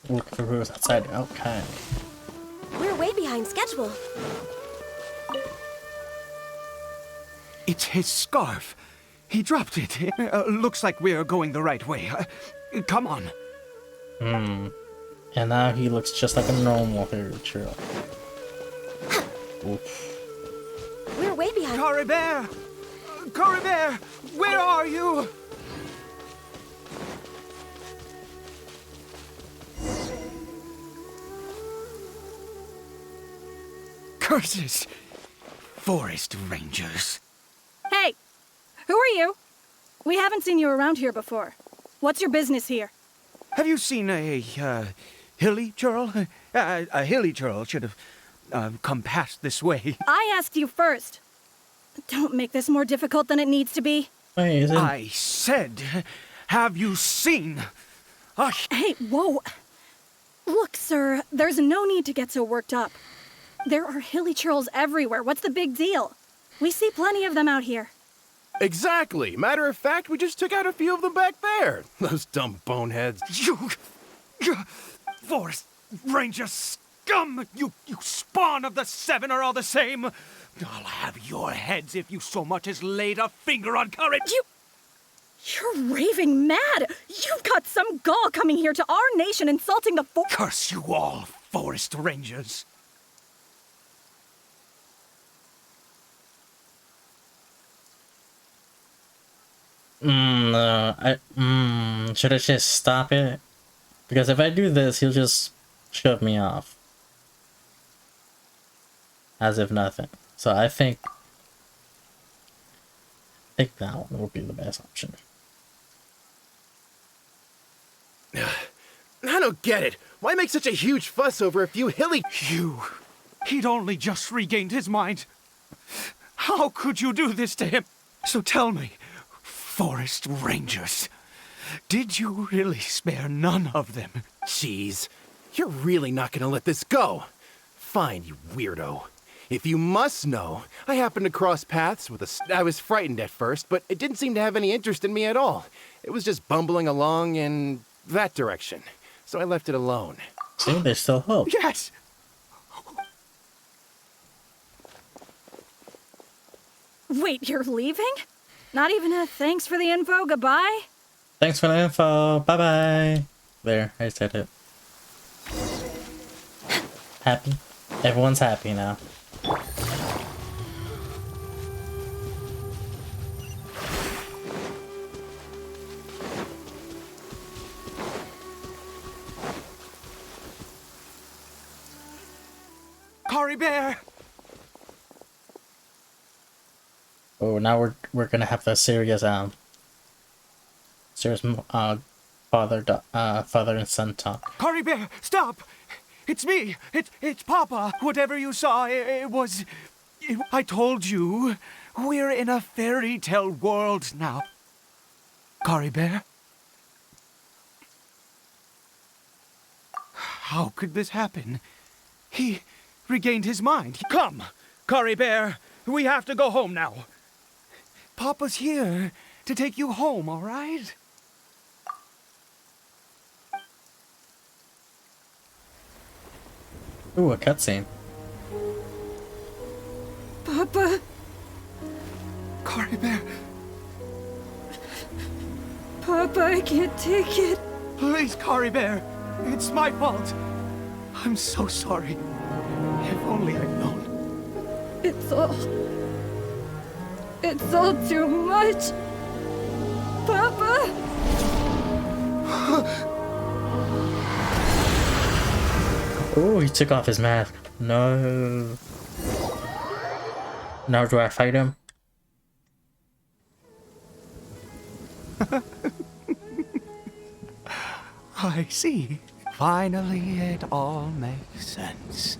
S1: Look for who's outside. Okay.
S5: We're way behind schedule.
S15: It's his scarf. He dropped it. Looks like we're going the right way. Come on.
S1: And now he looks just like a normal hilly churl. Oof.
S5: We're way behind.
S15: Coribert! Coribert! Where are you? Curses! Forest rangers.
S17: Hey! Who are you? We haven't seen you around here before. What's your business here?
S15: Have you seen a, hilly churl? A hilly churl should have come past this way.
S17: I asked you first. Don't make this more difficult than it needs to be.
S1: Wait, is it?
S15: I said, have you seen a...
S17: Hey, whoa. Look, sir, there's no need to get so worked up. There are hilly churls everywhere. What's the big deal? We see plenty of them out here.
S18: Exactly. Matter of fact, we just took out a few of them back there. Those dumb boneheads.
S15: You forest ranger scum! You spawn of the seven are all the same. I'll have your heads if you so much as laid a finger on courage.
S17: You're raving mad! You've got some gall coming here to our nation insulting the
S15: Curse you all, forest rangers.
S1: Should I just stop it? Because if I do this, he'll just shove me off. As if nothing. So I think that one would be the best option.
S18: I don't get it. Why make such a huge fuss over a few hilly...
S15: He'd only just regained his mind. How could you do this to him? So tell me, forest rangers, did you really spare none of them?
S18: Jeez, you're really not gonna let this go. Fine, you weirdo. If you must know, I happened to cross paths with a... I was frightened at first, but it didn't seem to have any interest in me at all. It was just bumbling along in that direction. So I left it alone.
S1: See, there's still hope.
S15: Yes!
S17: Wait, you're leaving? Not even a thanks for the info, goodbye?
S1: Thanks for the info, bye-bye. There, I said it. Happy? Everyone's happy now.
S15: Coribert!
S1: Oh, now we're gonna have the serious father and son talk.
S15: Coribert, stop! It's me! It's Papa! Whatever you saw, it was... I told you, we're in a fairy tale world now. Coribert? How could this happen? He regained his mind. Come, Coribert, we have to go home now. Papa's here to take you home, all right?
S1: Ooh, a cutscene.
S17: Papa?
S15: Coribert.
S17: Papa, I can't take it.
S15: Please, Coribert. It's my fault. I'm so sorry. If only I'd known.
S17: It's all too much. Papa?
S1: Oh, he took off his mask. No. Now do I fight him?
S15: I see. Finally, it all makes sense.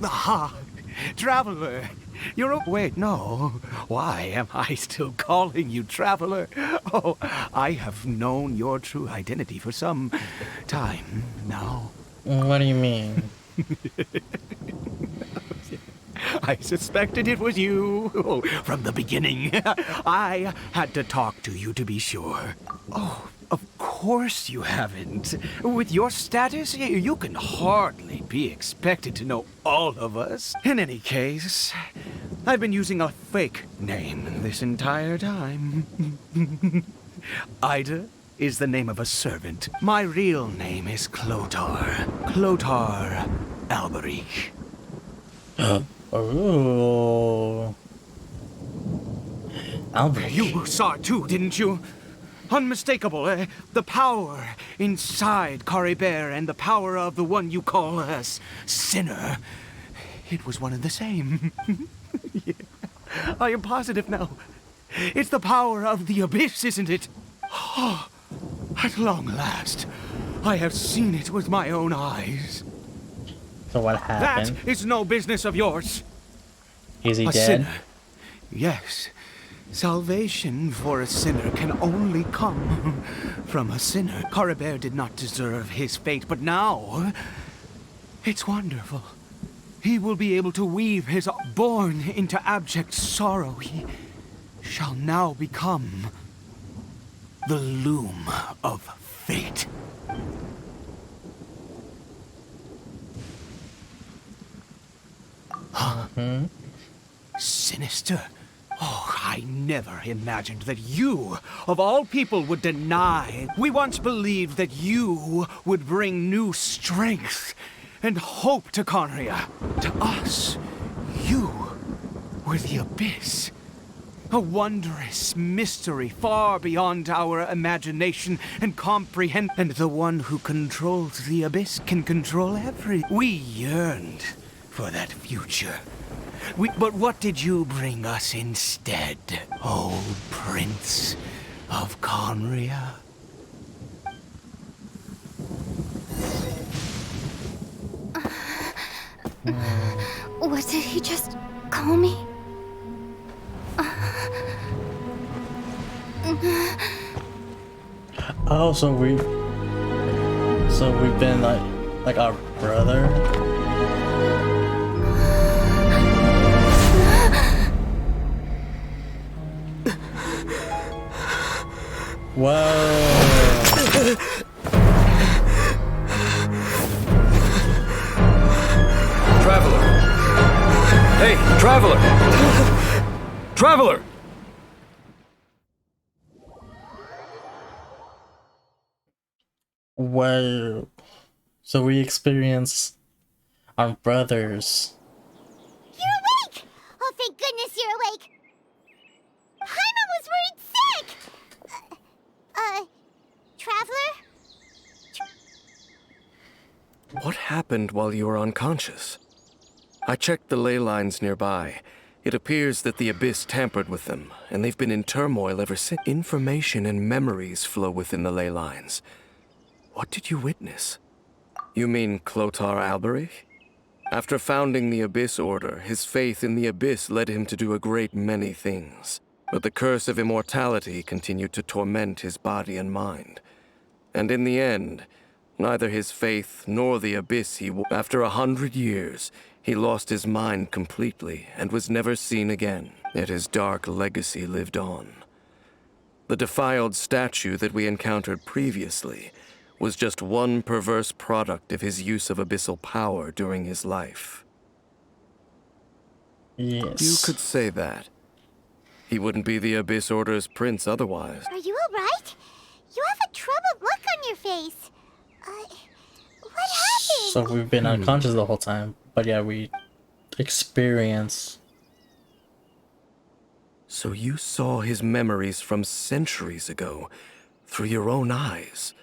S15: Aha! Traveler! You're a... Wait, no. Why am I still calling you Traveler? Oh, I have known your true identity for some time now.
S1: What do you mean?
S15: I suspected it was you from the beginning. I had to talk to you to be sure. Oh, of course you haven't. With your status, you can hardly be expected to know all of us. In any case, I've been using a fake name this entire time. Ida is the name of a servant. My real name is Clotar. Clotar Alberich.
S1: Oh. Alberich.
S15: You saw it too, didn't you? Unmistakable, the power inside Caribert and the power of the one you call a sinner. It was one and the same. Yeah. I am positive now. It's the power of the abyss, isn't it? Oh, at long last, I have seen it with my own eyes.
S1: So what happened?
S15: That is no business of yours.
S1: Is he
S15: A
S1: dead?
S15: sinner. Yes. Salvation for a sinner can only come from a sinner. Caribert did not deserve his fate, but now it's wonderful. He will be able to weave his born into abject sorrow. He shall now become the loom of fate. Sinister. Oh, I never imagined that you, of all people, would deny. We once believed that you would bring new strength and hope to Conria. To us, you were the abyss. A wondrous mystery far beyond our imagination and comprehension. And the one who controls the abyss can control everything. We yearned for that future. But what did you bring us instead, old Prince of Conria?
S3: What did he just call me?
S1: Oh, so we've been like our brother. Whoa.
S14: Traveler! Hey, Traveler! Traveler!
S1: Whoa. So we experience our brothers.
S3: You're awake! Oh, thank goodness you're awake! Paimon was worried sick! Traveler?
S14: What happened while you were unconscious? I checked the ley lines nearby. It appears that the Abyss tampered with them, and they've been in turmoil ever since. Information and memories flow within the ley lines. What did you witness? You mean Clotar Alberich? After founding the Abyss Order, his faith in the Abyss led him to do a great many things. But the curse of immortality continued to torment his body and mind. And in the end, neither his faith nor the Abyss after 100 years, he lost his mind completely and was never seen again. Yet his dark legacy lived on. The defiled statue that we encountered previously was just one perverse product of his use of abyssal power during his life.
S1: Yes.
S14: You could say that. He wouldn't be the Abyss Order's prince otherwise.
S3: Are you alright? You have a troubled look on your face. What happened?
S1: So we've been unconscious the whole time, but yeah, we experience.
S14: So you saw his memories from centuries ago through your own eyes.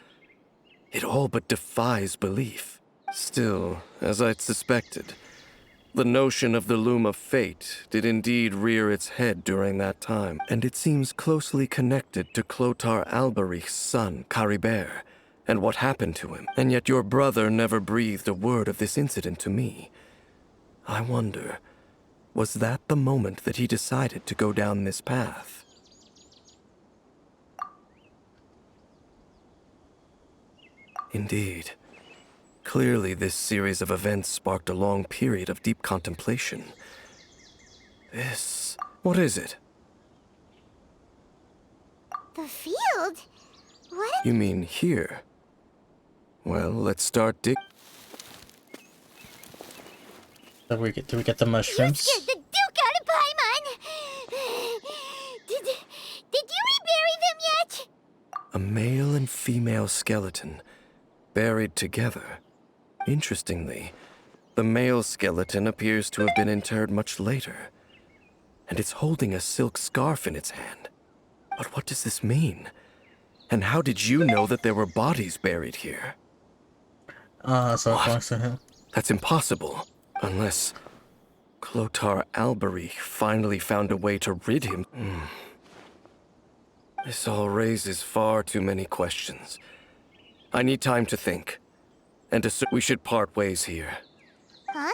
S14: It all but defies belief. Still, as I'd suspected, the notion of the Loom of Fate did indeed rear its head during that time, and it seems closely connected to Clotar Alberich's son, Caribert, and what happened to him. And yet your brother never breathed a word of this incident to me. I wonder, was that the moment that he decided to go down this path? Indeed. Clearly, this series of events sparked a long period of deep contemplation. This... what is it?
S3: The field? What?
S14: You mean here? Well, let's start dig...
S1: Do we get the mushrooms?
S3: You scared the Duke out of
S14: A male and female skeleton, buried together. Interestingly, the male skeleton appears to have been interred much later, and it's holding a silk scarf in its hand. But what does this mean? And how did you know that there were bodies buried here?
S1: So it belongs to him.
S14: That's impossible, unless Clotar Albery finally found a way to rid him. This all raises far too many questions. I need time to think, and we should part ways here.
S3: Huh?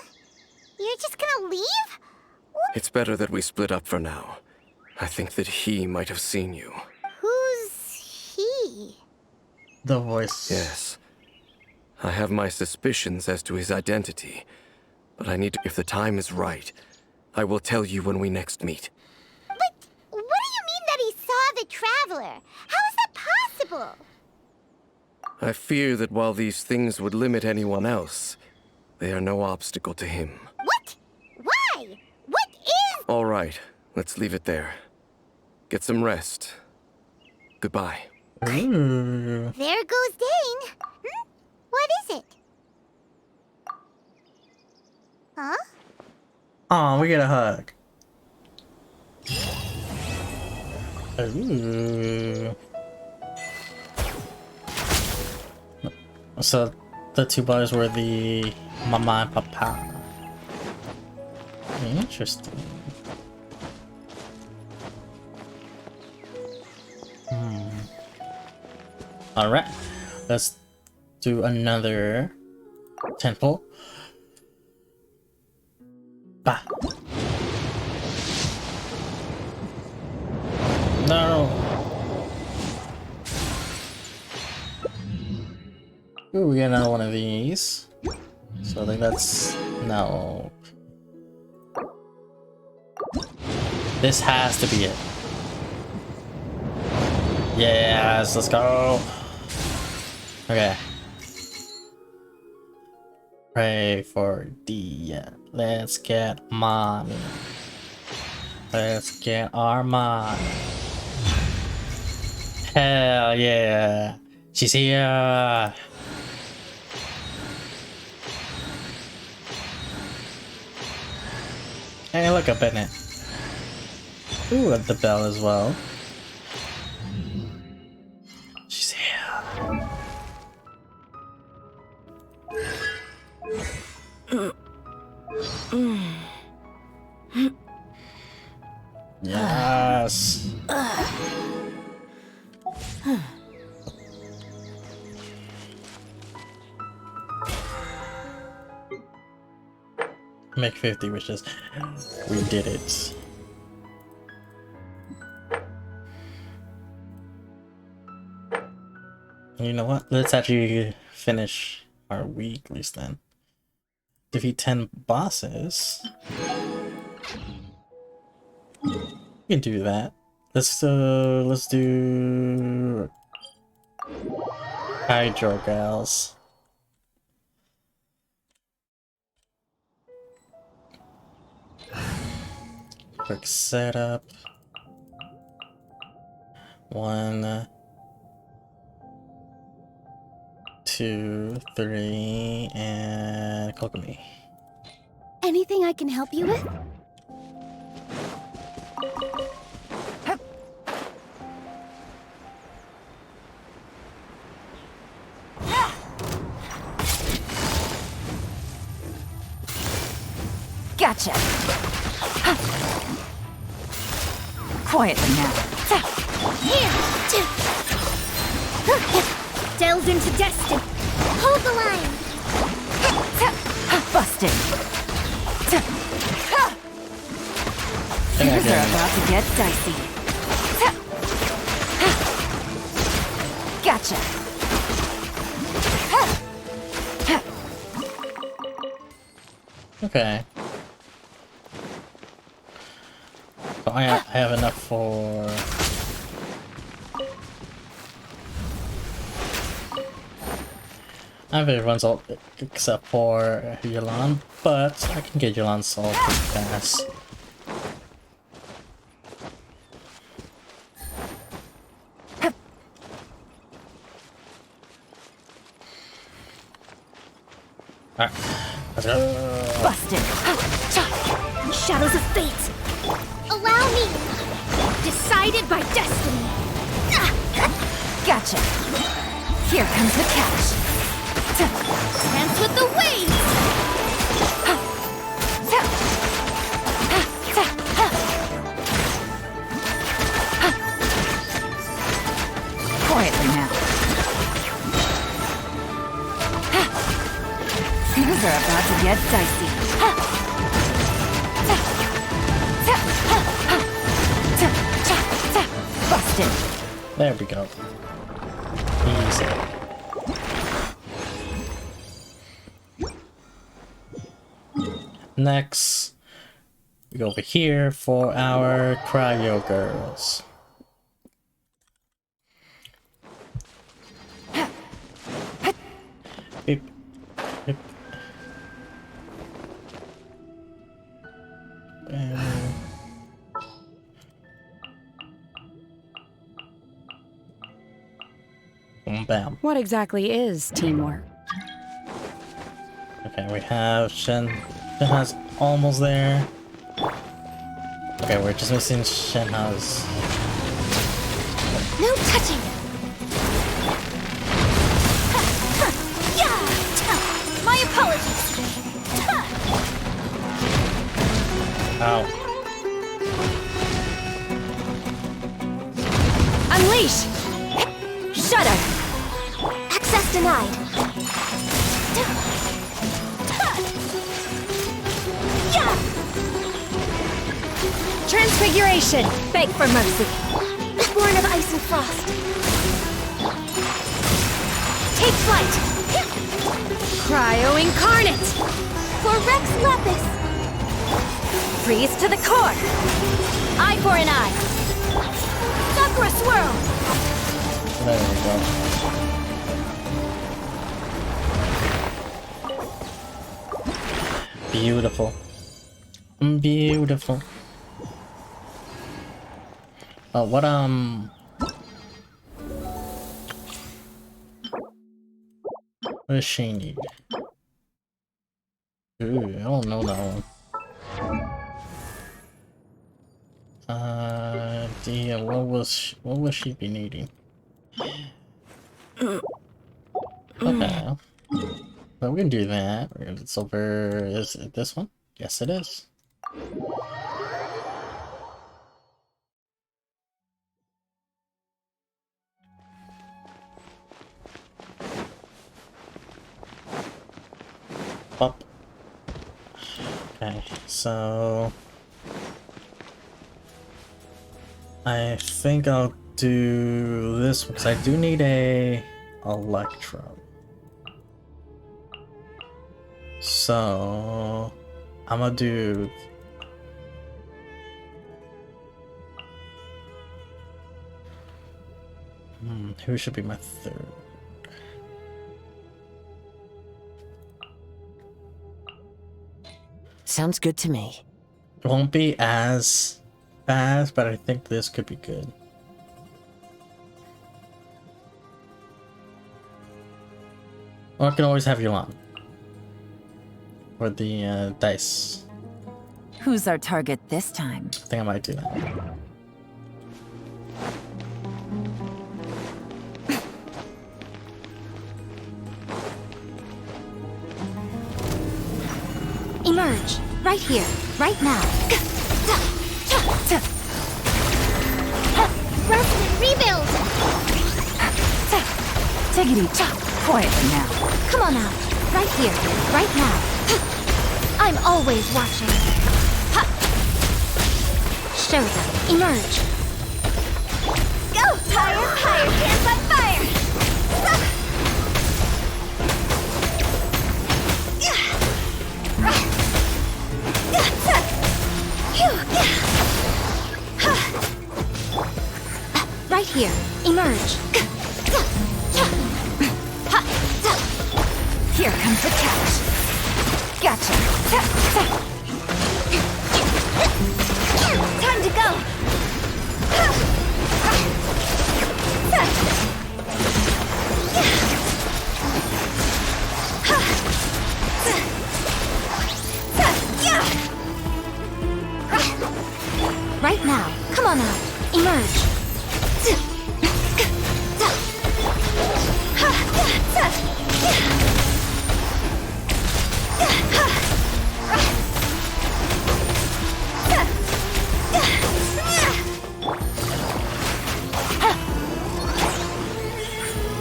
S3: You're just gonna leave?
S14: It's better that we split up for now. I think that he might have seen you.
S3: Who's he?
S1: The voice.
S14: Yes. I have my suspicions as to his identity, but I need to... If the time is right, I will tell you when we next meet.
S3: But what do you mean that he saw the Traveler? How is that possible?
S14: I fear that while these things would limit anyone else, they are no obstacle to him.
S3: What? Why? What is...
S14: All right, let's leave it there. Get some rest. Goodbye.
S1: Ooh.
S3: There goes Dane. What is it? Huh?
S1: Aw, we get a hug. Ooh. So the two boys were the mama and papa. Interesting. Alright, let's do another temple. Bah. No. Ooh, we get another one of these. So I think that's... no. This has to be it. Yes, let's go. Okay. Pray for Dehya. Let's get mommy. Let's get our mom. Hell yeah. She's here. Hey, look up in it. Ooh, at the bell as well. She's here. Yes. Make 50 wishes. We did it. You know what? Let's actually finish our weeklies then. Defeat 10 bosses. We can do that. Let's do Hydro Gals. Quick setup. 1, 2, 3, and Kokomi.
S3: Anything I can help you with?
S10: Gotcha. Quietly now.
S3: Delve into destiny. Hold the line.
S10: Busted. Things are about to get dicey. Gotcha.
S1: Okay. So I have enough for... I have everyone's ult except for Yulan, but I can get Yulan's ult pretty fast. Alright, let's go.
S10: Busted.
S3: Shadows of fate. Allow me. Decided by destiny.
S10: Gotcha. Here comes the catch.
S3: Dance with the waves.
S10: Quietly now. Things are about to get dicey. Busted.
S1: There we go. Easy. Next, we go over here for our cryo girls. Beep. Beep. Bam.
S17: What exactly is teamwork?
S1: Okay, we have Shenha's almost there. Okay, we're just missing Shenha's.
S3: No touching. My apologies.
S1: Ow.
S3: Unleash. Shudder. Access denied. Transfiguration. Beg for mercy. Born of ice and frost. Take flight. Cryo incarnate. For Rex Lepis. Freeze to the core. Eye for an eye. Sakura swirl.
S1: There we go. Beautiful. Beautiful. Oh, what does she need? Ooh, I don't know that one. Dia, what was she be needing? Okay. Well, we can do that. It's over. Is it this one? Yes, it is. Up. Okay, so I think I'll do this because I do need a electro. So I'm gonna do who should be my third?
S10: Sounds good to me.
S1: It won't be as fast, but I think this could be good. Or I can always have you on. For the dice.
S10: Who's our target this time?
S1: I think I might do that.
S3: Emerge. Right here. Right now. Resident rebuild.
S10: Take it easy. Quietly now.
S3: Come on out. Right here. Right now. I'm always watching. Show them. Emerge. Go! Higher, higher, hands on fire! Right here. Emerge.
S10: Here comes the catch. Gotcha.
S3: Time to go.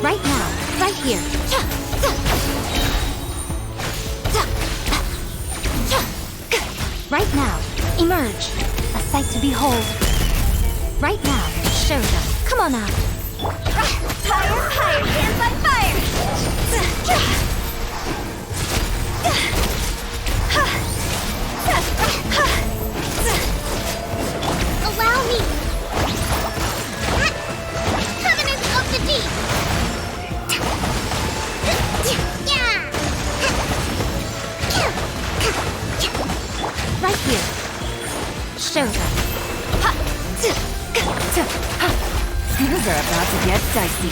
S9: Right now, right here. Right now, emerge. A sight to behold. Right now, show them. Come on out. Fire, fire, hands on fire! Allow me! Covenant of the Deep! Right here. Show them.
S10: Things are about to get dicey.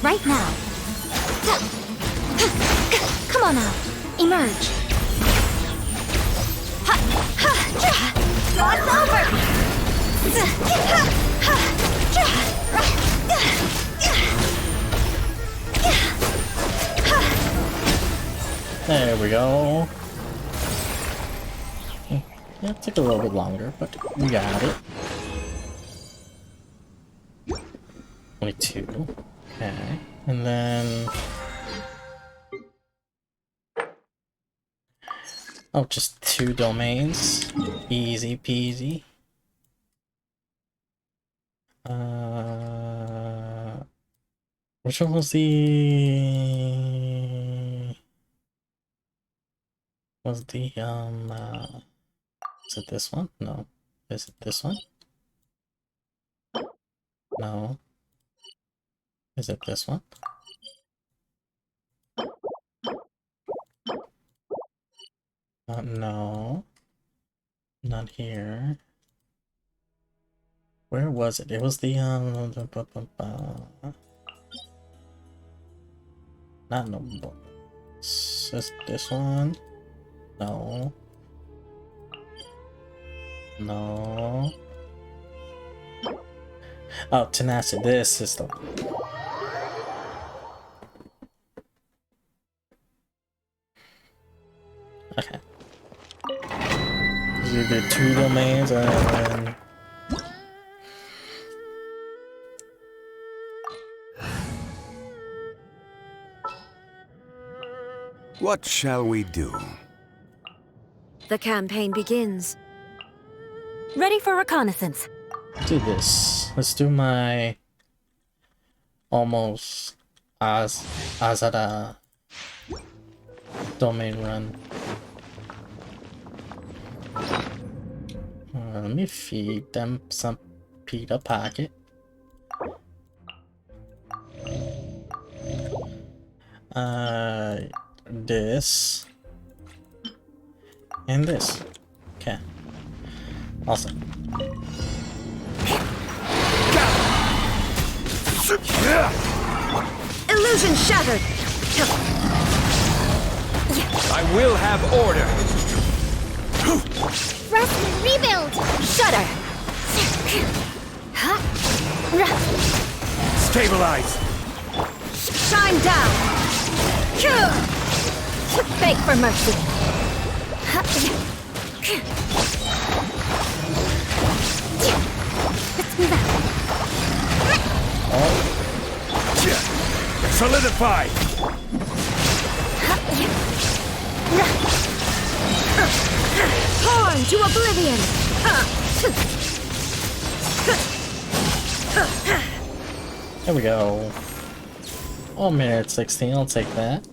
S9: Right now. Come on out. Emerge. Cross over.
S1: There we go. Yeah, it took a little bit longer, but we got it. Only 2. Okay. And then... oh, just 2 domains. Easy peasy. Which one was the... was the, is it this one? No. Is it this one? No. Is it this one? No. Not here. Where was it? It was the, not no books. Is this one? No. No. Oh, tenacity. This is the one. Okay. You did 2 domains and...
S19: What shall we do?
S3: The campaign begins.
S9: Ready for reconnaissance.
S1: Do this. Let's do my almost Azada domain run. Let me feed them some pita pocket. This and this. Okay. Awesome.
S3: Illusion shattered!
S15: I will have order!
S9: Rest and rebuild!
S3: Shudder!
S15: Stabilize!
S3: Shine down! Beg for mercy!
S9: Let's move out.
S15: Solidify!
S3: Torn to oblivion!
S1: There we go. 1 minute 16, I'll take that.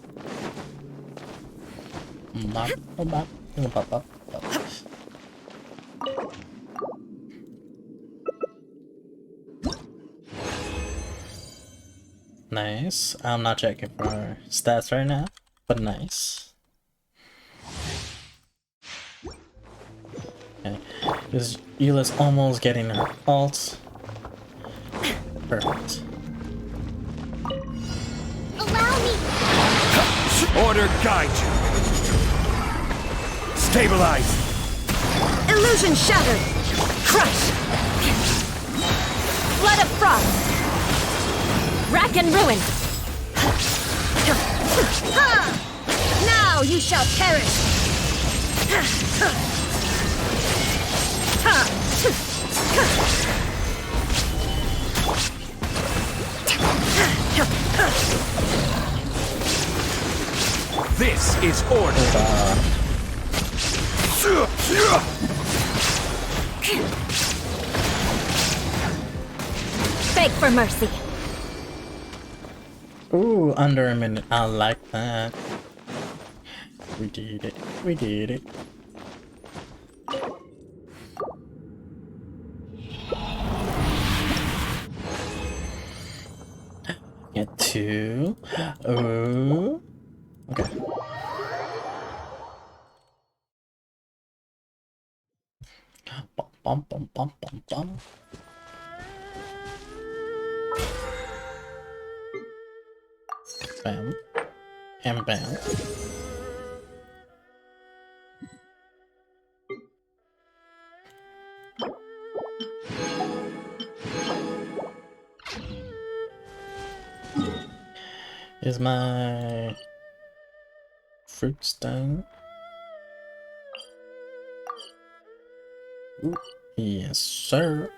S1: Nice. I'm not checking for stats right now, but nice. Okay. This Eula's almost getting her ult. Perfect.
S9: Allow me.
S15: Order guide you.
S18: Stabilize!
S10: Illusion shattered! Crush! Flood of frost! Rack and ruin! Now you shall perish!
S18: This is order!
S10: Beg for mercy!
S1: Ooh, under a minute. I like that. We did it. We did it. Get two. Oh. Okay. Bum, bum, bum, bum, bum. Bam. And bam. Is my fruits done? Ooh, yes, sir.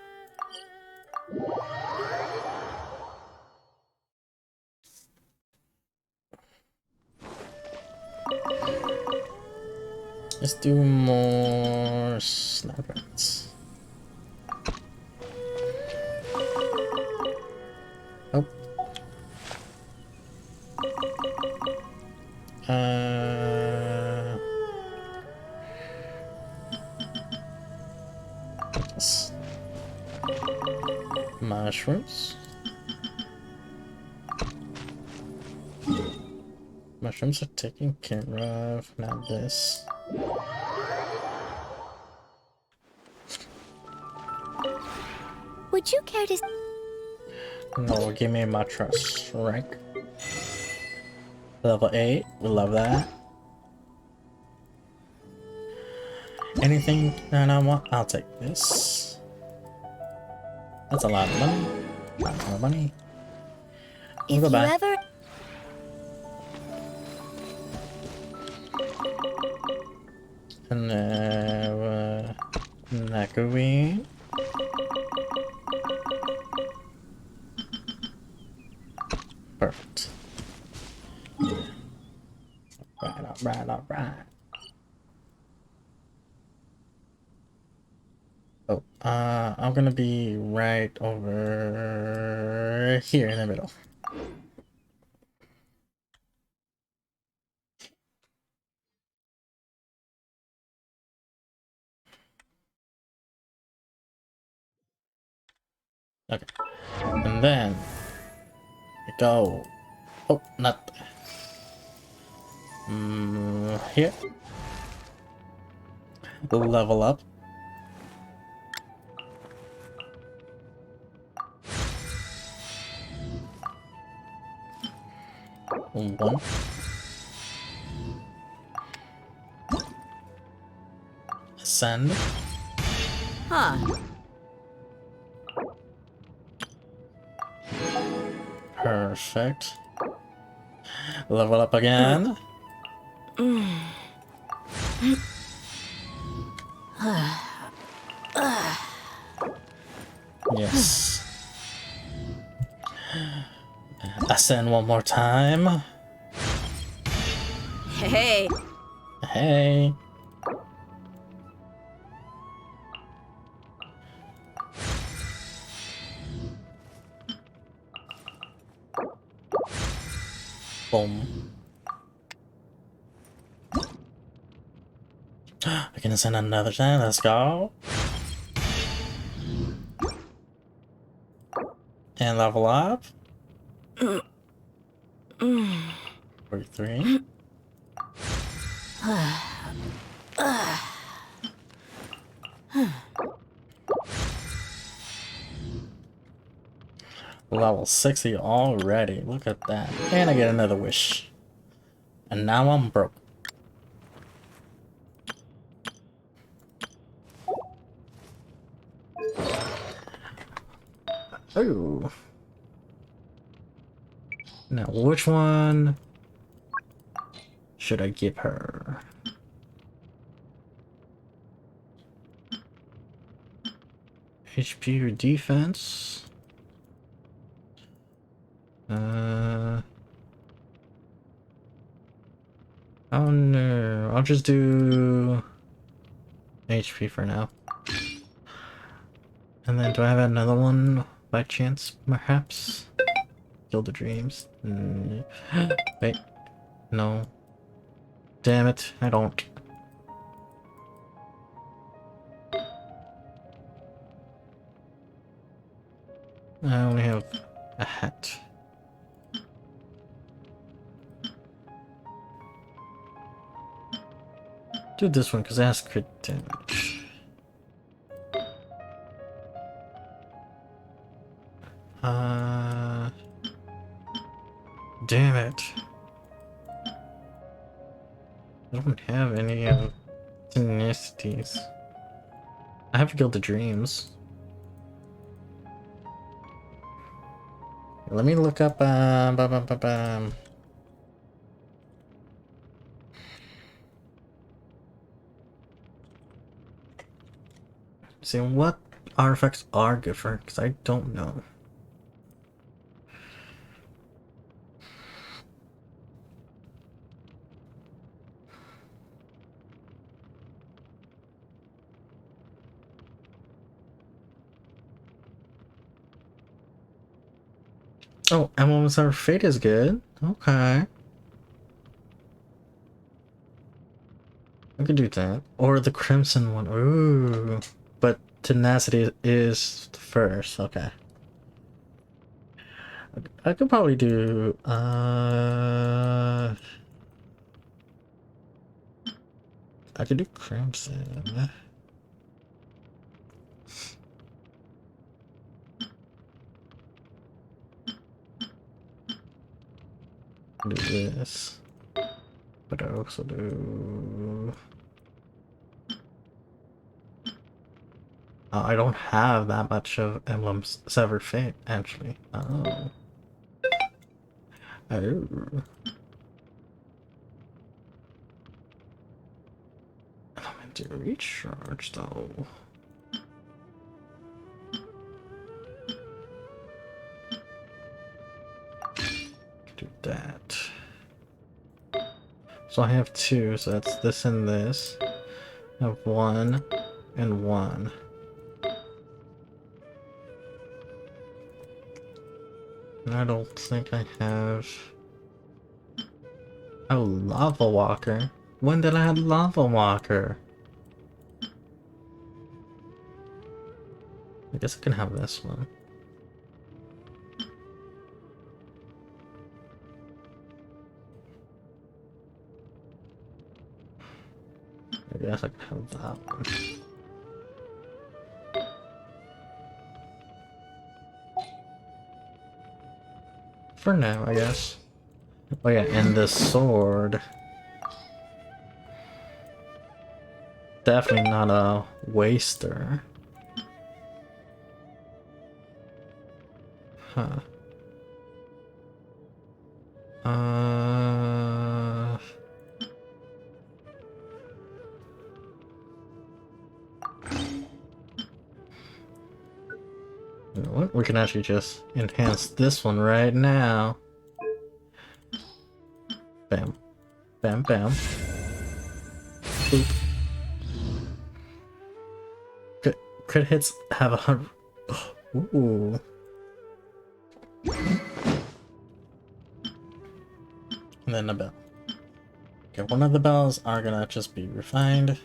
S1: Let's do more snowbirds. Oh. Yes. Mushrooms. Mushrooms are taken care of, not this.
S9: Would you care to...
S1: No, give me my trust rank. Level 8, we love that. Anything that I want, I'll take this. That's a lot of money. A lot of money. We'll go back. And Nakui. Perfect. Alright. Oh, I'm gonna be right over here in the middle. Okay, and then we go. Oh, not here. Level up. One. Ascend.
S10: Huh.
S1: Perfect. Level up again. Yes. Ascend one more time.
S10: Hey.
S1: Hey. Boom. I can ascend another time. Let's go. And level up. 43. Level 60 already. Look at that. And I get another wish. And now I'm broke. Oh. Now, which one should I give her? HP or defense? Oh no, I'll just do HP for now. And then do I have another one by chance, perhaps? Kill the Dreams. Wait, no. Damn it, I don't. I only have a hat. Do this one because it has crit damage. Damn it. I don't have any tenacity. I have to kill the Dreams. Let me look up see what artifacts are good for, because I don't know. Oh, Emblems of Fate is good. Okay. I could do that. Or the Crimson one. Ooh. But Tenacity is first. Okay. I could probably do... I could do Crimson. Do this, but I also do. I don't have that much of Emblem's Severed Fate, actually. Oh. Oh. Element to recharge, though. Do that. So I have two, so that's this and this. I have 1 and 1. And I don't think I have a Lava Walker. When did I have Lava Walker? I guess I can have this one. I guess I can have that one. For now, I guess. Oh yeah, and the sword. Definitely not a waster. Huh. You know what? We can actually just enhance this one right now. Bam. Bam, bam. Boop. Crit hits have 100. Ooh. And then a bell. Okay, one of the bells are gonna just be refined.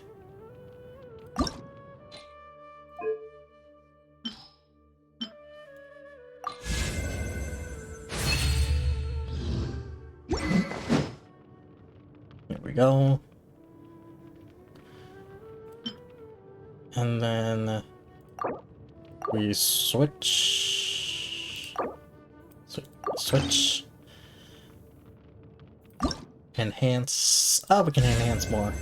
S1: There we go. And then we switch. Switch. Enhance. Oh, we can enhance more.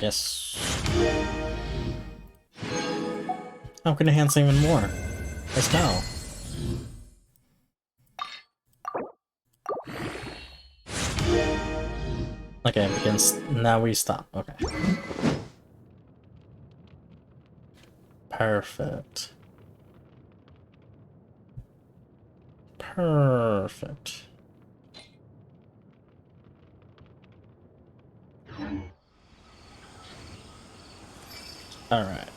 S1: Yes. I'm gonna enhance even more. Let's go. Okay, now we stop. Okay. Perfect. Perfect. Alright.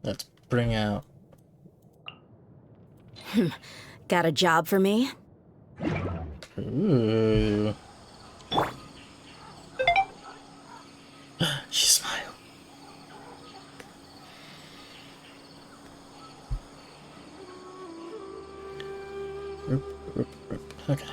S1: Let's bring out...
S10: Got a job for me?
S1: Ooh. She smiled. Okay.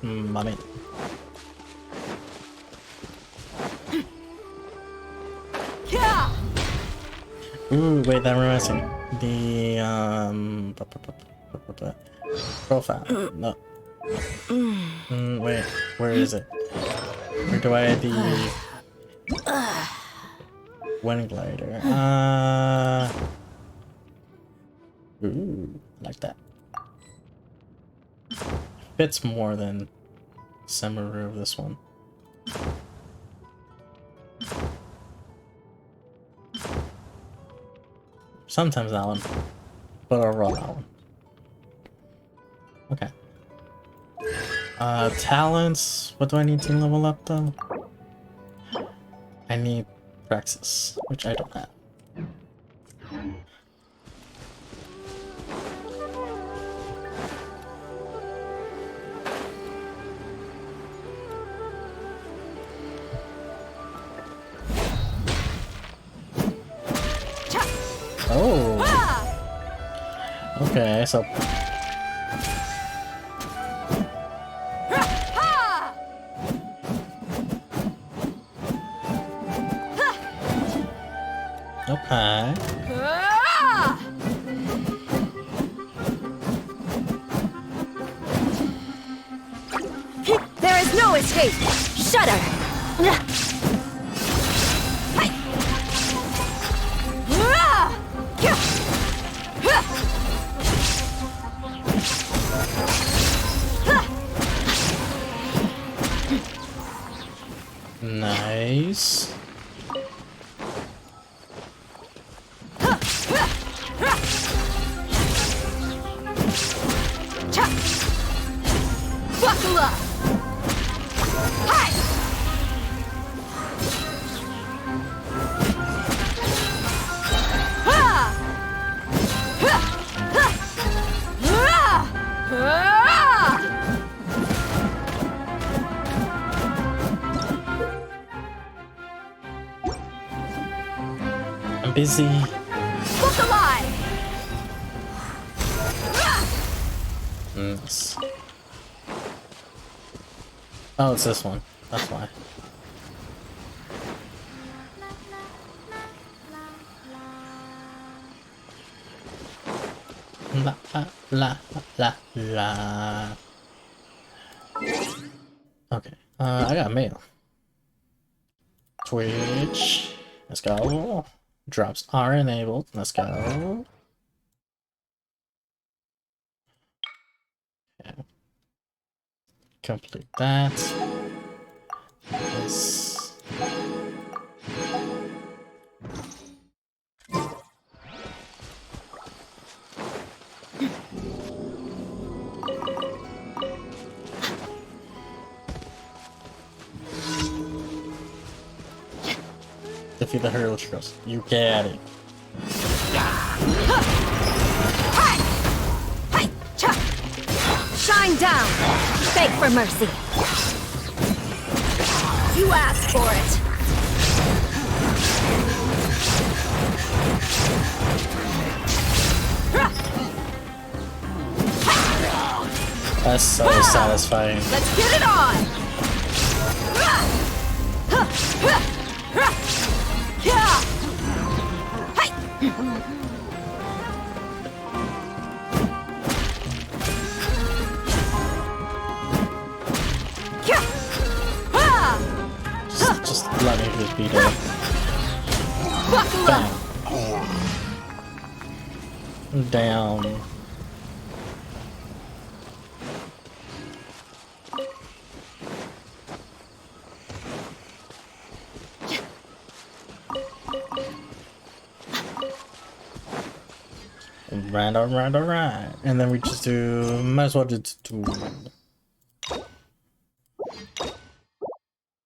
S1: Mommy. Ooh, wait, that reminds me. The, profile. No. Wait, where is it? Where do I add the wind glider? Ooh, like that. Fits more than Semaru of this one. Sometimes that one, but overall that one. Okay. Talents. What do I need to level up though? I need Praxis, which I don't have. Oh. Okay, so. Okay.
S10: There is no escape! Shudder!
S1: Nice.
S10: Buckle up! Hi!
S1: I'm busy.
S10: Look alive!
S1: Yes. Oh, it's this one. That's why. La la la la. Okay. I got mail. Twitch. Let's go. Drops are enabled. Let's go. Okay. Complete that. This. Defeat the hurdle girls. You get it.
S10: Shine down! Beg for mercy! You asked for it!
S1: That's so satisfying.
S10: Let's get it on!
S1: Just let me just beat her. Bam. Down. Alright. And then we just do, might as well just do,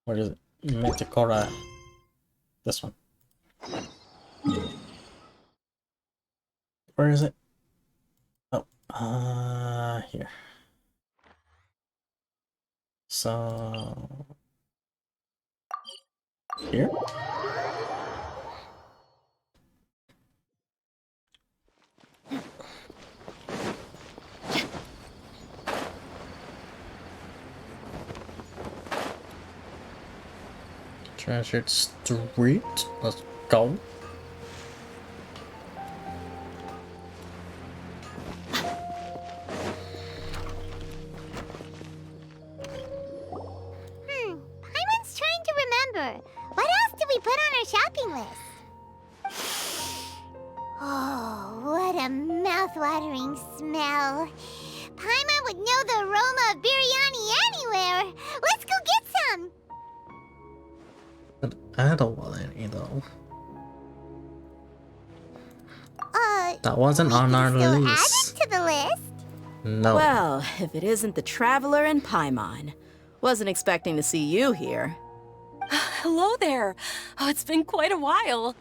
S1: what is it? Metakora. This one. Where is it? Oh, here. So, here? Treasured Street. Let's go.
S3: Paimon's trying to remember. What else did we put on our shopping list? Oh, what a mouth-watering smell. Paimon would know the aroma of biryani anywhere. Let's go get some.
S1: But I don't want any though. That wasn't on our list.
S3: To the list.
S1: No.
S10: Well, if it isn't the Traveler and Paimon. Wasn't expecting to see you here.
S5: Hello there. Oh, it's been quite a while.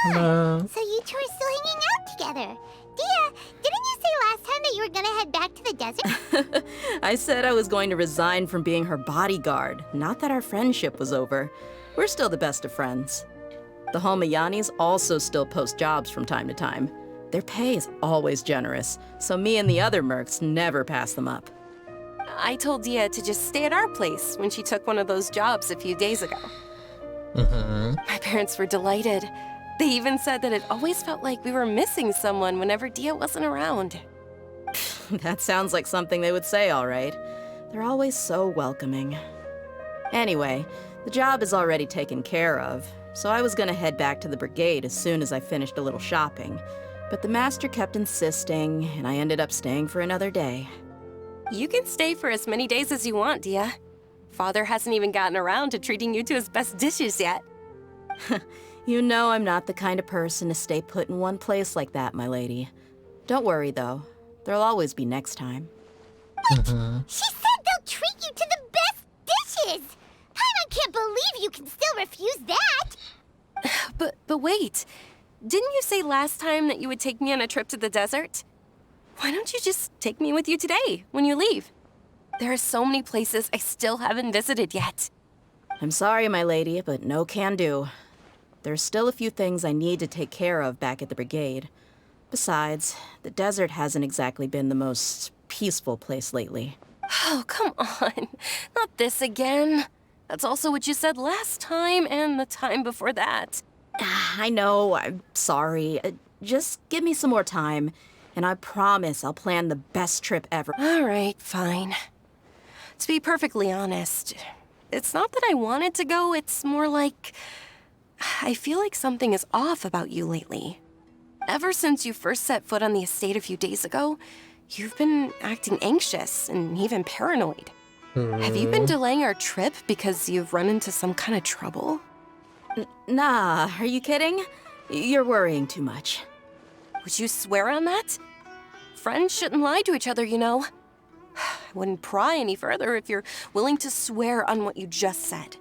S1: Hello.
S3: So you two are still hanging out together. Dia, didn't you say last time that you were gonna head back to the desert?
S10: I said I was going to resign from being her bodyguard, not that our friendship was over. We're still the best of friends. The Homayanis also still post jobs from time to time. Their pay is always generous, so me and the other mercs never pass them up.
S5: I told Dia to just stay at our place when she took one of those jobs a few days ago. My parents were delighted. They even said that it always felt like we were missing someone whenever Dia wasn't around.
S10: That sounds like something they would say, all right. They're always so welcoming. Anyway, the job is already taken care of, so I was gonna head back to the brigade as soon as I finished a little shopping. But the master kept insisting, and I ended up staying for another day.
S5: You can stay for as many days as you want, Dia. Father hasn't even gotten around to treating you to his best dishes yet.
S10: You know I'm not the kind of person to stay put in one place like that, my lady. Don't worry, though. There'll always be next time.
S3: She said they'll treat you to the best dishes! Paimon can't believe you can still refuse that!
S5: But wait. Didn't you say last time that you would take me on a trip to the desert? Why don't you just take me with you today, when you leave? There are so many places I still haven't visited yet.
S10: I'm sorry, my lady, but no can do. There's still a few things I need to take care of back at the brigade. Besides, the desert hasn't exactly been the most peaceful place lately.
S5: Oh, come on. Not this again. That's also what you said last time and the time before that.
S10: I know, I'm sorry. Just give me some more time, and I promise I'll plan the best trip ever.
S5: All right, fine. To be perfectly honest, it's not that I wanted to go, it's more like I feel like something is off about you lately. Ever since you first set foot on the estate a few days ago, you've been acting anxious and even paranoid. Have you been delaying our trip because you've run into some kind of trouble?
S10: Nah, are you kidding? You're worrying too much.
S5: Would you swear on that? Friends shouldn't lie to each other, you know. I wouldn't pry any further if you're willing to swear on what you just said.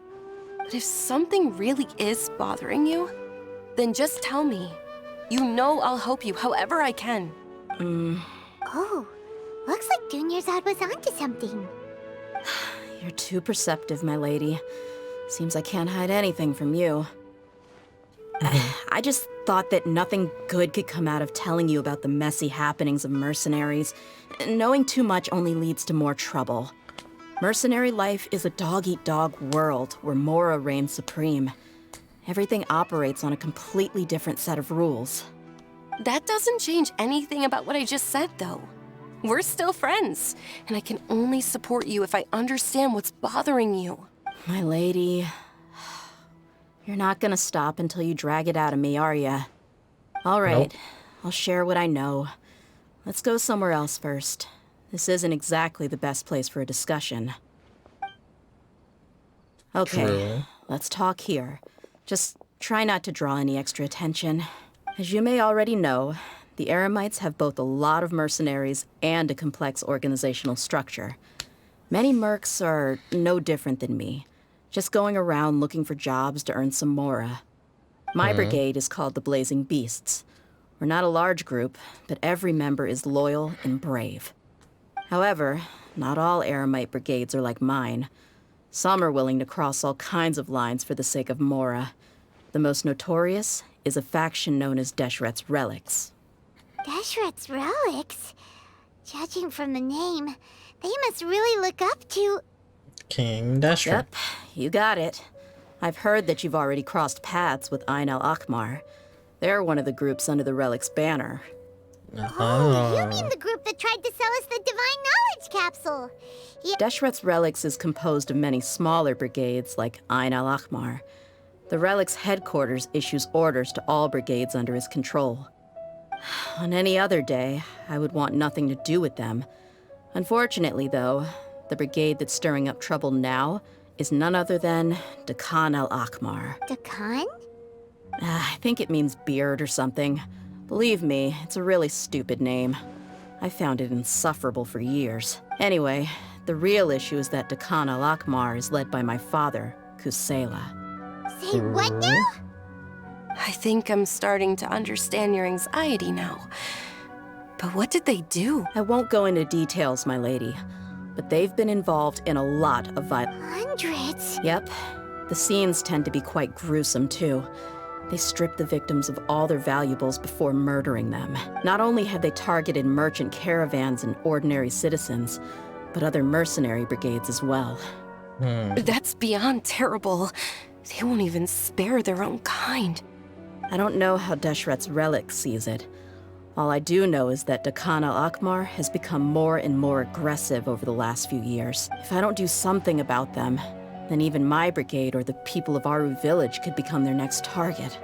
S5: But if something really is bothering you, then just tell me. You know I'll help you however I can.
S3: Oh, looks like Dunyarzad was onto something.
S10: You're too perceptive, my lady. Seems I can't hide anything from you. I just thought that nothing good could come out of telling you about the messy happenings of mercenaries. Knowing too much only leads to more trouble. Mercenary life is a dog-eat-dog world where Mora reigns supreme. Everything operates on a completely different set of rules.
S5: That doesn't change anything about what I just said, though. We're still friends, and I can only support you if I understand what's bothering you.
S10: My lady, you're not gonna stop until you drag it out of me, are ya? All right, I'll share what I know. Let's go somewhere else first. This isn't exactly the best place for a discussion. Okay,
S1: True.
S10: let's talk here. Just try not to draw any extra attention. As you may already know, the Eremites have both a lot of mercenaries and a complex organizational structure. Many mercs are no different than me, just going around looking for jobs to earn some mora. My brigade is called the Blazing Beasts. We're not a large group, but every member is loyal and brave. However, not all Eremite brigades are like mine. Some are willing to cross all kinds of lines for the sake of mora. The most notorious is a faction known as Deshret's Relics.
S3: Deshret's Relics? Judging from the name, they must really look up to...
S1: King Deshret.
S10: Yep, you got it. I've heard that you've already crossed paths with Ain al-Akmar. They're one of the groups under the Relic's banner.
S3: Oh, you mean the group that tried to sell us the Divine Knowledge Capsule?
S10: Deshret's Relics is composed of many smaller brigades like Ain al-Akmar. The Relic's headquarters issues orders to all brigades under his control. On any other day, I would want nothing to do with them. Unfortunately, though, the brigade that's stirring up trouble now is none other than Dakan al-Akmar.
S3: Dakan?
S10: I think it means beard or something. Believe me, it's a really stupid name. I found it insufferable for years. Anyway, the real issue is that Dakan al-Akmar is led by my father, Kusela.
S3: Say what now?
S5: I think I'm starting to understand your anxiety now. But what did they do?
S10: I won't go into details, my lady, but they've been involved in a lot of violence.
S3: Hundreds?
S10: Yep. The scenes tend to be quite gruesome, too. They strip the victims of all their valuables before murdering them. Not only have they targeted merchant caravans and ordinary citizens, but other mercenary brigades as well.
S5: That's beyond terrible. They won't even spare their own kind.
S10: I don't know how Deshret's Relic sees it. All I do know is that Dakan al-Akmar has become more and more aggressive over the last few years. If I don't do something about them, then even my brigade or the people of Aru village could become their next target.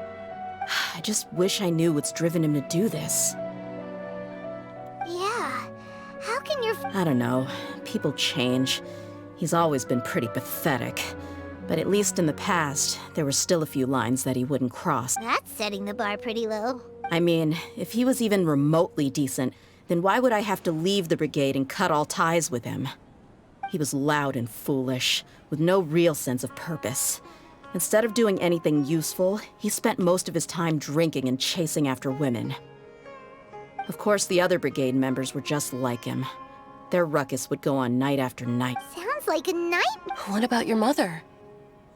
S10: I just wish I knew what's driven him to do this.
S3: Yeah. How can your...
S10: I don't know. People change. He's always been pretty pathetic. But at least in the past, there were still a few lines that he wouldn't cross.
S3: That's setting the bar pretty low.
S10: I mean, if he was even remotely decent, then why would I have to leave the brigade and cut all ties with him? He was loud and foolish, with no real sense of purpose. Instead of doing anything useful, he spent most of his time drinking and chasing after women. Of course, the other brigade members were just like him. Their ruckus would go on night after night.
S3: Sounds like a nightmare.
S5: What about your mother?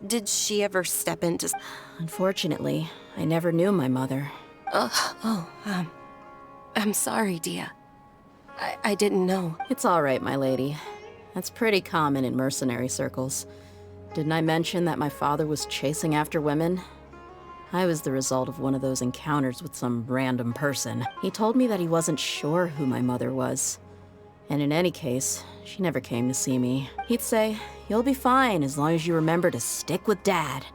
S5: Did she ever step into...
S10: Unfortunately, I never knew my mother.
S5: I'm sorry, Dia. I didn't know.
S10: It's all right, my lady. That's pretty common in mercenary circles. Didn't I mention that my father was chasing after women? I was the result of one of those encounters with some random person. He told me that he wasn't sure who my mother was. And in any case, she never came to see me. He'd say, "You'll be fine as long as you remember to stick with Dad."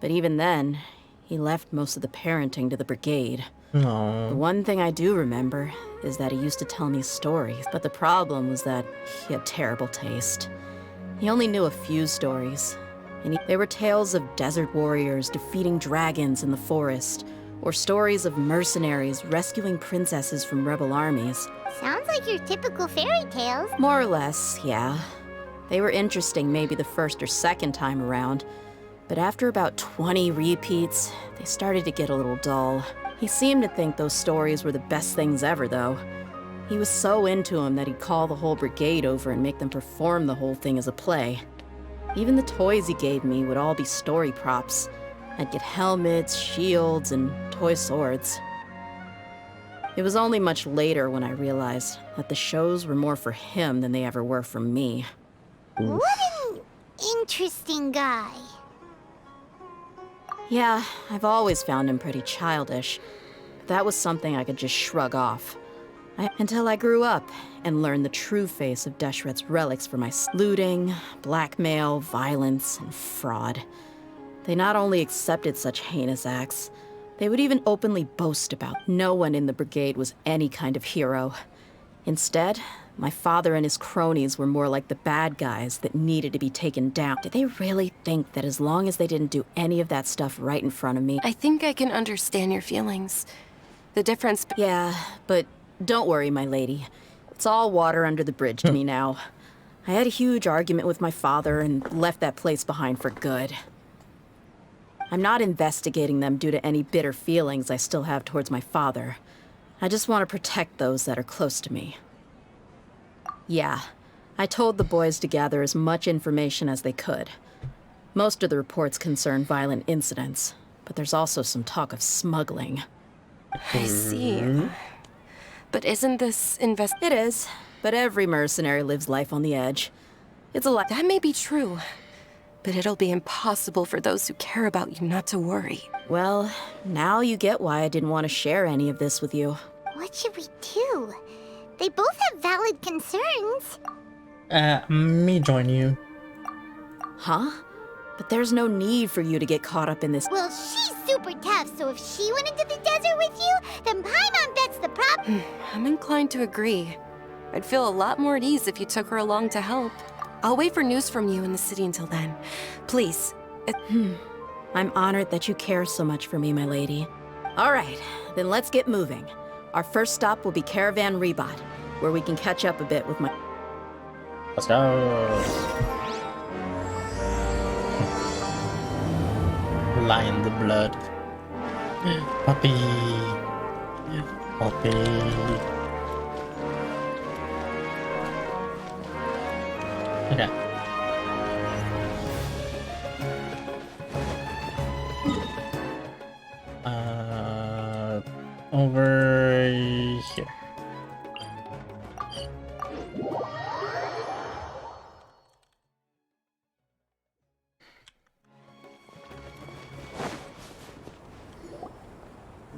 S10: But even then, he left most of the parenting to the brigade.
S1: Aww.
S10: The one thing I do remember is that he used to tell me stories, but the problem was that he had terrible taste. He only knew a few stories, and they were tales of desert warriors defeating dragons in the forest, or stories of mercenaries rescuing princesses from rebel armies.
S3: Sounds like your typical fairy tales.
S10: More or less, yeah. They were interesting maybe the first or second time around, but after about 20 repeats, they started to get a little dull. He seemed to think those stories were the best things ever, though. He was so into them that he'd call the whole brigade over and make them perform the whole thing as a play. Even the toys he gave me would all be story props. I'd get helmets, shields, and toy swords. It was only much later when I realized that the shows were more for him than they ever were for me.
S3: What an interesting guy.
S10: Yeah, I've always found him pretty childish. That was something I could just shrug off. Until I grew up and learned the true face of Deshret's relics for my looting, blackmail, violence, and fraud. They not only accepted such heinous acts, they would even openly boast about. No one in the brigade was any kind of hero. Instead, my father and his cronies were more like the bad guys that needed to be taken down. Did they really think that as long as they didn't do any of that stuff right in front of me?
S5: I think I can understand your feelings. The difference...
S10: Yeah, but don't worry, my lady. It's all water under the bridge to me now. I had a huge argument with my father and left that place behind for good. I'm not investigating them due to any bitter feelings I still have towards my father. I just want to protect those that are close to me. Yeah, I told the boys to gather as much information as they could. Most of the reports concern violent incidents, but there's also some talk of smuggling.
S5: I see. But isn't this
S10: It is, but every mercenary lives life on the edge. It's a lot.
S5: That may be true, but it'll be impossible for those who care about you not to worry.
S10: Well, now you get why I didn't want to share any of this with you.
S3: What should we do? They both have valid concerns.
S1: Me join you.
S10: Huh? But there's no need for you to get caught up in this.
S3: Well, she's super tough, so if she went into the desert with you, then Paimon bets the problem.
S5: I'm inclined to agree. I'd feel a lot more at ease if you took her along to help. I'll wait for news from you in the city until then. Please.
S10: I'm honored that you care so much for me, my lady. All right, then let's get moving. Our first stop will be Caravan Rebot, where we can catch up a bit with my...
S1: Let's go. Lion the blood. Puppy. Puppy. Okay. Over here.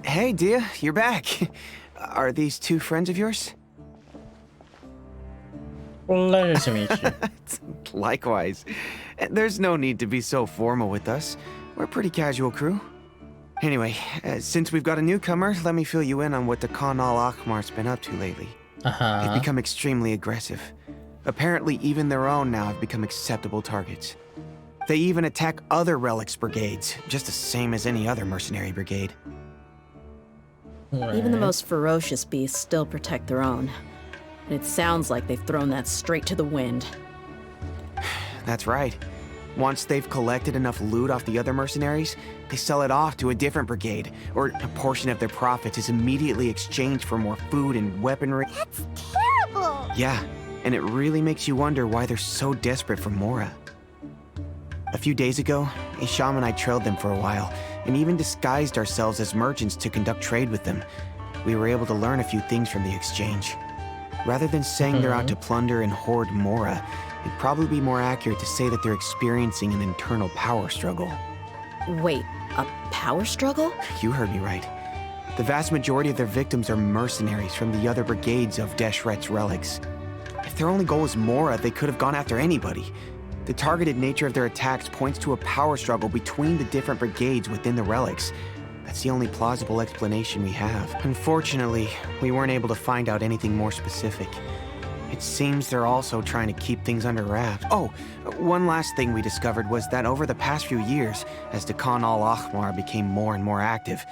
S15: Hey, Dia, you're back. Are these two friends of yours?
S1: Pleasure to meet you.
S15: Likewise. There's no need to be so formal with us. We're a pretty casual crew. Anyway, since we've got a newcomer, let me fill you in on what the Khan al-Ahmar's been up to lately. They've become extremely aggressive. Apparently, even their own now have become acceptable targets. They even attack other relics brigades, just the same as any other mercenary brigade.
S10: Even the most ferocious beasts still protect their own. And it sounds like they've thrown that straight to the wind.
S15: That's right. Once they've collected enough loot off the other mercenaries, they sell it off to a different brigade, or a portion of their profits is immediately exchanged for more food and weaponry.
S3: That's terrible!
S15: Yeah, and it really makes you wonder why they're so desperate for Mora. A few days ago, Isham and I trailed them for a while, and even disguised ourselves as merchants to conduct trade with them. We were able to learn a few things from the exchange. Rather than saying they're out to plunder and hoard Mora, it'd probably be more accurate to say that they're experiencing an internal power struggle.
S10: Wait, a power struggle?
S15: You heard me right. The vast majority of their victims are mercenaries from the other brigades of Deshret's relics. If their only goal is Mora, they could have gone after anybody. The targeted nature of their attacks points to a power struggle between the different brigades within the relics. That's the only plausible explanation we have. Unfortunately, we weren't able to find out anything more specific. It seems they're also trying to keep things under wraps. Oh, one last thing we discovered was that over the past few years, as the Khan al-Ahmar became more and more active,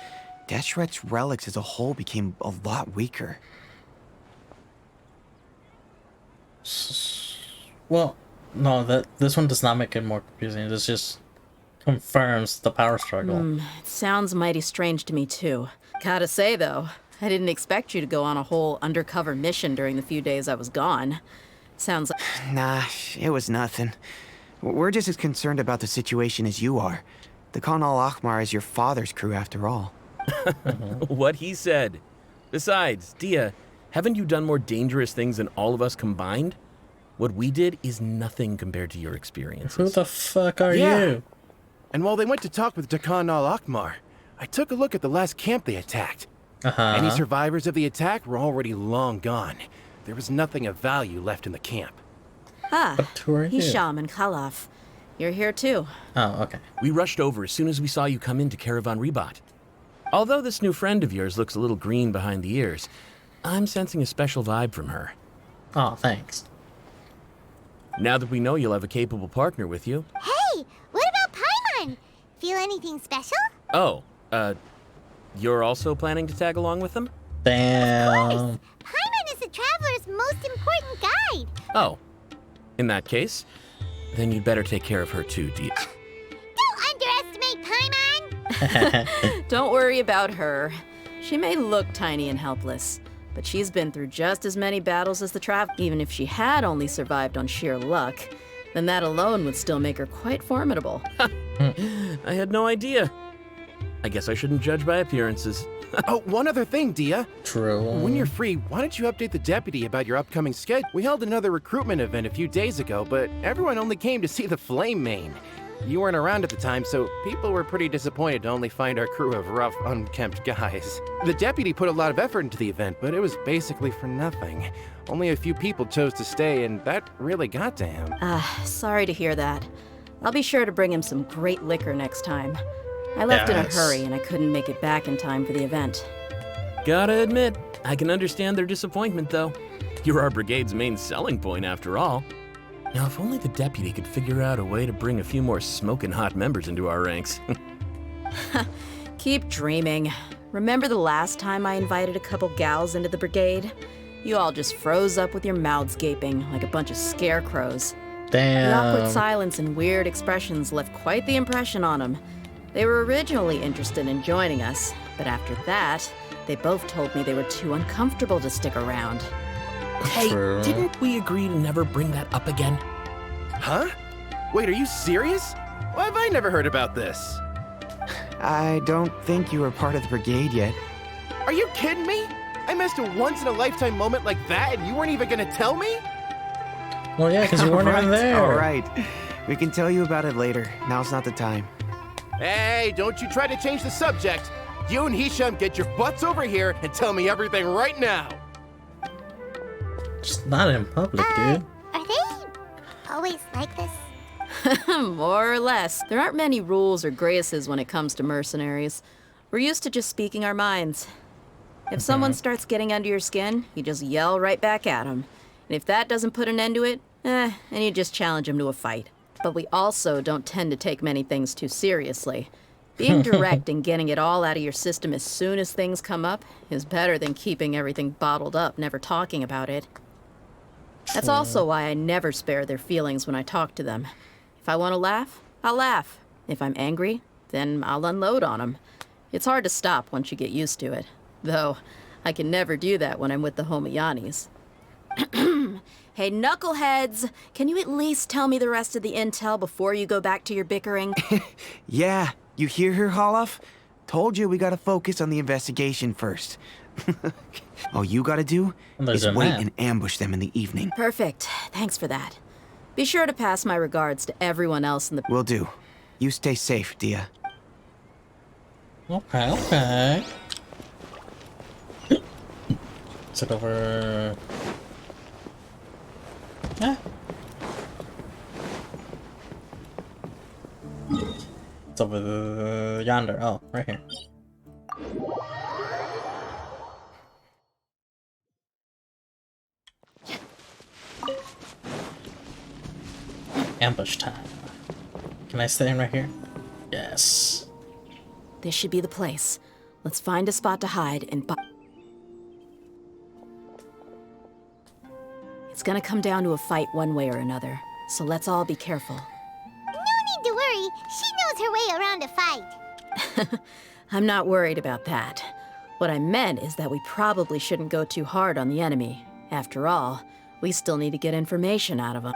S15: Deshret's relics as a whole became a lot weaker.
S1: Well, no, this one does not make it more confusing. This just confirms the power struggle.
S10: It sounds mighty strange to me too. Gotta say though, I didn't expect you to go on a whole undercover mission during the few days I was gone. Sounds like...
S15: Nah, it was nothing. We're just as concerned about the situation as you are. The Khan al-Ahmar is your father's crew after all.
S20: What he said. Besides, Dia, haven't you done more dangerous things than all of us combined? What we did is nothing compared to your experiences.
S1: Who the fuck are
S18: Yeah.
S1: you?
S18: And while they went to talk with Dakan al-Akmar, I took a look at the last camp they attacked. Any survivors of the attack were already long gone. There was nothing of value left in the camp.
S10: Ah,
S1: who are you?
S10: Hisham and Khalaf. You're here too.
S1: Oh, okay.
S20: We rushed over as soon as we saw you come into Caravan Ribat. Although this new friend of yours looks a little green behind the ears, I'm sensing a special vibe from her.
S1: Oh, thanks.
S20: Now that we know you'll have a capable partner with you.
S3: Hey, what about Paimon? Feel anything special?
S20: Oh, you're also planning to tag along with them?
S1: Damn.
S3: Paimon is the traveler's most important guide.
S20: Oh, in that case, then you'd better take care of her too, Dia.
S3: Don't underestimate Paimon!
S10: Don't worry about her. She may look tiny and helpless, but she's been through just as many battles as the traveler. Even if she had only survived on sheer luck, then that alone would still make her quite formidable.
S20: I had no idea. I guess I shouldn't judge by appearances.
S18: Oh, one other thing, Dia.
S1: True.
S18: When you're free, why don't you update the deputy about your upcoming schedule? We held another recruitment event a few days ago, but everyone only came to see the Flame Main. You weren't around at the time, so people were pretty disappointed to only find our crew of rough, unkempt guys. The deputy put a lot of effort into the event, but it was basically for nothing. Only a few people chose to stay, and that really got to him.
S10: Sorry to hear that. I'll be sure to bring him some great liquor next time. I left in a hurry and I couldn't make it back in time for the event.
S20: Gotta admit, I can understand their disappointment though. You're our brigade's main selling point after all. Now if only the deputy could figure out a way to bring a few more smoking hot members into our ranks.
S10: Keep dreaming. Remember the last time I invited a couple gals into the brigade? You all just froze up with your mouths gaping like a bunch of scarecrows.
S1: Damn.
S10: The awkward silence and weird expressions left quite the impression on them. They were originally interested in joining us, but after that, they both told me they were too uncomfortable to stick around.
S20: Hey, didn't we agree to never bring that up again?
S18: Huh? Wait, are you serious? Why have I never heard about this?
S21: I don't think you were part of the brigade yet.
S18: Are you kidding me? I missed a once-in-a-lifetime moment like that and you weren't even gonna tell me?
S1: Well, yeah, because you weren't even there.
S21: All right. We can tell you about it later. Now's not the time.
S18: Hey, don't you try to change the subject. You and Hisham get your butts over here and tell me everything right now.
S1: Just not in public, dude.
S3: Are they always like this?
S10: More or less. There aren't many rules or graces when it comes to mercenaries. We're used to just speaking our minds. If someone starts getting under your skin, you just yell right back at them. And if that doesn't put an end to it, and you just challenge them to a fight. But we also don't tend to take many things too seriously. Being direct and getting it all out of your system as soon as things come up is better than keeping everything bottled up, never talking about it. That's also why I never spare their feelings when I talk to them. If I want to laugh, I'll laugh. If I'm angry, then I'll unload on them. It's hard to stop once you get used to it. Though, I can never do that when I'm with the Homayanis. Hey, knuckleheads! Can you at least tell me the rest of the intel before you go back to your bickering?
S21: Yeah, you hear her, Holloff? Told you we gotta focus on the investigation first. All you gotta do is wait and ambush them in the evening.
S10: Perfect. Thanks for that. Be sure to pass my regards to everyone else in the...
S21: Will do. You stay safe, Dia.
S1: Okay, okay. Is it over... Yeah. It's over yonder. Oh, right here. Ambush time. Can I stay in right here? Yes.
S10: This should be the place. Let's find a spot to hide and... It's gonna come down to a fight one way or another, so let's all be careful.
S3: No need to worry. She knows her way around a fight.
S10: I'm not worried about that. What I meant is that we probably shouldn't go too hard on the enemy. After all, we still need to get information out of them.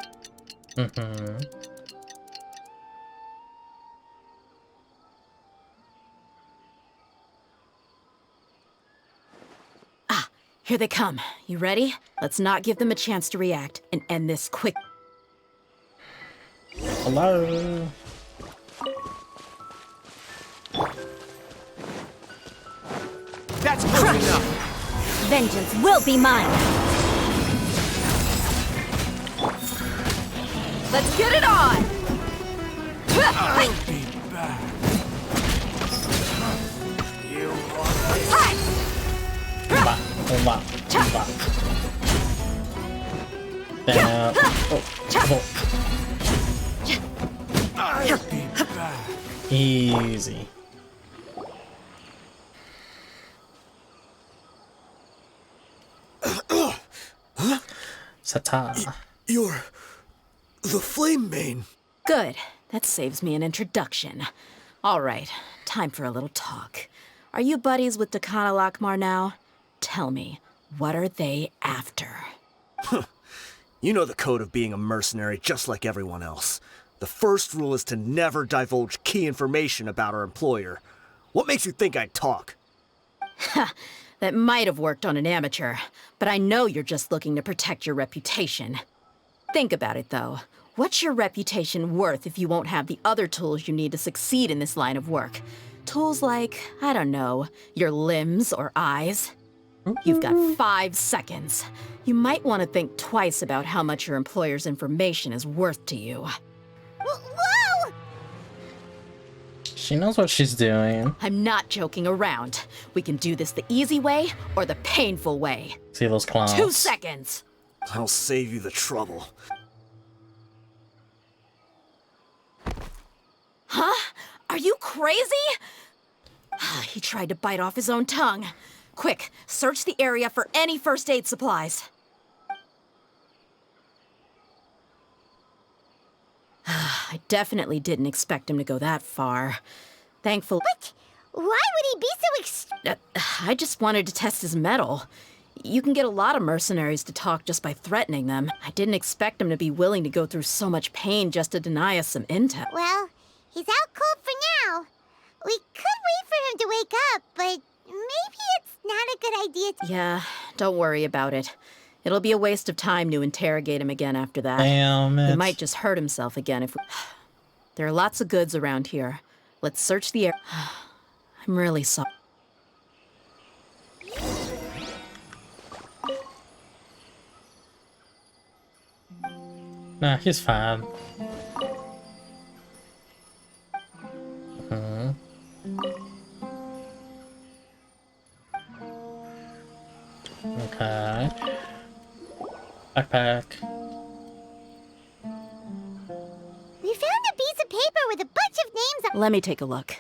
S10: Here they come. You ready? Let's not give them a chance to react and end this quick.
S1: Hello.
S15: That's close enough.
S3: Vengeance will be mine.
S10: Let's get it on!
S4: I'll be back. You I'll be back.
S1: Easy. Sata.
S14: You're the Flame Mane.
S10: Good. That saves me an introduction. All right, time for a little talk. Are you buddies with Dakana Lakmar now? Tell me, what are they after?
S8: You know the code of being a mercenary just like everyone else. The first rule is to never divulge key information about our employer. What makes you think I'd talk?
S10: That might have worked on an amateur, but I know you're just looking to protect your reputation. Think about it, though. What's your reputation worth if you won't have the other tools you need to succeed in this line of work? Tools like, I don't know, your limbs or eyes? You've got 5 seconds. You might want to think twice about how much your employer's information is worth to you.
S3: Whoa!
S1: She knows what she's doing.
S10: I'm not joking around. We can do this the easy way or the painful way.
S1: See those clowns?
S10: 2 seconds.
S8: I'll save you the trouble.
S10: Huh? Are you crazy? He tried to bite off his own tongue. Quick, search the area for any first aid supplies. I definitely didn't expect him to go that far. Thankfully.
S3: What? Why would he be so
S10: I just wanted to test his mettle. You can get a lot of mercenaries to talk just by threatening them. I didn't expect him to be willing to go through so much pain just to deny us some intel.
S3: Well, he's out cold for now. We could wait for him to wake up, but maybe it's not a good idea to...
S10: Yeah, don't worry about it. It'll be a waste of time to interrogate him again after that.
S1: Damn it.
S10: He might just hurt himself again if we... There are lots of goods around here. Let's search the area. I'm really sorry.
S1: Nah, he's fine. Okay. Backpack.
S3: We found a piece of paper with a bunch of names on...
S10: Let me take a look.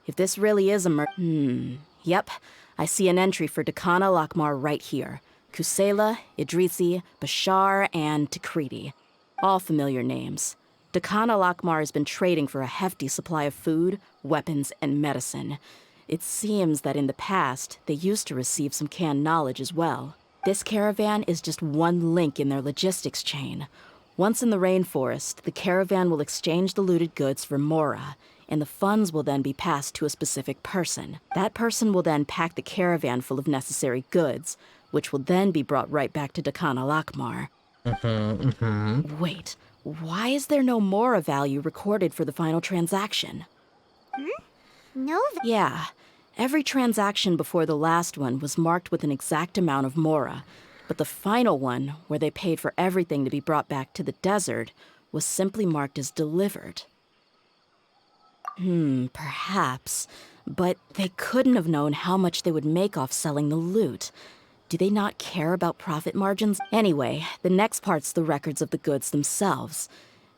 S10: If this really is a Yep. I see an entry for Dakana Lakmar right here. Kusela, Idrisi, Bashar, and Takriti. All familiar names. Dakana Lakmar has been trading for a hefty supply of food, weapons, and medicine. It seems that in the past, they used to receive some canned knowledge as well. This caravan is just one link in their logistics chain. Once in the rainforest, the caravan will exchange the looted goods for Mora, and the funds will then be passed to a specific person. That person will then pack the caravan full of necessary goods, which will then be brought right back to Dakana Lakmar. Wait, why is there no Mora value recorded for the final transaction?
S3: No.
S10: Yeah, every transaction before the last one was marked with an exact amount of Mora, but the final one, where they paid for everything to be brought back to the desert, was simply marked as delivered. Perhaps, but they couldn't have known how much they would make off selling the loot. Do they not care about profit margins? Anyway, the next part's the records of the goods themselves.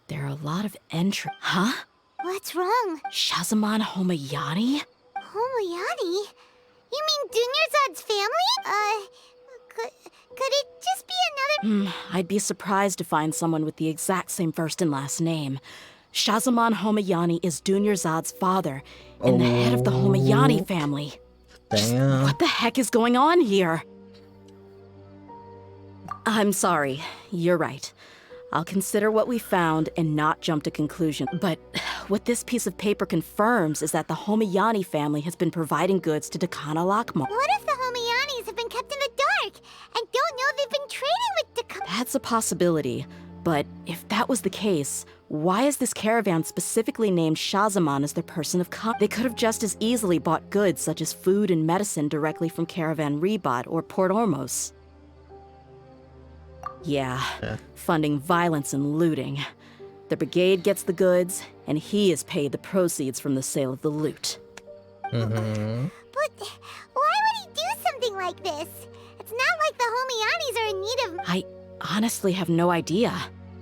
S10: There are a lot of entries. Huh?
S3: What's wrong?
S10: Shazamon Homayani?
S3: Homayani? You mean Dunyarzad's family? Could it just be another...
S10: I'd be surprised to find someone with the exact same first and last name. Shazamon Homayani is Dunyarzad's father, and the head of the Homayani family.
S1: Damn.
S10: What the heck is going on here? I'm sorry, you're right. I'll consider what we found and not jump to conclusions. But what this piece of paper confirms is that the Homayani family has been providing goods to Dakana Lakmar.
S3: What if the Homayanis have been kept in the dark?
S10: That's a possibility, but if that was the case, why is this caravan specifically named Shazamon as their person of contact? They could have just as easily bought goods such as food and medicine directly from Caravan Rebot or Port Ormos. Yeah, funding violence and looting. The brigade gets the goods, and he is paid the proceeds from the sale of the loot.
S3: But why would he do something like this? It's not like the Homianis are in need of...
S10: I honestly have no idea.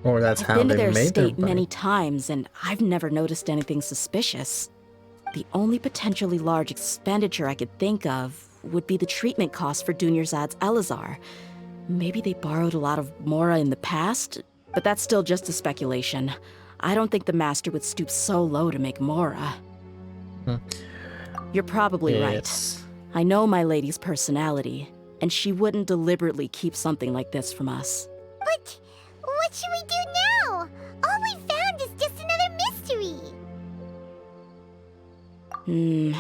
S1: Or that's
S10: I've
S1: how
S10: been to
S1: they
S10: their
S1: made their
S10: state
S1: money.
S10: many times, and I've never noticed anything suspicious. The only potentially large expenditure I could think of would be the treatment costs for Dunyarzad's Elazar. Maybe they borrowed a lot of Mora in the past, but that's still just a speculation. I don't think the master would stoop so low to make Mora. You're probably right. I know my lady's personality, and she wouldn't deliberately keep something like this from us.
S3: But what should we do now? All we found is just another mystery.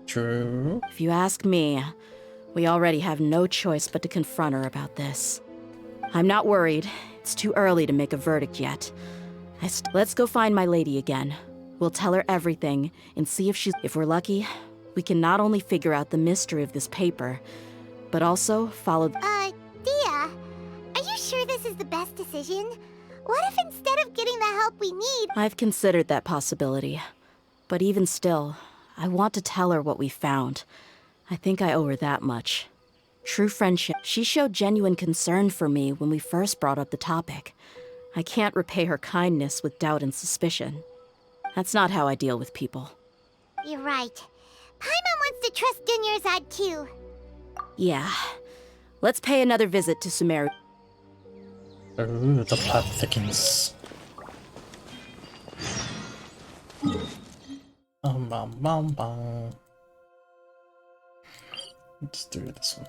S1: True.
S10: If you ask me, we already have no choice but to confront her about this. I'm not worried. It's too early to make a verdict yet. Let's go find my lady again. We'll tell her everything and see if she's... If we're lucky, we can not only figure out the mystery of this paper, but also follow...
S3: Dia, are you sure this is the best decision? What if instead of getting the help we need...
S10: I've considered that possibility. But even still, I want to tell her what we found. I think I owe her that much. True friendship. She showed genuine concern for me when we first brought up the topic. I can't repay her kindness with doubt and suspicion. That's not how I deal with people.
S3: You're right. Paimon wants to trust Dunyarzad too.
S10: Yeah. Let's pay another visit to Sumeru.
S1: Ooh, the plot thickens. Let's do this one.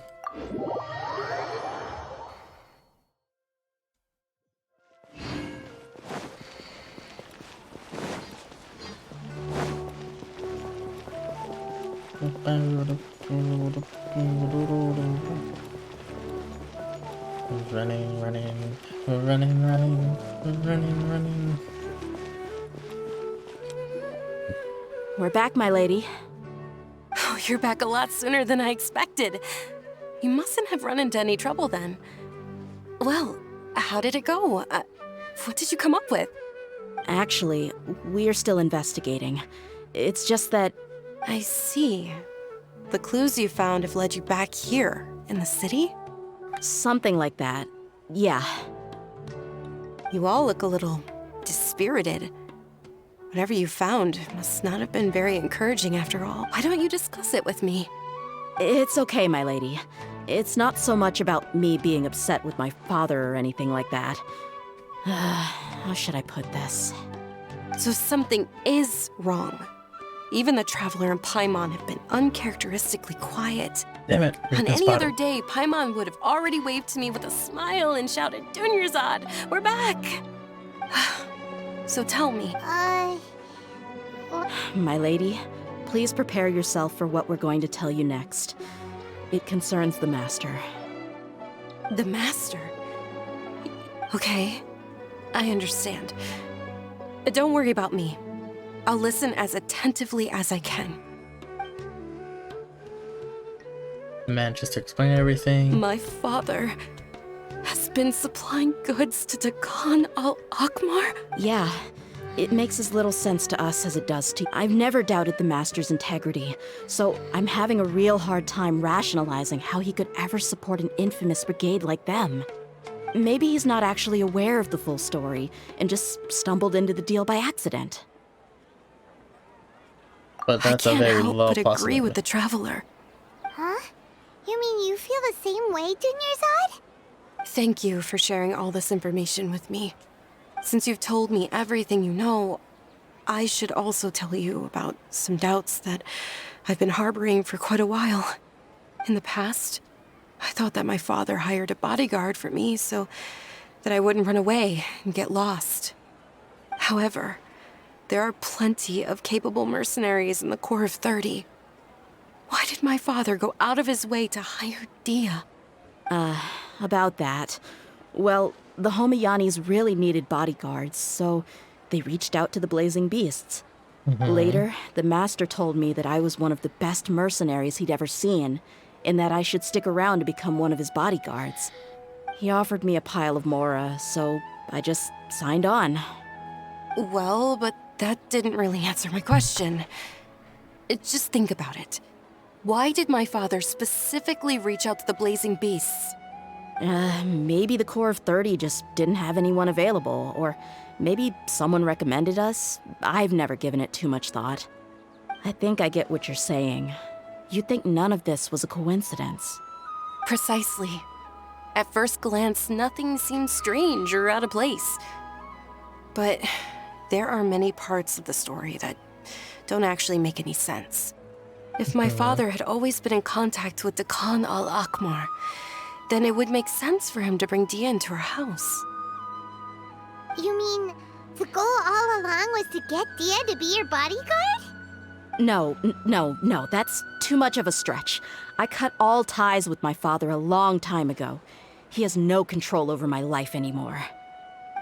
S1: Running.
S10: We're back, my lady.
S5: Oh, you're back a lot sooner than I expected. You mustn't have run into any trouble then. Well, how did it go? What did you come up with?
S10: Actually, we're still investigating. It's just that...
S5: I see. The clues you found have led you back here, in the city?
S10: Something like that. Yeah.
S5: You all look a little dispirited. Whatever you found must not have been very encouraging after all. Why don't you discuss it with me?
S10: It's okay, my lady. It's not so much about me being upset with my father or anything like that. How should I put this?
S5: So something is wrong. Even the Traveler and Paimon have been uncharacteristically quiet.
S1: Damn it.
S5: On any other day, Paimon would have already waved to me with a smile and shouted, Dunyarzad, we're back! So tell me.
S10: My lady, please prepare yourself for what we're going to tell you next. It concerns the Master.
S5: The Master? Okay, I understand. Don't worry about me. I'll listen as attentively as I can.
S1: Manages to explain everything.
S5: My father has been supplying goods to Dakan al-Akmar?
S10: Yeah, it makes as little sense to us as it does to you. I've never doubted the Master's integrity, so I'm having a real hard time rationalizing how he could ever support an infamous brigade like them. Maybe he's not actually aware of the full story and just stumbled into the deal by accident.
S1: But that's a very low
S5: I can't help but agree
S1: possibility.
S5: with the Traveler.
S3: Huh? You mean you feel the same way, Dunyarzad?
S5: Thank you for sharing all this information with me. Since you've told me everything you know, I should also tell you about some doubts that I've been harboring for quite a while. In the past, I thought that my father hired a bodyguard for me so that I wouldn't run away and get lost. However, there are plenty of capable mercenaries in the Corps of 30. Why did my father go out of his way to hire Dia?
S10: About that, Well, the Homiyanis really needed bodyguards, so they reached out to the Blazing Beasts. Later, the Master told me that I was one of the best mercenaries he'd ever seen, and that I should stick around to become one of his bodyguards. He offered me a pile of mora, so I just signed on.
S5: Well, but that didn't really answer my question. Just think about it. Why did my father specifically reach out to the Blazing Beasts?
S10: Maybe the Corps of 30 just didn't have anyone available, or maybe someone recommended us. I've never given it too much thought. I think I get what you're saying. You'd think none of this was a coincidence.
S5: Precisely. At first glance, nothing seems strange or out of place. But there are many parts of the story that don't actually make any sense. If my father had always been in contact with Dekan al-Akmar, then it would make sense for him to bring Dia into our house.
S3: You mean the goal all along was to get Dia to be your bodyguard?
S10: No, that's too much of a stretch. I cut all ties with my father a long time ago. He has no control over my life anymore.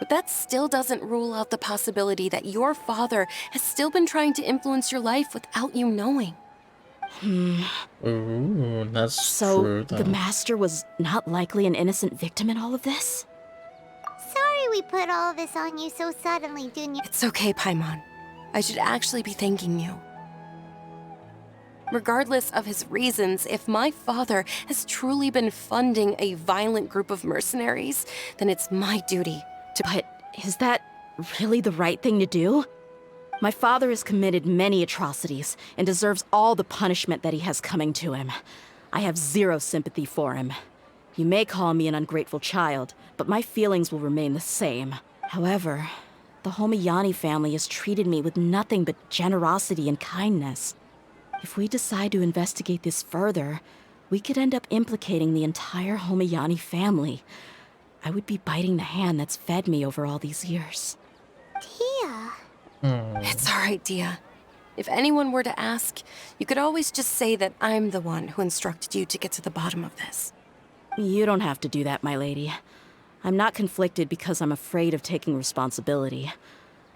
S5: But that still doesn't rule out the possibility that your father has still been trying to influence your life without you knowing.
S1: Ooh, that's true, though.
S10: So, the Master was not likely an innocent victim in all of this?
S3: Sorry we put all this on you so suddenly, Dunya.
S5: It's okay, Paimon. I should actually be thanking you. Regardless of his reasons, if my father has truly been funding a violent group of mercenaries, then it's my duty to...
S10: But is that really the right thing to do? My father has committed many atrocities and deserves all the punishment that he has coming to him. I have zero sympathy for him. You may call me an ungrateful child, but my feelings will remain the same. However, the Homiyani family has treated me with nothing but generosity and kindness. If we decide to investigate this further, we could end up implicating the entire Homiyani family. I would be biting the hand that's fed me over all these years.
S3: Dia.
S5: It's all right, Dia. If anyone were to ask, you could always just say that I'm the one who instructed you to get to the bottom of this.
S10: You don't have to do that, my lady. I'm not conflicted because I'm afraid of taking responsibility.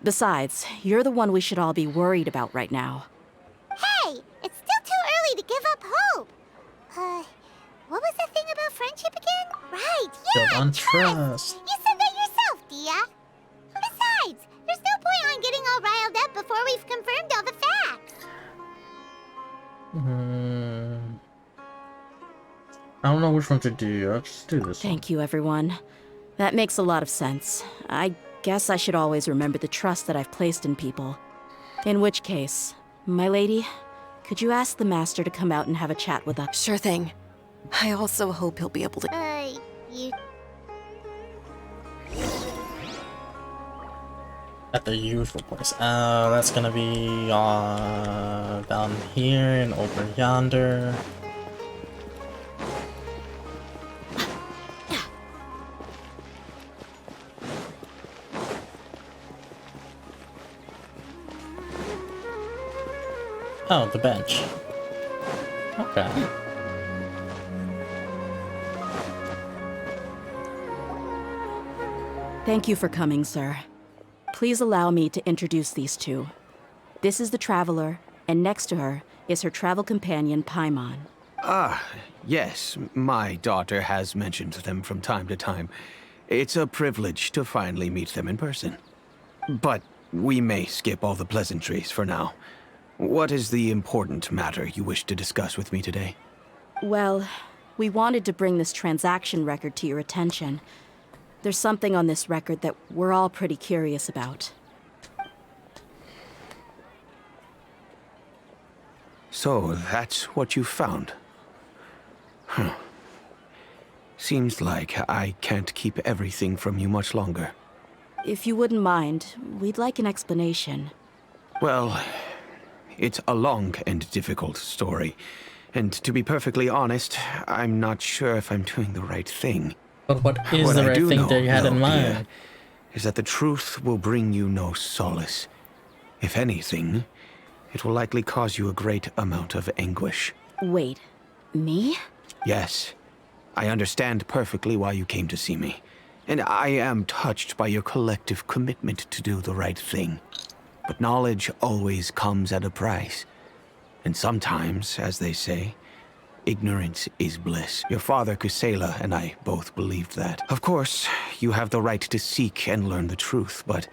S10: Besides, you're the one we should all be worried about right now.
S3: Hey, it's still too early to give up hope. What was the thing about friendship again? Right, yeah,
S1: Built on trust.
S3: You said that yourself, Dia. Besides, there's no point on getting all riled up before we've confirmed all the facts.
S1: I don't know which one to do. I'll just do this one.
S10: Thank you, everyone. That makes a lot of sense. I guess I should always remember the trust that I've placed in people. In which case, my lady, could you ask the Master to come out and have a chat with us?
S5: Sure thing. I also hope he'll be able to...
S3: you...
S1: At the usual place. That's gonna be down here and over yonder. Oh, the bench. Okay.
S10: Thank you for coming, sir. Please allow me to introduce these two. This is the Traveler, and next to her is her travel companion, Paimon.
S15: Ah, yes, my daughter has mentioned them from time to time. It's a privilege to finally meet them in person. But we may skip all the pleasantries for now. What is the important matter you wish to discuss with me today?
S10: Well, we wanted to bring this transaction record to your attention. There's something on this record that we're all pretty curious about.
S15: So, that's what you found? Huh. Seems like I can't keep everything from you much longer.
S10: If you wouldn't mind, we'd like an explanation.
S15: Well, it's a long and difficult story. And to be perfectly honest, I'm not sure if I'm doing the right thing.
S1: But what is the right thing that you had in mind?
S15: Dear, is that the truth will bring you no solace. If anything, it will likely cause you a great amount of anguish.
S10: Wait, me?
S15: Yes. I understand perfectly why you came to see me.
S21: And I am touched by your collective commitment to do the right thing. But knowledge always comes at a price. And sometimes, as they say, ignorance is bliss. Your father, Kusela, and I both believed that. Of course, you have the right to seek and learn the truth, but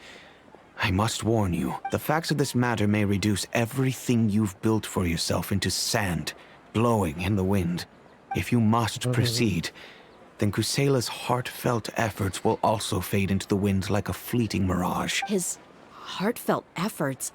S21: I must warn you, the facts of this matter may reduce everything you've built for yourself into sand, blowing in the wind. If you must proceed, then Kusela's heartfelt efforts will also fade into the wind like a fleeting mirage.
S10: His heartfelt efforts?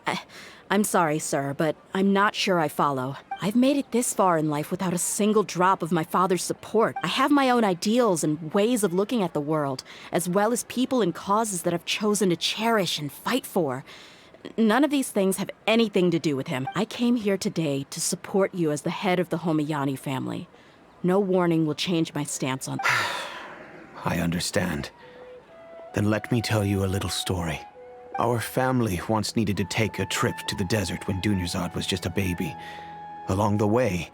S10: I'm sorry, sir, but I'm not sure I follow. I've made it this far in life without a single drop of my father's support. I have my own ideals and ways of looking at the world, as well as people and causes that I've chosen to cherish and fight for. None of these things have anything to do with him. I came here today to support you as the head of the Homayani family. No warning will change my stance on...
S21: I understand. Then let me tell you a little story. Our family once needed to take a trip to the desert when Dunyarzad was just a baby. Along the way,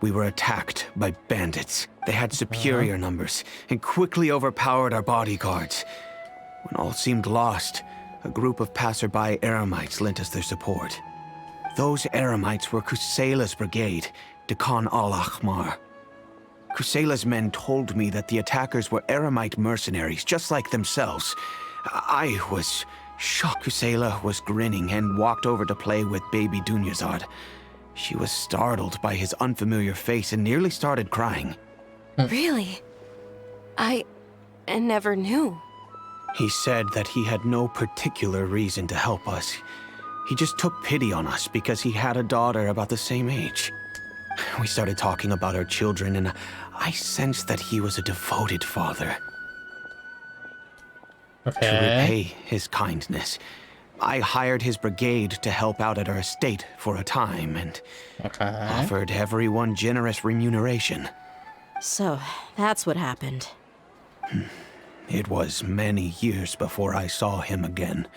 S21: we were attacked by bandits. They had superior numbers and quickly overpowered our bodyguards. When all seemed lost, a group of passerby Eremites lent us their support. Those Eremites were Kusela's brigade, Dekan al-Ahmar. Kusela's men told me that the attackers were Eremite mercenaries, just like themselves. I was shocked. Kusela was grinning and walked over to play with baby Dunyarzad. She was startled by his unfamiliar face and nearly started crying.
S5: Really? I never knew.
S21: He said that he had no particular reason to help us. He just took pity on us because he had a daughter about the same age. We started talking about our children, and I sensed that he was a devoted father. To repay his kindness, I hired his brigade to help out at our estate for a time and offered everyone generous remuneration.
S10: So, that's what happened.
S21: It was many years before I saw him again.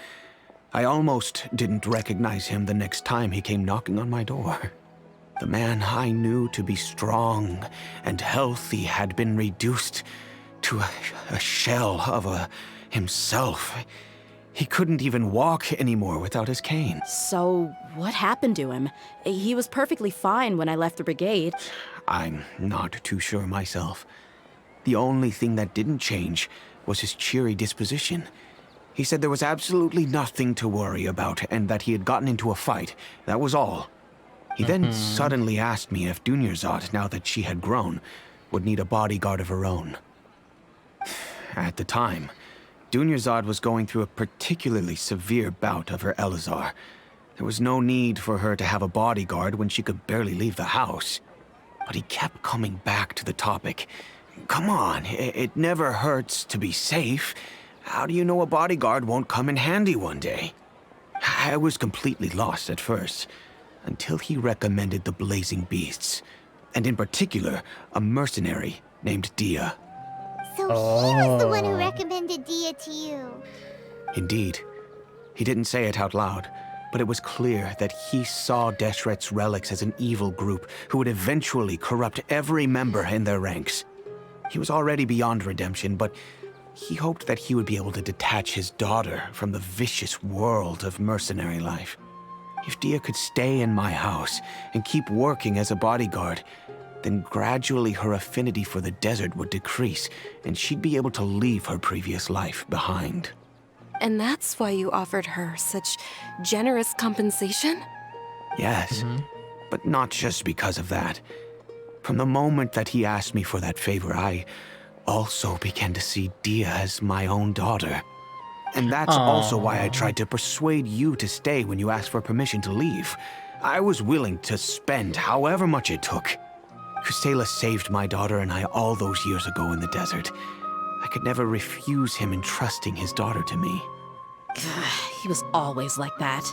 S21: I almost didn't recognize him the next time he came knocking on my door. The man I knew to be strong and healthy had been reduced to a shell of himself. He couldn't even walk anymore without his cane.
S10: So, what happened to him? He was perfectly fine when I left the brigade.
S21: I'm not too sure myself. The only thing that didn't change was his cheery disposition. He said there was absolutely nothing to worry about and that he had gotten into a fight. That was all. He then suddenly asked me if Dunyarzad, now that she had grown, would need a bodyguard of her own. At the time, Dunyarzad was going through a particularly severe bout of her Elazar. There was no need for her to have a bodyguard when she could barely leave the house. But he kept coming back to the topic. Come on, it never hurts to be safe. How do you know a bodyguard won't come in handy one day? I was completely lost at first, until he recommended the Blazing Beasts, and in particular, a mercenary named Dia.
S3: So he was the one who recommended Dia to you.
S21: Indeed. He didn't say it out loud, but it was clear that he saw Deshret's relics as an evil group who would eventually corrupt every member in their ranks. He was already beyond redemption, but he hoped that he would be able to detach his daughter from the vicious world of mercenary life. If Dia could stay in my house and keep working as a bodyguard, then gradually her affinity for the desert would decrease, and she'd be able to leave her previous life behind.
S5: And that's why you offered her such generous compensation?
S21: Yes, but not just because of that. From the moment that he asked me for that favor, I also began to see Dia as my own daughter. And that's also why I tried to persuade you to stay when you asked for permission to leave. I was willing to spend however much it took. Kusela saved my daughter and I all those years ago in the desert. I could never refuse him entrusting his daughter to me.
S10: He was always like that,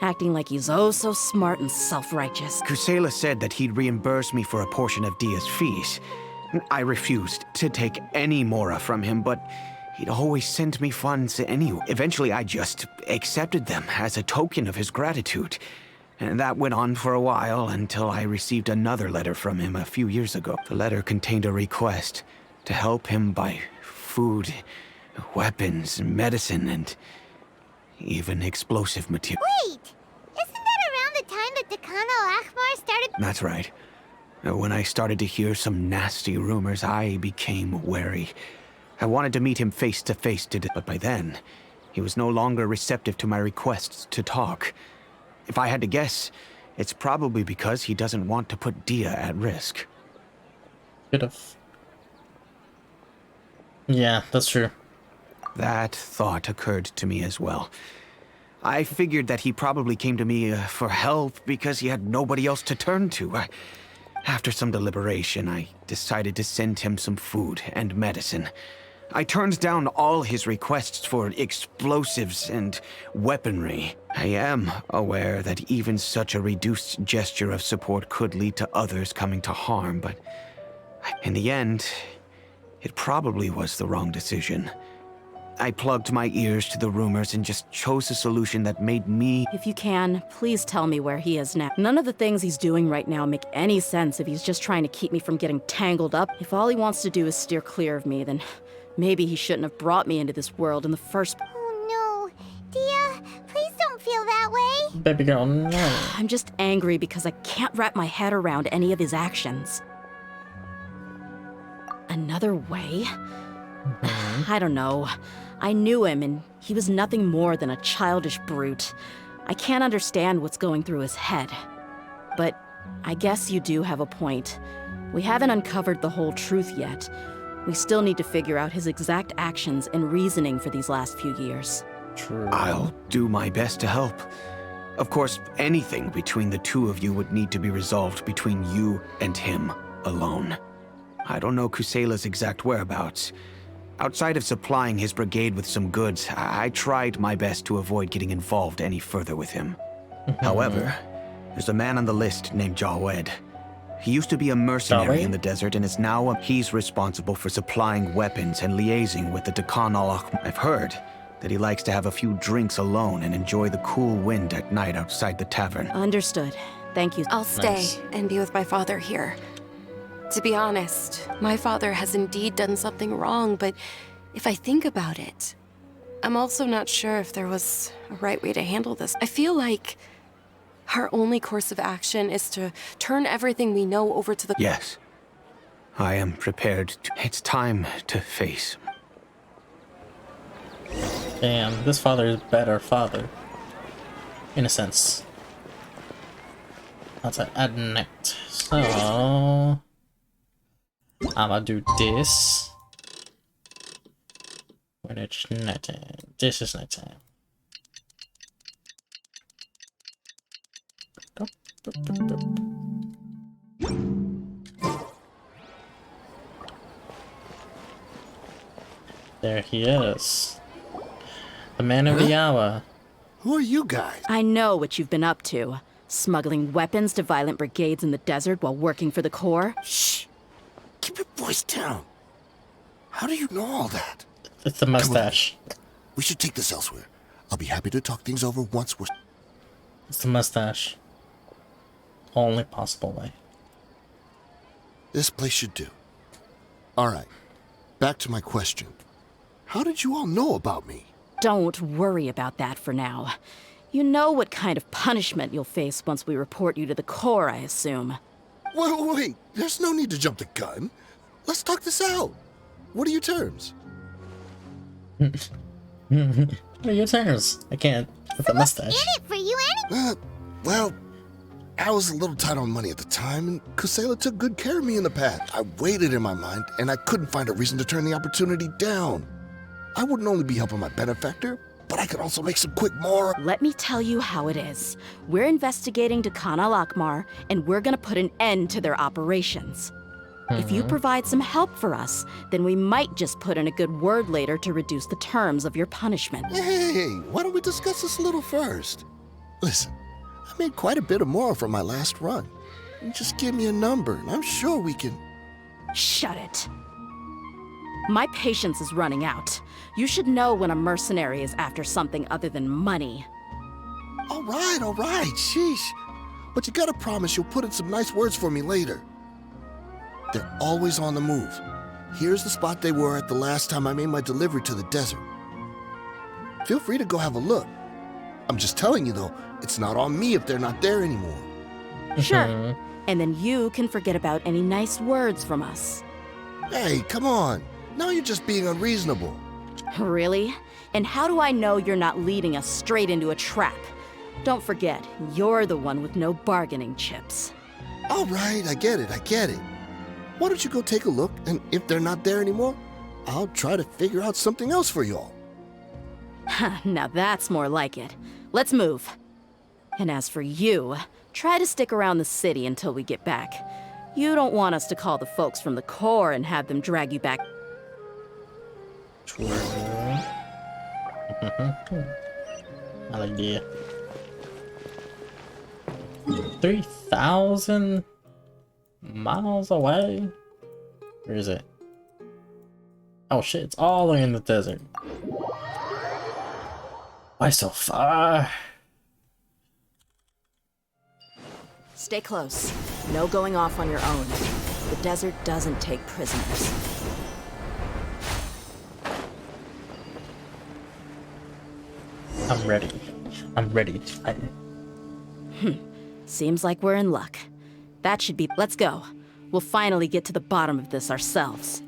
S10: acting like he's oh so smart and self-righteous.
S21: Kusela said that he'd reimburse me for a portion of Dia's fees. I refused to take any mora from him, but he'd always send me funds anyway. Eventually, I just accepted them as a token of his gratitude. And that went on for a while until I received another letter from him a few years ago. The letter contained a request to help him buy food weapons, medicine, and even explosive material.
S3: Wait! Isn't that around the time that Dekana Lakmar started?
S21: That's right. When I started to hear some nasty rumors, I became wary. I wanted to meet him face to face, but by then, he was no longer receptive to my requests to talk. If I had to guess, it's probably because he doesn't want to put Dia at risk.
S1: Could've. Yeah, that's true.
S21: That thought occurred to me as well. I figured that he probably came to me for help because he had nobody else to turn to. After some deliberation, I decided to send him some food and medicine. I turned down all his requests for explosives and weaponry. I am aware that even such a reduced gesture of support could lead to others coming to harm, but in the end, it probably was the wrong decision. I plugged my ears to the rumors and just chose a solution that made me...
S10: If you can, please tell me where he is now. None of the things he's doing right now make any sense if he's just trying to keep me from getting tangled up. If all he wants to do is steer clear of me, then maybe he shouldn't have brought me into this world in the first...
S3: Oh no. Dia, please don't feel that way.
S1: Baby girl, no.
S10: I'm just angry because I can't wrap my head around any of his actions. Another way? I don't know. I knew him, and he was nothing more than a childish brute. I can't understand what's going through his head. But I guess you do have a point. We haven't uncovered the whole truth yet. We still need to figure out his exact actions and reasoning for these last few years.
S1: True.
S21: I'll do my best to help. Of course, anything between the two of you would need to be resolved between you and him alone. I don't know Kusela's exact whereabouts. Outside of supplying his brigade with some goods, I tried my best to avoid getting involved any further with him. However, there's a man on the list named Jawed. He used to be a mercenary in the desert and is now he's responsible for supplying weapons and liaising with the Dekana. I've heard that he likes to have a few drinks alone and enjoy the cool wind at night outside the tavern.
S10: Understood. Thank you.
S5: I'll stay and be with my father here. To be honest, my father has indeed done something wrong, but if I think about it, I'm also not sure if there was a right way to handle this. I feel like our only course of action is to turn everything we know over to the...
S21: Yes. I am prepared to... It's time to face.
S1: Damn, this father is better father. In a sense. That's at night. So... I'ma do this. When it's nighttime. This is nighttime. There he is. The man of the hour.
S7: Who are you guys?
S10: I know what you've been up to. Smuggling weapons to violent brigades in the desert while working for the Corps.
S7: Shh! Keep your voice down. How do you know all that?
S1: It's the mustache.
S7: We should take this elsewhere. I'll be happy to talk things over once we're...
S1: It's the mustache. Only possible way.
S7: This place should do. Alright, back to my question. How did you all know about me?
S10: Don't worry about that for now. You know what kind of punishment you'll face once we report you to the Corps, I assume.
S7: Wait, there's no need to jump the gun. Let's talk this out. What are your terms?
S1: What are your terms? I can't with the mustache.
S3: In it for you
S7: Well, I was a little tight on money at the time, and Kusela took good care of me in the past. I waited in my mind, and I couldn't find a reason to turn the opportunity down. I wouldn't only be helping my benefactor, but I could also make some quick more...
S10: Let me tell you how it is. We're investigating Dekana Lakmar, and we're gonna put an end to their operations. If you provide some help for us, then we might just put in a good word later to reduce the terms of your punishment.
S7: Hey, why don't we discuss this a little first? Listen, I made quite a bit of more from my last run. You just give me a number, and I'm sure we can...
S10: Shut it. My patience is running out. You should know when a mercenary is after something other than money.
S7: All right, sheesh. But you gotta promise you'll put in some nice words for me later. They're always on the move. Here's the spot they were at the last time I made my delivery to the desert. Feel free to go have a look. I'm just telling you, though, it's not on me if they're not there anymore.
S10: Sure. And then you can forget about any nice words from us.
S7: Hey, come on. Now you're just being unreasonable.
S10: Really? And how do I know you're not leading us straight into a trap? Don't forget, you're the one with no bargaining chips.
S7: All right, I get it. Why don't you go take a look, and if they're not there anymore, I'll try to figure out something else for y'all.
S10: Now that's more like it. Let's move. And as for you, try to stick around the city until we get back. You don't want us to call the folks from the Corps and have them drag you back.
S1: True. I like the 3,000 miles away? Where is it? Oh shit, it's all the way in the desert. Why so far?
S10: Stay close. No going off on your own. The desert doesn't take prisoners.
S1: I'm ready. I'm ready to fight.
S10: Seems like we're in luck. That should be... Let's go. We'll finally get to the bottom of this ourselves.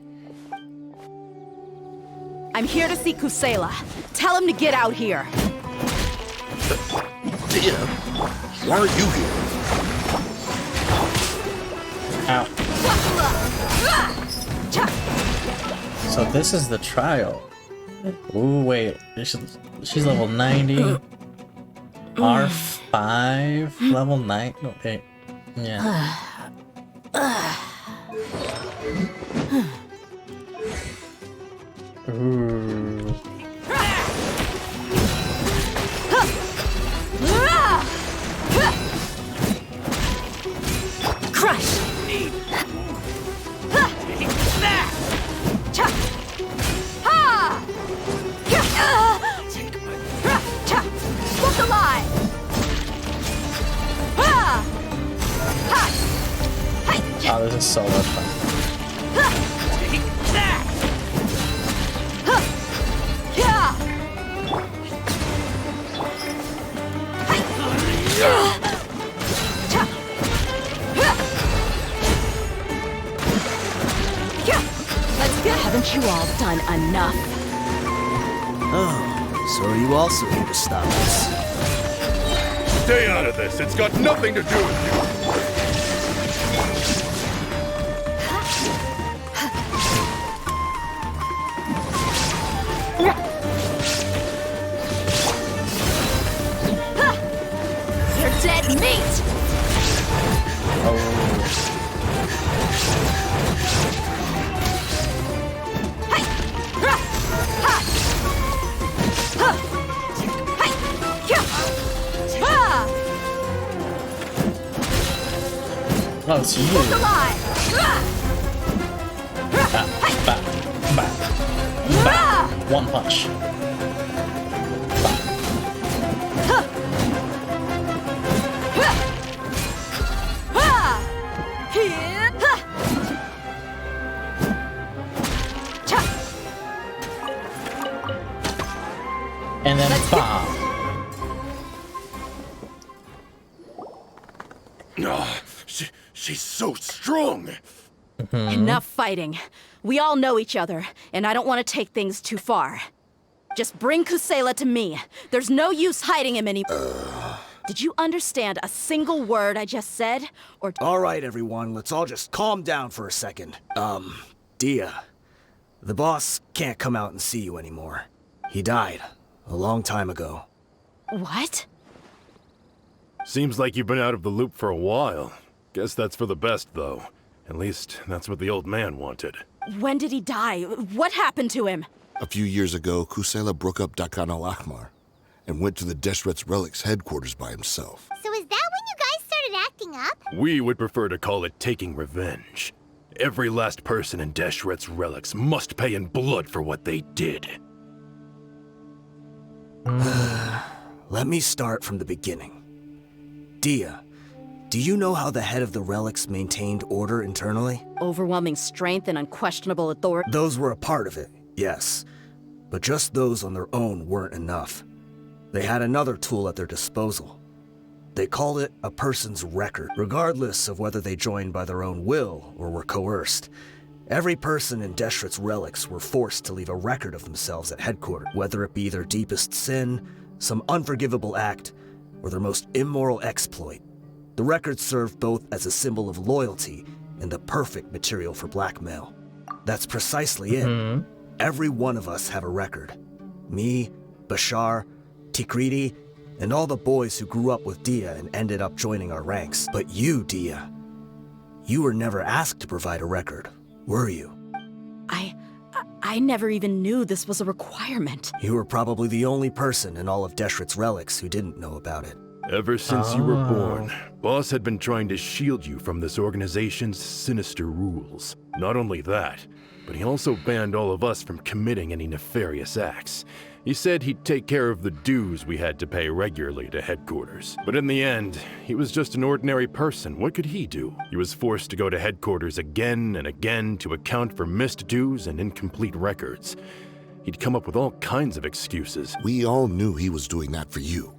S10: I'm here to see Kusela. Tell him to get out here.
S7: Dehya, why are you here?
S1: Ow. So this is the trial. Ooh, wait. She's level 90. R5, level 9. Okay. Yeah. Ooh.
S10: Crush! Look alive!
S1: Oh, this is so much fun.
S10: Haven't you all done enough?
S8: Oh, so are you also here to stop us?
S6: Stay out of this. It's got nothing to do with you.
S10: You're dead meat!
S1: Oh, it's you. One punch. And then bomb.
S6: She's so strong.
S10: Enough fighting. We all know each other, and I don't want to take things too far. Just bring Kusela to me. There's no use hiding him anymore. Did you understand a single word I just said? Or
S8: all right, everyone, let's all just calm down for a second. Dehya, the boss can't come out and see you anymore. He died a long time ago.
S10: What?
S6: Seems like you've been out of the loop for a while. Guess that's for the best, though. At least, that's what the old man wanted.
S10: When did he die? What happened to him?
S7: A few years ago, Kusela broke up Dakan al-Ahmar and went to the Deshret's Relics headquarters by himself.
S3: So is that when you guys started acting up?
S6: We would prefer to call it taking revenge. Every last person in Deshret's Relics must pay in blood for what they did.
S8: Let me start from the beginning. Dehya, Do you know how the head of the relics maintained order internally?
S10: Overwhelming strength and unquestionable authority.
S8: Those were a part of it, yes. But just those on their own weren't enough. They had another tool at their disposal. They called it a person's record, regardless of whether they joined by their own will or were coerced. Every person in Deshret's relics were forced to leave a record of themselves at headquarters, whether it be their deepest sin, some unforgivable act, or their most immoral exploit. The record served both as a symbol of loyalty and the perfect material for blackmail. That's precisely it. Every one of us have a record. Me, Bashar, Tikriti, and all the boys who grew up with Dia and ended up joining our ranks. But you, Dia, you were never asked to provide a record, were you?
S10: I never even knew this was a requirement.
S8: You were probably the only person in all of Deshret's relics who didn't know about it.
S6: Ever since you were born, Boss had been trying to shield you from this organization's sinister rules. Not only that, but he also banned all of us from committing any nefarious acts. He said he'd take care of the dues we had to pay regularly to headquarters. But in the end, he was just an ordinary person. What could he do? He was forced to go to headquarters again and again to account for missed dues and incomplete records. He'd come up with all kinds of excuses.
S7: We all knew he was doing that for you.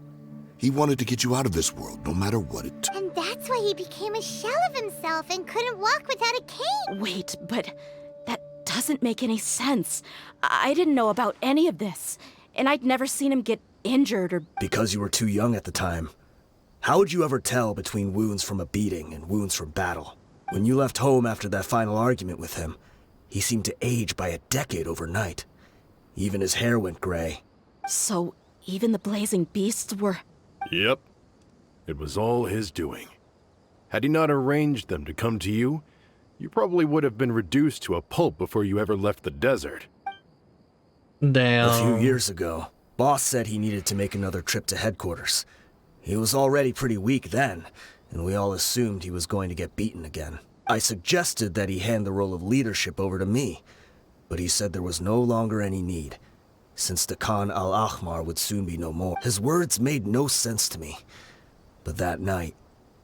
S7: He wanted to get you out of this world, no matter what it took.
S3: And that's why he became a shell of himself and couldn't walk without a cane.
S10: Wait, but that doesn't make any sense. I didn't know about any of this, and I'd never seen him get injured or...
S8: Because you were too young at the time. How would you ever tell between wounds from a beating and wounds from battle? When you left home after that final argument with him, he seemed to age by a decade overnight. Even his hair went gray.
S10: So even the blazing beasts were...
S6: Yep. It was all his doing. Had he not arranged them to come to you, you probably would have been reduced to a pulp before you ever left the desert.
S1: Damn.
S8: A few years ago, Boss said he needed to make another trip to headquarters. He was already pretty weak then, and we all assumed he was going to get beaten again. I suggested that he hand the role of leadership over to me, but he said there was no longer any need, since the Khan al-Ahmar would soon be no more. His words made no sense to me. But that night,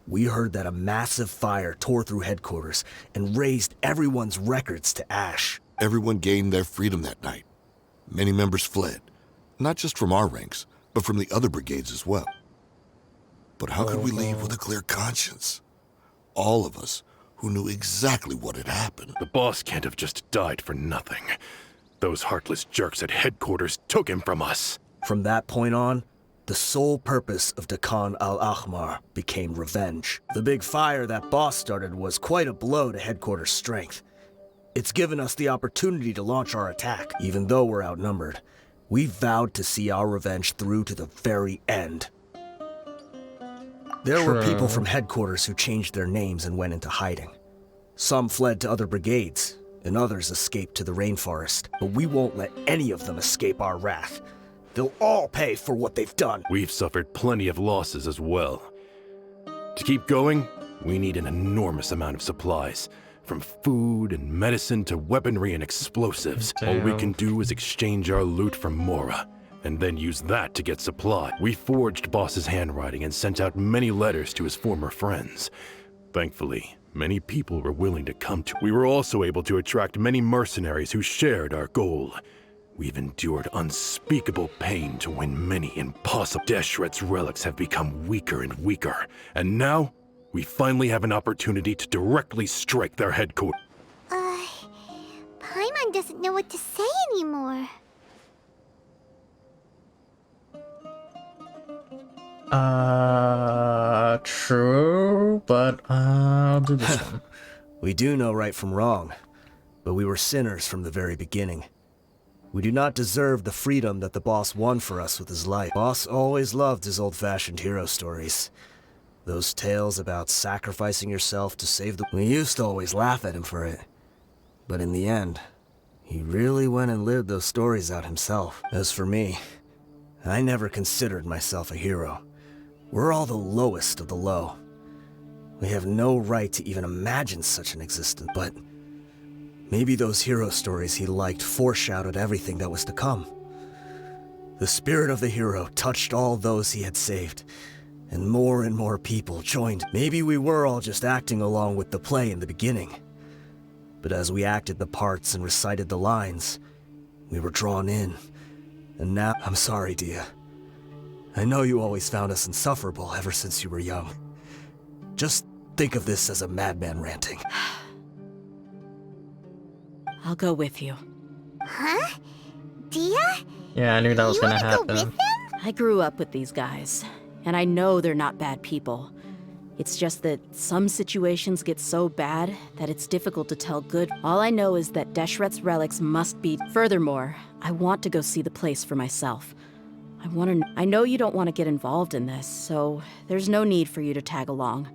S8: we heard that a massive fire tore through headquarters and razed everyone's records to ash.
S7: Everyone gained their freedom that night. Many members fled, not just from our ranks, but from the other brigades as well. But how could we leave with a clear conscience? All of us who knew exactly what had happened.
S6: The boss can't have just died for nothing. Those heartless jerks at headquarters took him from us.
S8: From that point on, the sole purpose of Khan al-Ahmar became revenge. The big fire that Boss started was quite a blow to headquarters' strength. It's given us the opportunity to launch our attack, even though we're outnumbered. We vowed to see our revenge through to the very end. There were people from headquarters who changed their names and went into hiding. Some fled to other brigades, and others escaped to the rainforest. But we won't let any of them escape our wrath. They'll all pay for what they've done.
S6: We've suffered plenty of losses as well. To keep going, we need an enormous amount of supplies. From food and medicine to weaponry and explosives. All we can do is exchange our loot from Mora, and then use that to get supply. We forged Boss's handwriting and sent out many letters to his former friends. Thankfully, many people were willing to come to. We were also able to attract many mercenaries who shared our goal. We've endured unspeakable pain to win many impossible. Deshret's relics have become weaker and weaker, and now we finally have an opportunity to directly strike their headquarters.
S3: Paimon doesn't know what to say anymore.
S1: True, but I'll do this one.
S8: We do know right from wrong, but we were sinners from the very beginning. We do not deserve the freedom that the boss won for us with his life. Boss always loved his old-fashioned hero stories. Those tales about sacrificing yourself to save the... We used to always laugh at him for it. But in the end, he really went and lived those stories out himself. As for me, I never considered myself a hero. We're all the lowest of the low. We have no right to even imagine such an existence, but maybe those hero stories he liked foreshadowed everything that was to come. The spirit of the hero touched all those he had saved, and more people joined. Maybe we were all just acting along with the play in the beginning. But as we acted the parts and recited the lines, we were drawn in. And now, I'm sorry, Dia. I know you always found us insufferable ever since you were young. Just think of this as a madman ranting.
S10: I'll go with you.
S3: Huh? Dia?
S1: Yeah, I knew that was gonna happen.
S10: I grew up with these guys, and I know they're not bad people. It's just that some situations get so bad that it's difficult to tell good. All I know is that Deshret's relics must be. Furthermore, I want to go see the place for myself. I know you don't want to get involved in this, so there's no need for you to tag along.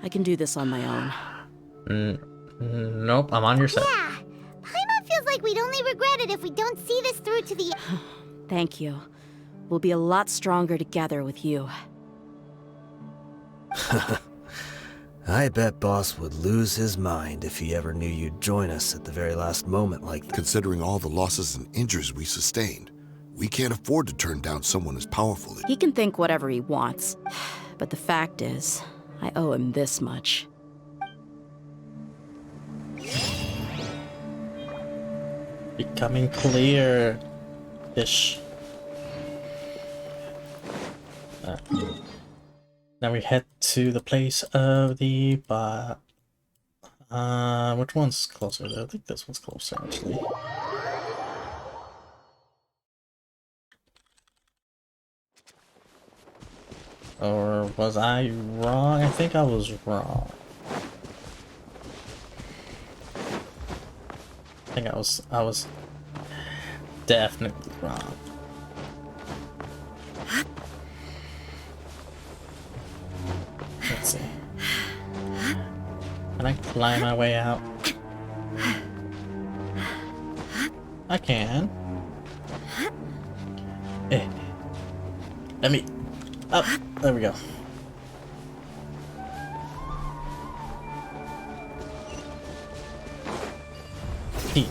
S10: I can do this on my own.
S1: Nope, I'm on your side.
S3: Yeah. Paimon feels like we'd only regret it if we don't see this through to the...
S10: Thank you. We'll be a lot stronger together with you.
S8: I bet Boss would lose his mind if he ever knew you'd join us at the very last moment like that.
S7: Considering all the losses and injuries we sustained, we can't afford to turn down someone as powerful as...
S10: He can think whatever he wants, but the fact is, I owe him this much.
S1: Becoming clear-ish. Now we head to the place of the bot. Which one's closer? I think this one's closer, actually. Or was I wrong? I think I was wrong. I think I was definitely wrong. Let's see. Can I climb my way out? I can. Let me up. There we go. Heat.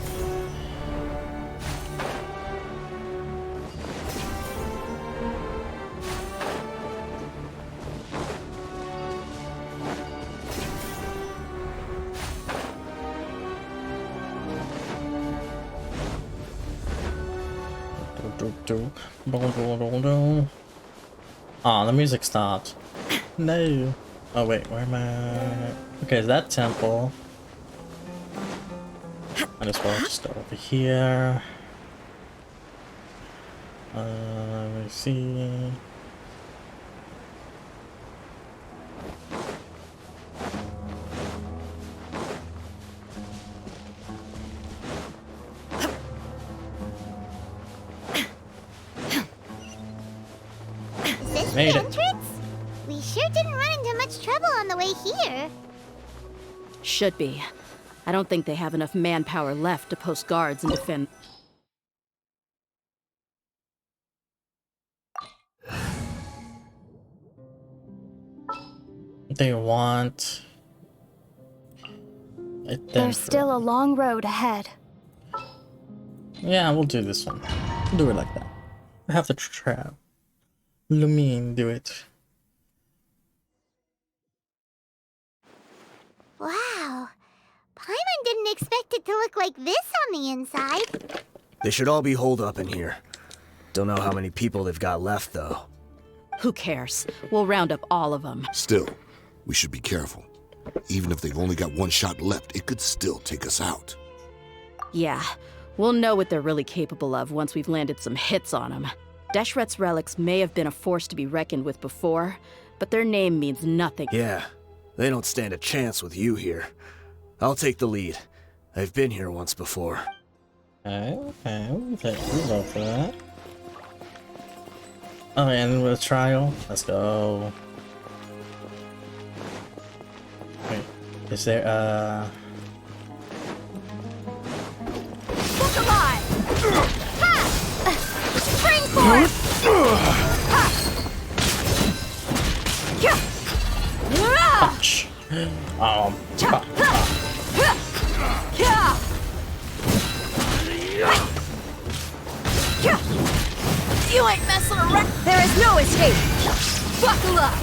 S1: Oh, the music stopped. No. Oh wait, where am I? Okay, is that temple? Might as well just go over here. Let me see.
S3: Made it. Entrance? We sure didn't run into much trouble on the way here.
S10: Should be. I don't think they have enough manpower left to post guards and defend.
S1: They want...
S2: There's still a long road ahead.
S1: Yeah, we'll do this one. We'll do it like that. I have to trap. Lumine, do it.
S3: Wow. Paimon didn't expect it to look like this on the inside.
S8: They should all be holed up in here. Don't know how many people they've got left, though.
S10: Who cares? We'll round up all of them.
S7: Still, we should be careful. Even if they've only got one shot left, it could still take us out.
S10: Yeah, we'll know what they're really capable of once we've landed some hits on them. Deshret's relics may have been a force to be reckoned with before, but their name means nothing.
S8: Yeah, they don't stand a chance with you here. I'll take the lead. I've been here once before.
S1: Okay, we'll go for that. Oh, and with a trial, let's go. Wait, is there
S3: Look alive! Ha! Spring forward!
S1: Punch.
S3: You ain't messing around. There is no escape.
S17: Buckle up!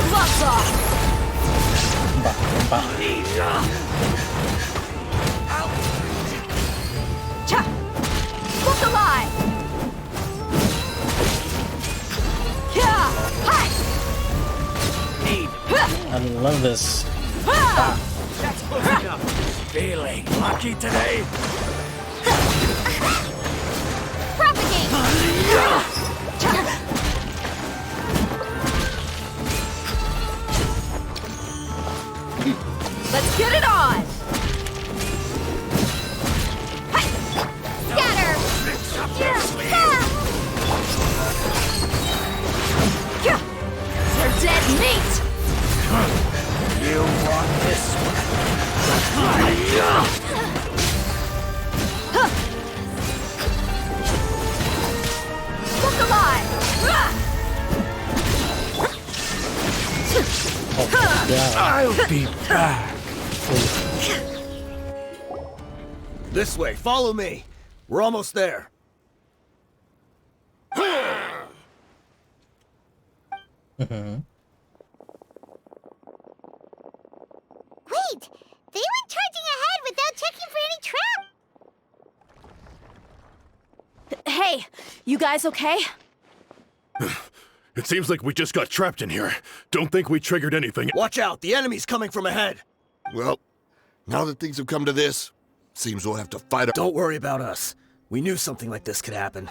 S17: Gloves off! Look alive!
S1: I love this.
S4: That's close enough. Feeling lucky today?
S17: Propagate! Let's get it on! Scatter! They're dead meat!
S4: You want this
S17: Look alive!
S4: I'll be back.
S8: This way, follow me. We're almost there.
S3: Wait! They went charging ahead without checking for any trap!
S17: Hey, you guys okay?
S6: It seems like we just got trapped in here. Don't think we triggered anything.
S8: Watch out, the enemy's coming from ahead.
S7: Well, now that things have come to this, seems we'll have to fight.
S8: Don't worry about us. We knew something like this could happen.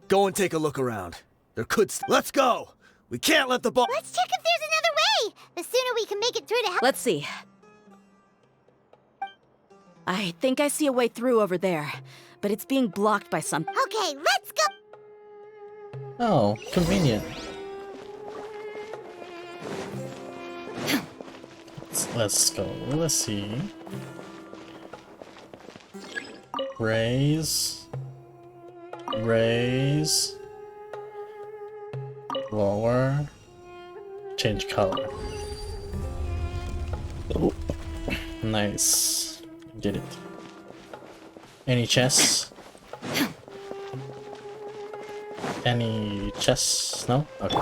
S8: Go and take a look around. There could. Let's go. We can't let the ball.
S3: Let's check if there's another way! The sooner we can make it through to
S17: Let's see. I think I see a way through over there, but it's being blocked by something.
S3: Okay, let's go!
S1: Oh, convenient. Let's go. Let's see. Raise. Raise. Lower. Change color. Oh, nice. Did it. Any chests? Any chests? No? Okay.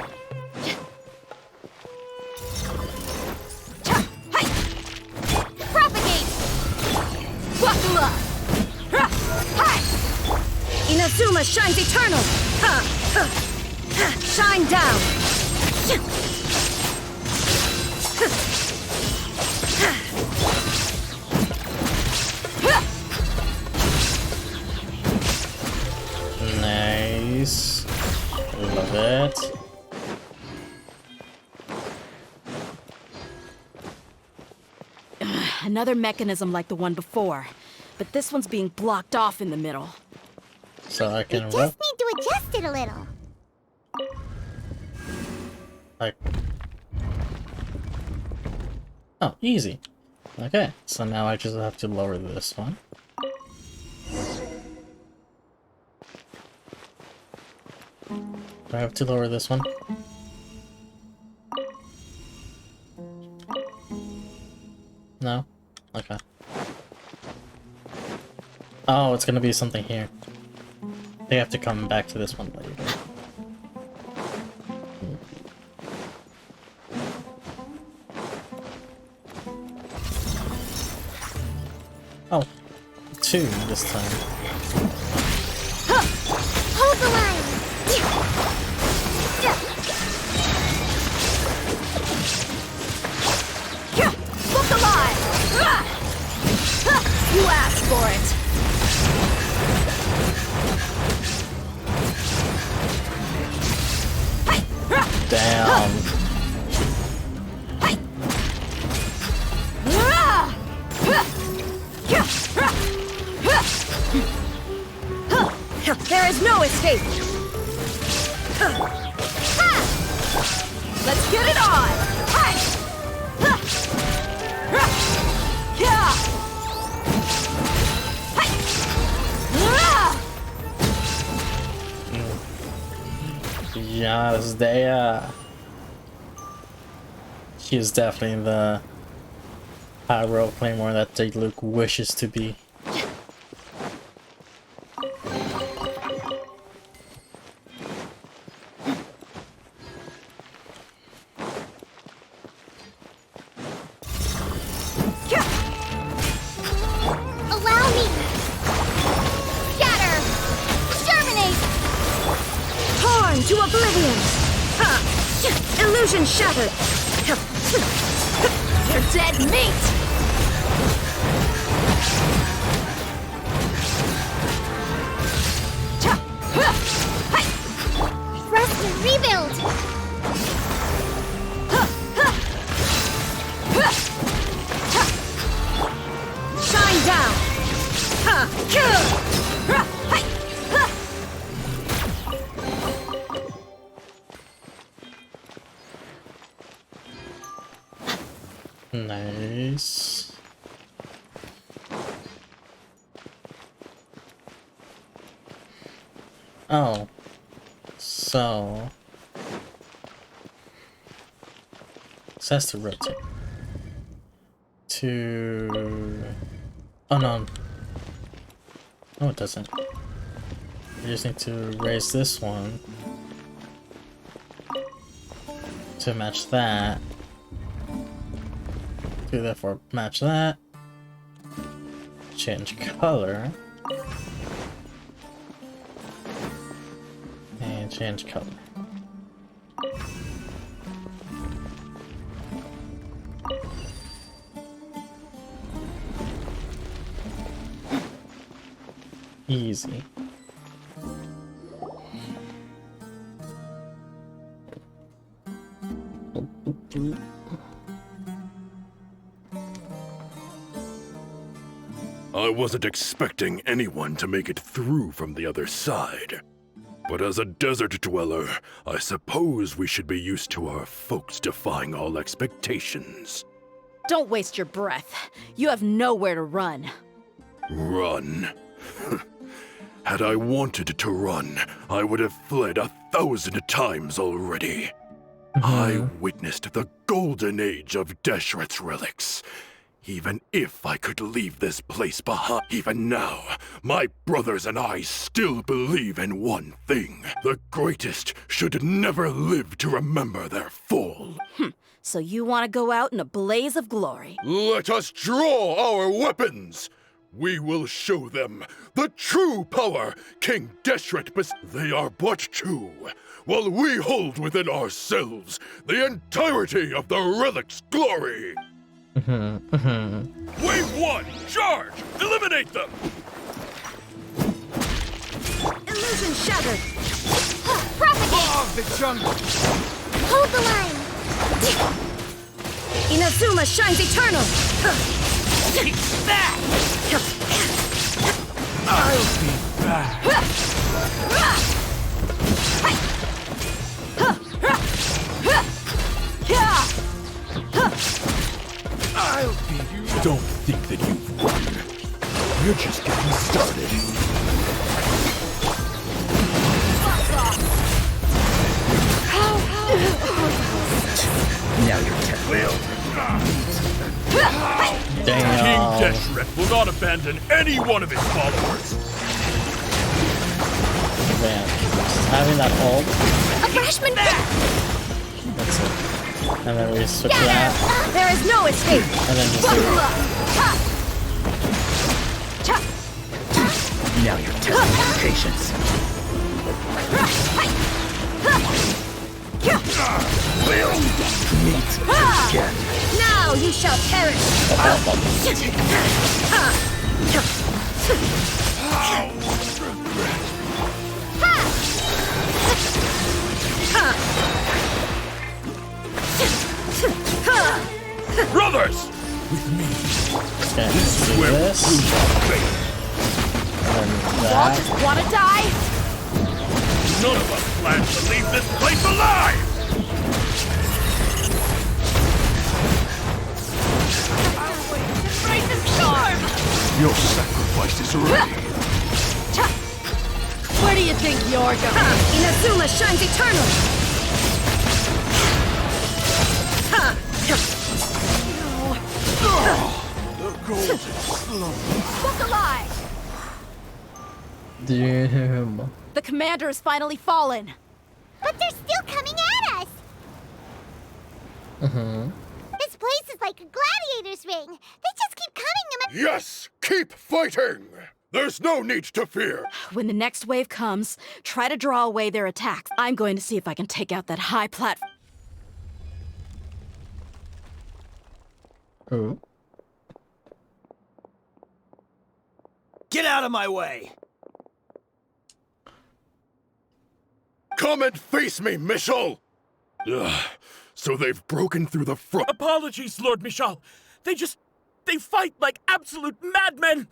S17: Propagate! Buckle up! Hi! Inazuma shines eternal! Shine down!
S1: Nice. Love it.
S17: Another mechanism like the one before, but this one's being blocked off in the middle.
S1: So I can
S3: Just need to adjust it a little.
S1: like. Oh, easy. Okay, so now I just have to lower this one. Do I have to lower this one? No? Okay. Oh, it's gonna be something here. They have to come back to this one later. Oh, 2 this time.
S3: Hold the line!
S17: Look alive! You asked for it!
S1: Damn.
S17: There is no escape! Let's get it on!
S1: Yes, Dehya. She is definitely the high role claymore that Luke wishes to be.
S3: Allow me! Scatter! Germinate!
S17: Torn to oblivion! Ha! Illusion shattered!
S3: You're dead meat! Rest and rebuild!
S17: Shine down! Ha!
S1: Nice. Oh. So. It says to rotate. Oh no. No, it doesn't. We just need to raise this one to match that. To therefore match that. Change color. And change color. Easy.
S6: I wasn't expecting anyone to make it through from the other side. But as a desert dweller, I suppose we should be used to our folks defying all expectations.
S10: Don't waste your breath. You have nowhere to run.
S6: Run? Had I wanted to run, I would have fled 1,000 times already. I witnessed the golden age of Deshret's relics. Even if I could leave this place behind, even now, my brothers and I still believe in one thing. The greatest should never live to remember their fall.
S10: So you want to go out in a blaze of glory?
S6: Let us draw our weapons! We will show them the true power King Deshret They are but two, while we hold within ourselves the entirety of the relic's glory! Wave one, charge! Eliminate them!
S17: Illusion shattered!
S3: Propagate!
S15: The jungle!
S3: Hold the line!
S17: Inazuma shines eternal!
S15: Take that! I'll be back! I'll be you.
S6: Don't think that you've won. You're just getting started.
S14: Now you're
S6: Well.
S1: Damn.
S6: King Deshret will not abandon any one of his followers.
S1: Man, having that ult.
S3: A freshman!
S1: That's it. And then we switch that.
S17: There is no escape!
S1: And then just
S14: Now you're testing my patience.
S3: Will
S14: meet again.
S17: Now you shall perish!
S6: Brothers! With me.
S1: Okay,
S6: This is where we prove our faith.
S10: Wanna die?
S6: None of us plan to leave this place alive!
S3: Break the storm!
S6: Your sacrifice is ready.
S17: Where do you think you're going? Inazuma shines eternal! Ha! Look alive!
S1: Damn.
S17: The commander has finally fallen.
S3: But they're still coming at us! This place is like a gladiator's ring. They just keep coming no matter—
S6: Yes! Keep fighting! There's no need to fear!
S17: When the next wave comes, try to draw away their attacks. I'm going to see if I can take out that high platform.
S1: Oh.
S8: Get out of my way!
S6: Come and face me, Michel! Ugh, so they've broken through the front.
S20: Apologies, Lord Michal. They fight like absolute madmen!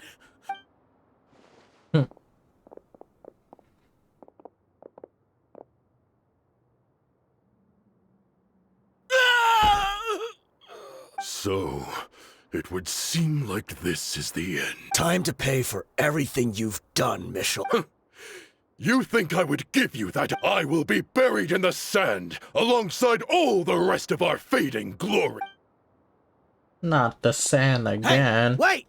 S6: So, it would seem like this is the end.
S8: Time to pay for everything you've done, Michel.
S6: You think I would give you that? I will be buried in the sand, alongside all the rest of our fading glory.
S1: Not the sand again.
S8: Hey, wait!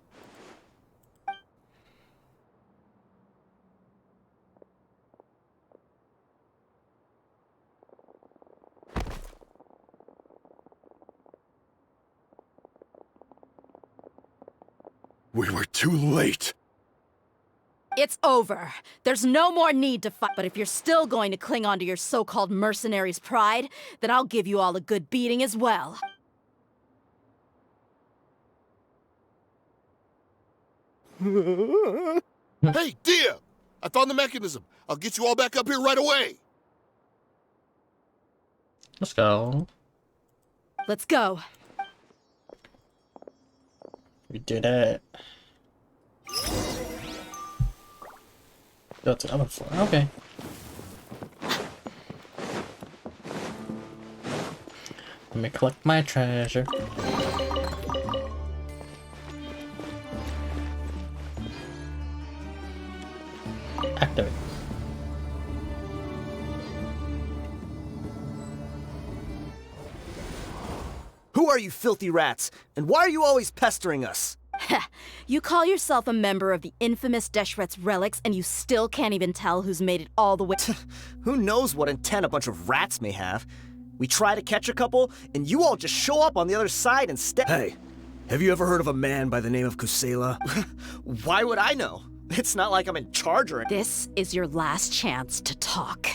S6: We were too late.
S17: It's over. There's no more need to fight. But if you're still going to cling on to your so-called mercenary's pride, then I'll give you all a good beating as well.
S7: Hey, Dia! I found the mechanism. I'll get you all back up here right away.
S1: Let's go.
S17: Let's go.
S1: We did it. Go to the other floor. Okay. Let me collect my treasure. Activate.
S8: Who are you filthy rats? And why are you always pestering us?
S17: You call yourself a member of the infamous Deshret's relics, and you still can't even tell who's made it all the way.
S8: Who knows what intent a bunch of rats may have? We try to catch a couple, and you all just show up on the other side instead. Hey, have you ever heard of a man by the name of Kusela? Why would I know? It's not like I'm in charge or anything.
S17: This is your last chance to talk.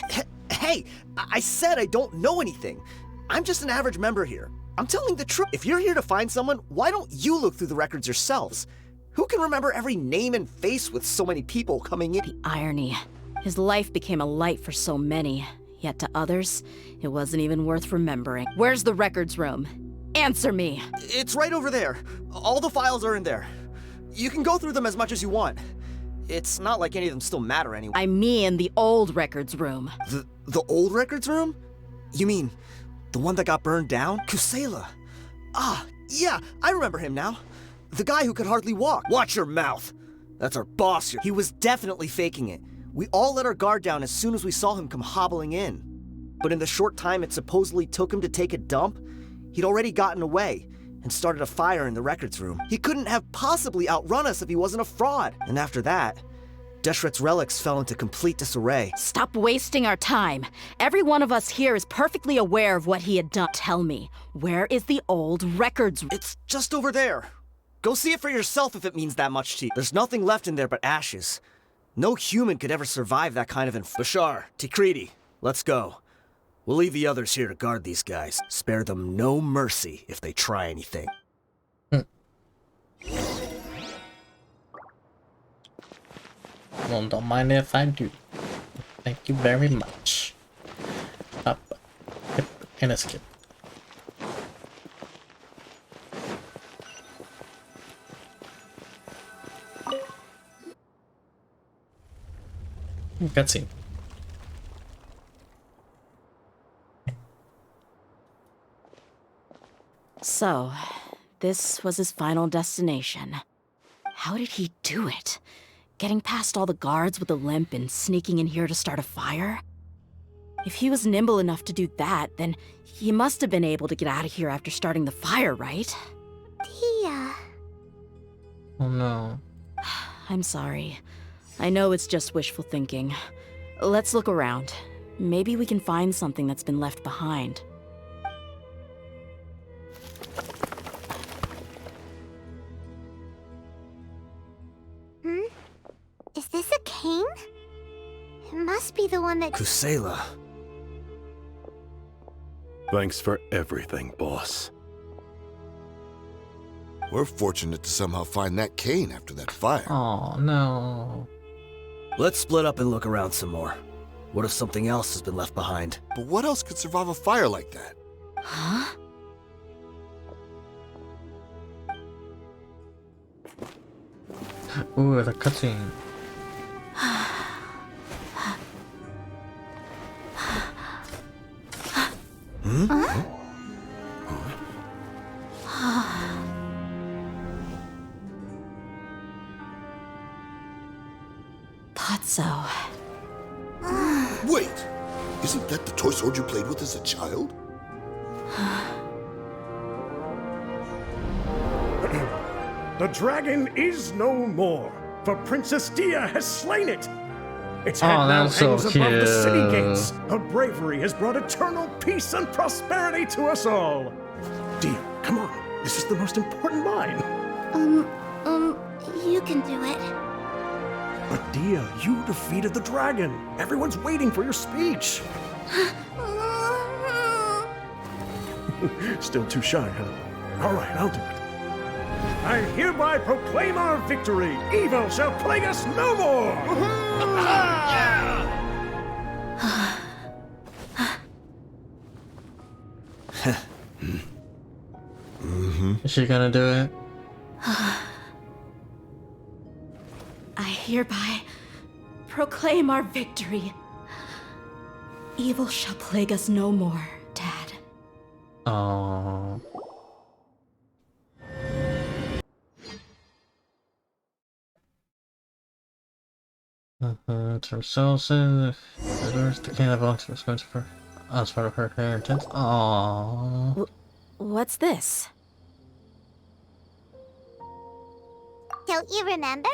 S8: Hey, I said I don't know anything. I'm just an average member here. I'm telling the truth. If you're here to find someone, why don't you look through the records yourselves? Who can remember every name and face with so many people coming in?
S17: The irony. His life became a light for so many, yet to others, it wasn't even worth remembering. Where's the records room? Answer me.
S8: It's right over there. All the files are in there. You can go through them as much as you want. It's not like any of them still matter anyway.
S17: I mean the old records room.
S8: The old records room? You mean the one that got burned down? Kusela. Ah, yeah, I remember him now. The guy who could hardly walk. Watch your mouth. That's our boss here. He was definitely faking it. We all let our guard down as soon as we saw him come hobbling in. But in the short time it supposedly took him to take a dump, he'd already gotten away and started a fire in the records room. He couldn't have possibly outrun us if he wasn't a fraud. And after that, Deshret's relics fell into complete disarray.
S17: Stop wasting our time. Every one of us here is perfectly aware of what he had done. Tell me, where is the old records room?
S8: It's just over there. Go see it for yourself if it means that much to you. There's nothing left in there but ashes. No human could ever survive that kind of Bashar, Tikriti, let's go. We'll leave the others here to guard these guys. Spare them no mercy if they try anything.
S1: Well, don't mind if I do. Thank you very much. Up, hip, and a skip. Cutscene.
S17: So, this was his final destination. How did he do it?
S10: Getting past all the guards with a limp and sneaking in here to start a fire? If he was nimble enough to do that, then he must have been able to get out of here after starting the fire, right?
S3: Dehya.
S1: Oh no.
S10: I'm sorry. I know it's just wishful thinking. Let's look around. Maybe we can find something that's been left behind.
S3: Is this a cane? It must be the one that...
S8: Kusela.
S6: Thanks for everything, boss.
S7: We're fortunate to somehow find that cane after that fire.
S1: Oh no.
S8: Let's split up and look around some more. What if something else has been left behind?
S7: But what else could survive a fire like that?
S10: Huh?
S1: Ooh, the cutscene.
S10: Thought so.
S7: Wait! Isn't that the toy sword you played with as a child?
S12: The dragon is no more, for Princess Dehya has slain it. Its head now hangs above the city gates. Her bravery has brought eternal peace and prosperity to us all. Dehya, come on. This is the most important mine.
S3: You can do it.
S12: But Dehya, you defeated the dragon. Everyone's waiting for your speech. Still too shy, huh? All right, I'll do it. I hereby proclaim our victory. Evil shall plague us no more.
S1: Is she gonna do it?
S10: I hereby proclaim our victory. Evil shall plague us no more, Dad.
S1: Oh. To resources, the king of Alex was going to for as part of her inheritance. Aww.
S10: What's this?
S3: Don't you remember?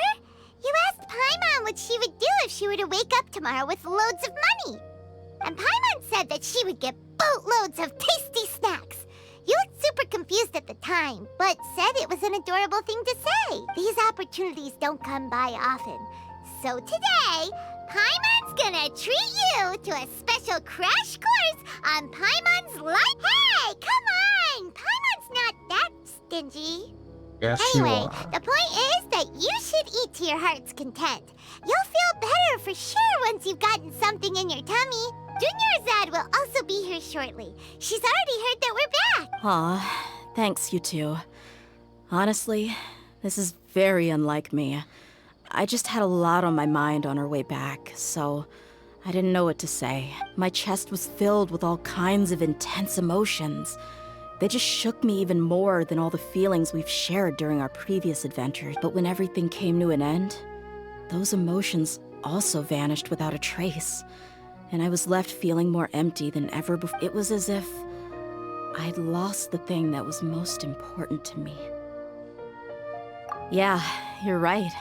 S3: You asked Paimon what she would do if she were to wake up tomorrow with loads of money. And Paimon said that she would get boatloads of tasty snacks. You looked super confused at the time, but said it was an adorable thing to say. These opportunities don't come by often. So today, Paimon's gonna treat you to a special crash course on Paimon's life. Hey, come on! Paimon's not that stingy.
S1: Yes,
S3: anyway,
S1: you are.
S3: the point is that you should eat to your heart's content. You'll feel better for sure once you've gotten something in your tummy. Junior Azad will also be here shortly. She's already heard that we're back.
S10: Aw, thanks you two. Honestly, this is very unlike me. I just had a lot on my mind on our way back, so I didn't know what to say. My chest was filled with all kinds of intense emotions. They just shook me even more than all the feelings we've shared during our previous adventures. But when everything came to an end, those emotions also vanished without a trace, and I was left feeling more empty than ever before. It was as if I'd lost the thing that was most important to me. Yeah, you're right.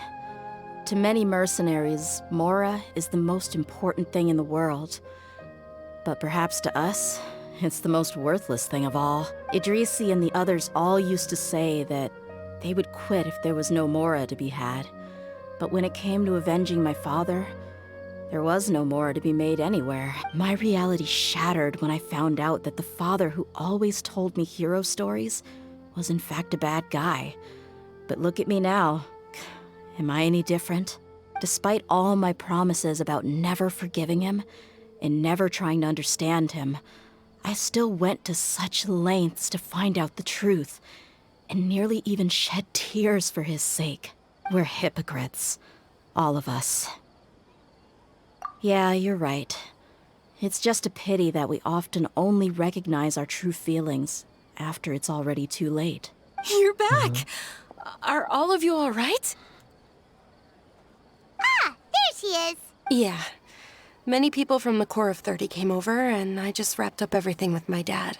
S10: To many mercenaries, Mora is the most important thing in the world. But perhaps to us, it's the most worthless thing of all. Idrisi and the others all used to say that they would quit if there was no Mora to be had. But when it came to avenging my father, there was no Mora to be made anywhere. My reality shattered when I found out that the father who always told me hero stories was in fact a bad guy. But look at me now. Am I any different? Despite all my promises about never forgiving him and never trying to understand him, I still went to such lengths to find out the truth, and nearly even shed tears for his sake. We're hypocrites. All of us. Yeah, you're right. It's just a pity that we often only recognize our true feelings after it's already too late.
S5: You're back! Are all of you all right?
S9: is.
S5: Yeah. Many people from the Corps of 30 came over, and I just wrapped up everything with my dad.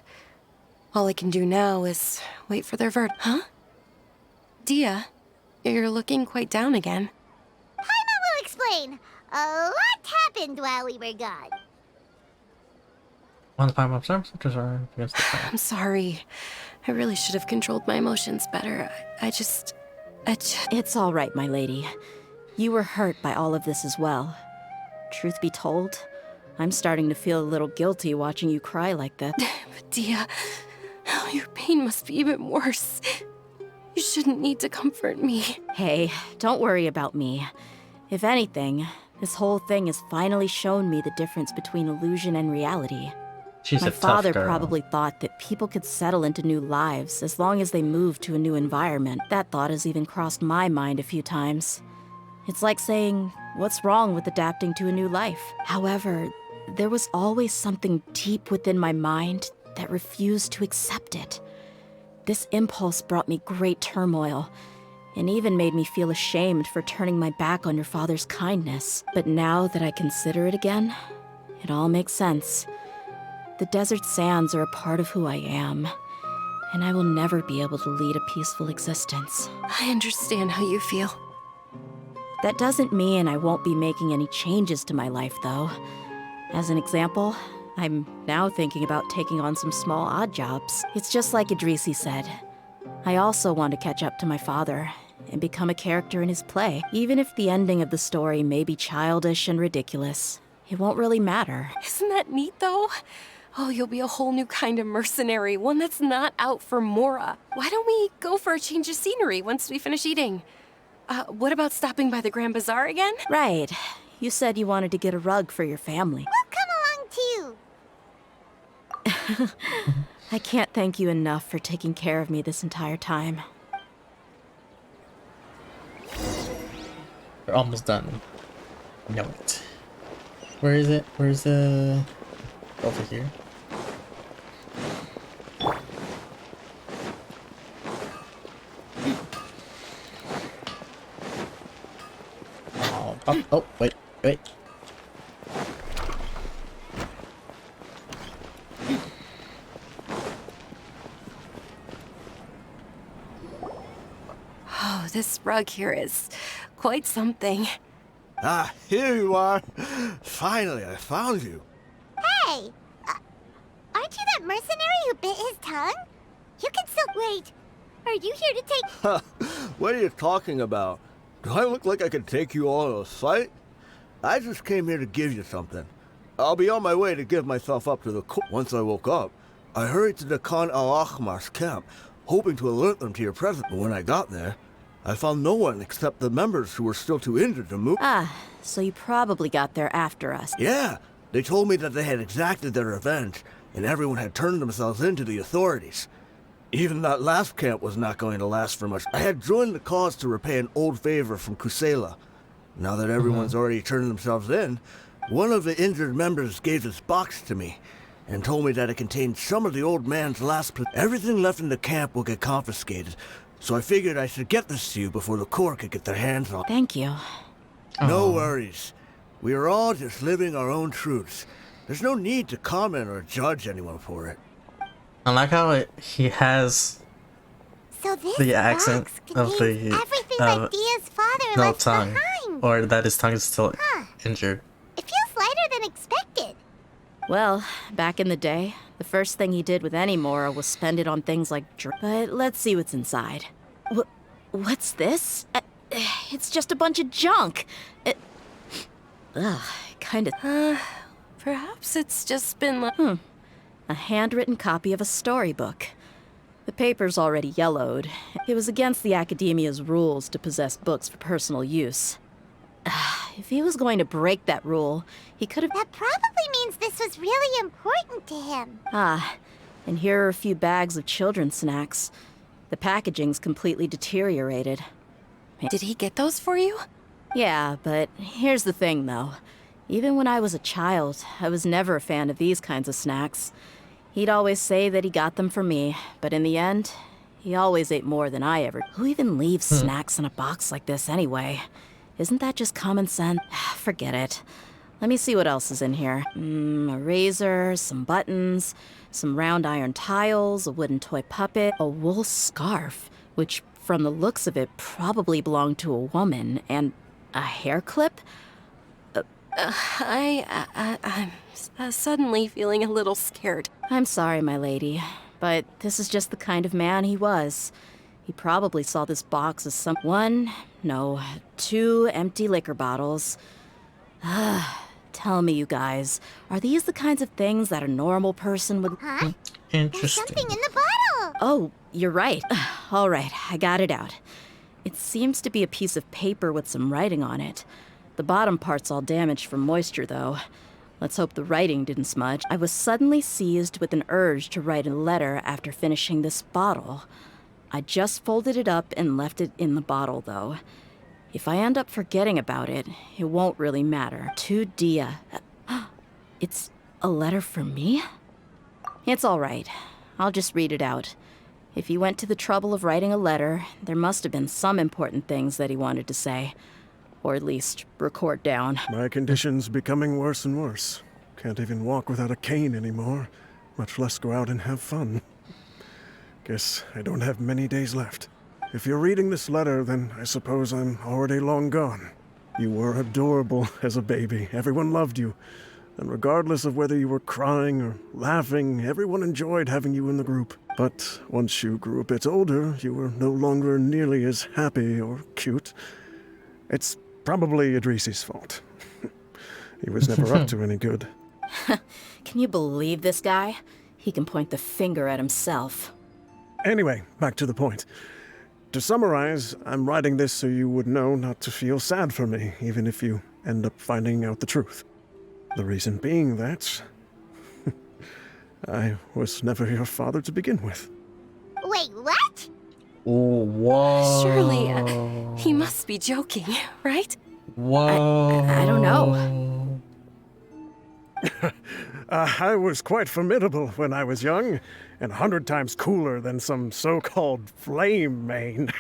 S5: All I can do now is wait for their verdict. Huh? Dia, you're looking quite down again.
S9: Paimon will explain. A lot happened while we were gone.
S1: One time of services are against the plan.
S5: I'm sorry. I really should have controlled my emotions better. I just...
S10: It's all right, my lady. You were hurt by all of this as well. Truth be told, I'm starting to feel a little guilty watching you cry like that.
S5: But Dia, your pain must be even worse. You shouldn't need to comfort me.
S10: Hey, don't worry about me. If anything, this whole thing has finally shown me the difference between illusion and reality.
S1: She's
S10: My
S1: a tough
S10: father
S1: girl.
S10: probably thought that people could settle into new lives as long as they moved to a new environment. That thought has even crossed my mind a few times. It's like saying, what's wrong with adapting to a new life? However, there was always something deep within my mind that refused to accept it. This impulse brought me great turmoil, and even made me feel ashamed for turning my back on your father's kindness. But now that I consider it again, it all makes sense. The desert sands are a part of who I am, and I will never be able to lead a peaceful existence.
S5: I understand how you feel.
S10: That doesn't mean I won't be making any changes to my life, though. As an example, I'm now thinking about taking on some small odd jobs. It's just like Idrisi said. I also want to catch up to my father and become a character in his play. Even if the ending of the story may be childish and ridiculous, it won't really matter.
S5: Isn't that neat, though? Oh, you'll be a whole new kind of mercenary, one that's not out for Mora. Why don't we go for a change of scenery once we finish eating? What about stopping by the Grand Bazaar again?
S10: Right. You said you wanted to get a rug for your family.
S9: We'll come along too.
S10: I can't thank you enough for taking care of me this entire time.
S1: We're almost done. Know it. Where is it? Where's the... Over here. Oh, wait.
S5: Oh, this rug here is quite something.
S8: Ah, here you are. Finally, I found you.
S9: Hey! Aren't you that mercenary who bit his tongue? You can still wait. Are you here to take...
S8: What are you talking about? Do I look like I can take you all to a fight? I just came here to give you something. I'll be on my way to give myself up to the cook. Once I woke up, I hurried to the Khan al-Ahmar's camp, hoping to alert them to your presence. But when I got there, I found no one except the members who were still too injured to move.
S10: Ah, so you probably got there after us.
S8: Yeah, they told me that they had exacted their revenge, and everyone had turned themselves in to the authorities. Even that last camp was not going to last for much. I had joined the cause to repay an old favor from Kusela. Now that everyone's already turned themselves in, one of the injured members gave this box to me and told me that it contained some of the old man's last... Everything left in the camp will get confiscated, so I figured I should get this to you before the Corps could get their hands on it.
S10: Thank you.
S8: No worries. We are all just living our own truths. There's no need to comment or judge anyone for it.
S1: I like how he has
S9: So this
S1: the accent of the
S9: everything that Dia's father left
S1: tongue,
S9: behind.
S1: or that his tongue is still injured.
S9: It feels lighter than expected.
S10: Well, back in the day, the first thing he did with any Mora was spend it on things like But let's see what's inside. What's this? It's just a bunch of junk. Kind of...
S5: Perhaps it's just been like...
S10: A handwritten copy of a storybook. The paper's already yellowed. It was against the Academia's rules to possess books for personal use. If he was going to break that rule, he could have...
S9: That probably means this was really important to him.
S10: And here are a few bags of children's snacks. The packaging's completely deteriorated.
S5: Did he get those for you?
S10: Yeah, but here's the thing, though. Even when I was a child, I was never a fan of these kinds of snacks. He'd always say that he got them for me, but in the end, he always ate more than I ever. Who even leaves snacks in a box like this anyway? Isn't that just common sense? Forget it. Let me see what else is in here. A razor, some buttons, some round iron tiles, a wooden toy puppet, a wool scarf, which from the looks of it probably belonged to a woman, and a hair clip?
S5: I'm suddenly feeling a little scared.
S10: I'm sorry, my lady, but this is just the kind of man he was. He probably saw this box as two empty liquor bottles. Tell me, you guys, are these the kinds of things that a normal person would...
S3: Huh?
S1: Interesting.
S3: There's something in the bottle!
S10: Oh, you're right. All right, I got it out. It seems to be a piece of paper with some writing on it. The bottom part's all damaged from moisture, though. Let's hope the writing didn't smudge. I was suddenly seized with an urge to write a letter after finishing this bottle. I just folded it up and left it in the bottle, though. If I end up forgetting about it, it won't really matter. To Dia. It's a letter for me? It's all right. I'll just read it out. If he went to the trouble of writing a letter, there must have been some important things that he wanted to say. Or at least record down.
S12: My condition's becoming worse and worse. Can't even walk without a cane anymore, much less go out and have fun. Guess I don't have many days left. If you're reading this letter, then I suppose I'm already long gone. You were adorable as a baby. Everyone loved you. And regardless of whether you were crying or laughing, everyone enjoyed having you in the group. But once you grew a bit older, you were no longer nearly as happy or cute. It's probably Idrisi's fault. He was never up to any good.
S10: Can you believe this guy? He can point the finger at himself.
S12: Anyway, back to the point. To summarize, I'm writing this so you would know not to feel sad for me, even if you end up finding out the truth. The reason being that I was never your father to begin with.
S3: Wait, what?
S1: Oh, whoa.
S5: Surely, he must be joking, right?
S1: Whoa.
S10: I don't know.
S12: I was quite formidable when I was young, and 100 times cooler than some so-called flame main.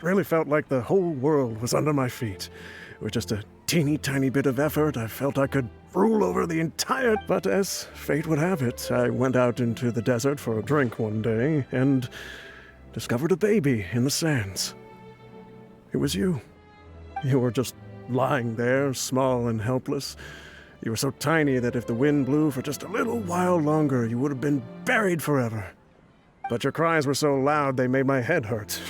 S12: Really felt like the whole world was under my feet. With just a teeny tiny bit of effort, I felt I could rule over the entire... But as fate would have it, I went out into the desert for a drink one day, and discovered a baby in the sands. It was you. You were just lying there, small and helpless. You were so tiny that if the wind blew for just a little while longer, you would have been buried forever. But your cries were so loud they made my head hurt.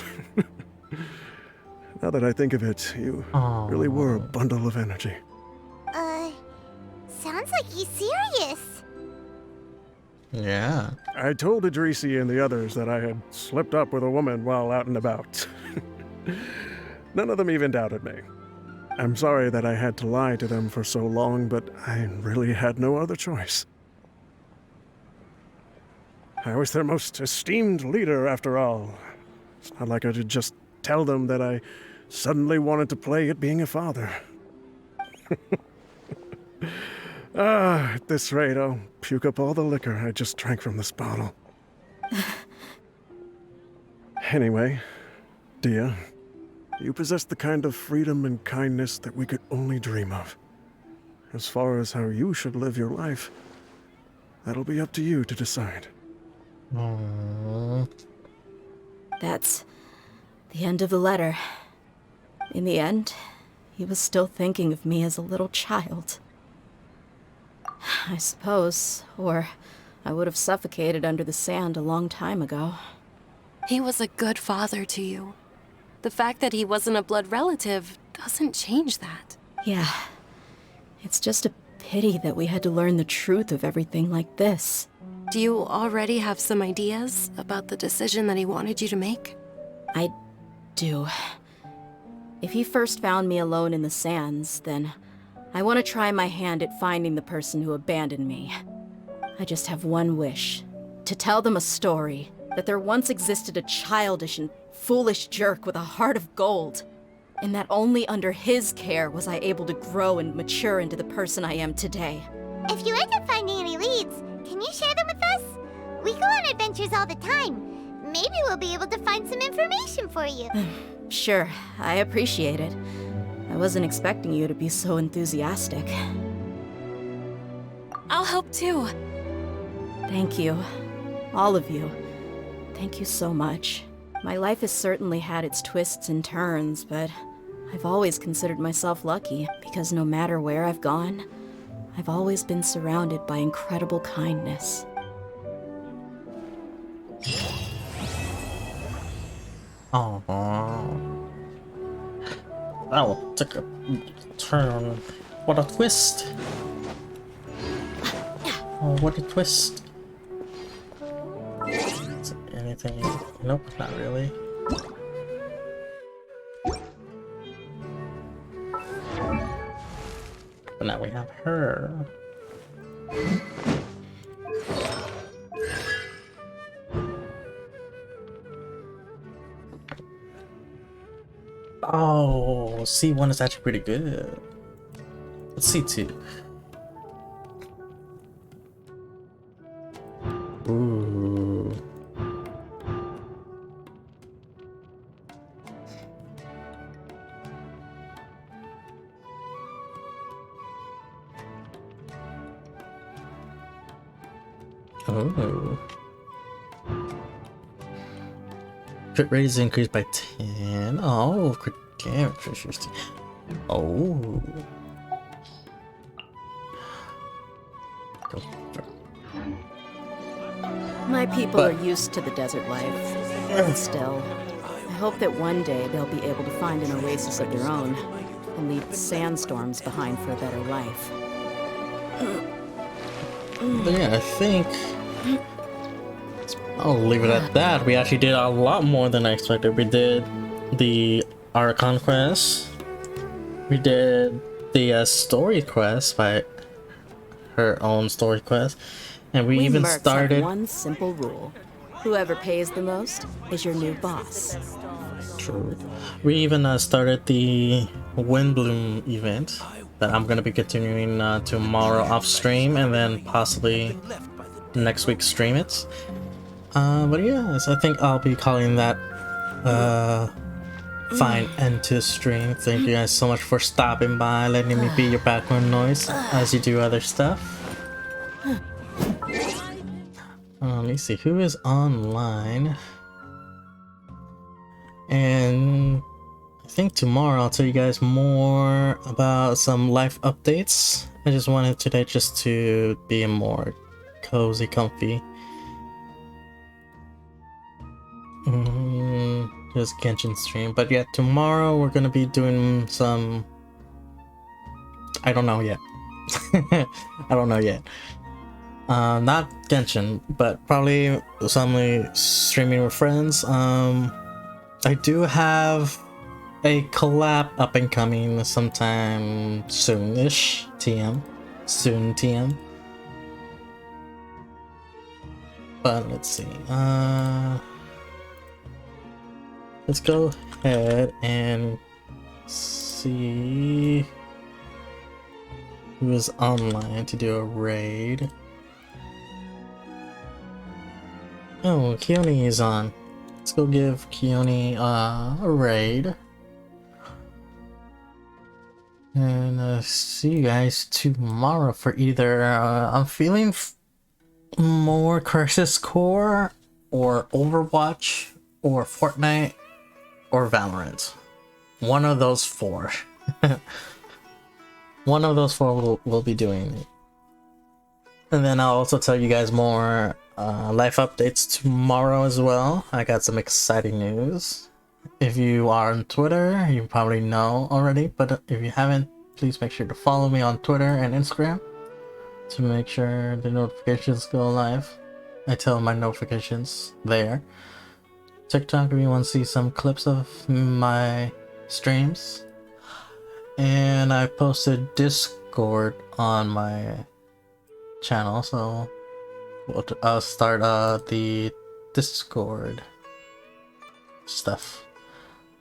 S12: Now that I think of it, you really were a bundle of energy.
S3: Sounds like he's serious.
S1: Yeah.
S12: I told Idrisi and the others that I had slipped up with a woman while out and about. None of them even doubted me. I'm sorry that I had to lie to them for so long, but I really had no other choice. I was their most esteemed leader, after all. It's not like I could just tell them that I suddenly wanted to play at being a father. At this rate, I'll puke up all the liquor I just drank from this bottle. Anyway, Dia, you possess the kind of freedom and kindness that we could only dream of. As far as how you should live your life, that'll be up to you to decide.
S10: That's the end of the letter. In the end, he was still thinking of me as a little child. I suppose, or I would have suffocated under the sand a long time ago.
S5: He was a good father to you. The fact that he wasn't a blood relative doesn't change that.
S10: Yeah. It's just a pity that we had to learn the truth of everything like this.
S5: Do you already have some ideas about the decision that he wanted you to make?
S10: I do. If he first found me alone in the sands, then I want to try my hand at finding the person who abandoned me. I just have one wish. To tell them a story. That there once existed a childish and foolish jerk with a heart of gold. And that only under his care was I able to grow and mature into the person I am today.
S3: If you end up finding any leads, can you share them with us? We go on adventures all the time. Maybe we'll be able to find some information for you.
S10: Sure, I appreciate it. I wasn't expecting you to be so enthusiastic.
S5: I'll help too.
S10: Thank you. All of you. Thank you so much. My life has certainly had its twists and turns, but I've always considered myself lucky because no matter where I've gone, I've always been surrounded by incredible kindness.
S1: Oh, that will take a turn. What a twist! Oh, what a twist! Is there anything? Nope, not really. But now we have her. Oh, C1 is actually pretty good. Let's C2. Ooh. Oh. Crit rate is increased by 10. Oh, crit damage reduced. Oh.
S10: My people are used to the desert life. But still, I hope that one day they'll be able to find an oasis of their own and leave the sandstorms behind for a better life.
S1: But yeah, I think I'll leave it at that. We actually did a lot more than I expected. We did the Archon quest. We did the story quest by her own story quest. And we even
S10: mercs
S1: started
S10: have one simple rule. Whoever pays the most is your new boss.
S1: True. We even started the Windbloom event that I'm gonna be continuing tomorrow off stream, and then possibly next week stream it. But yeah, so I think I'll be calling that fine end to stream. Thank you guys so much for stopping by, letting me be your background noise as you do other stuff. Let me see who is online. And I think tomorrow I'll tell you guys more about some life updates. I just wanted today just to be more cozy, comfy. Just Genshin stream. But yeah, tomorrow we're gonna be doing some... I don't know yet. I don't know yet. Not Genshin, but probably something streaming with friends. I do have a collab up and coming sometime soonish. Soon TM. But let's see. Let's go ahead and see who is online to do a raid. Oh, Keone is on. Let's go give Keone a raid. And see you guys tomorrow for either I'm feeling more Crisis Core or Overwatch or Fortnite or Valorant. One of those four. One of those four will be doing it. And then I'll also tell you guys more life updates tomorrow as well. I got some exciting news. If you are on Twitter, you probably know already, but if you haven't, please make sure to follow me on Twitter and Instagram to make sure the notifications go live. I tell my notifications there. TikTok if you want to see some clips of my streams. And I posted Discord on my channel, so I'll start the Discord stuff.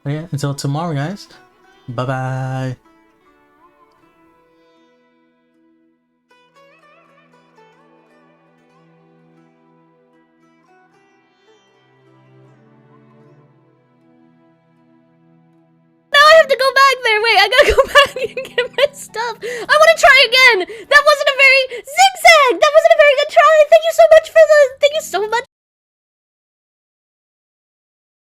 S1: But yeah, until tomorrow guys, bye bye.
S3: Now I have to go back there. Wait,
S11: I gotta go back and get my stuff. I want to try again. That wasn't a very zigzag. That wasn't a very good try. Thank you so much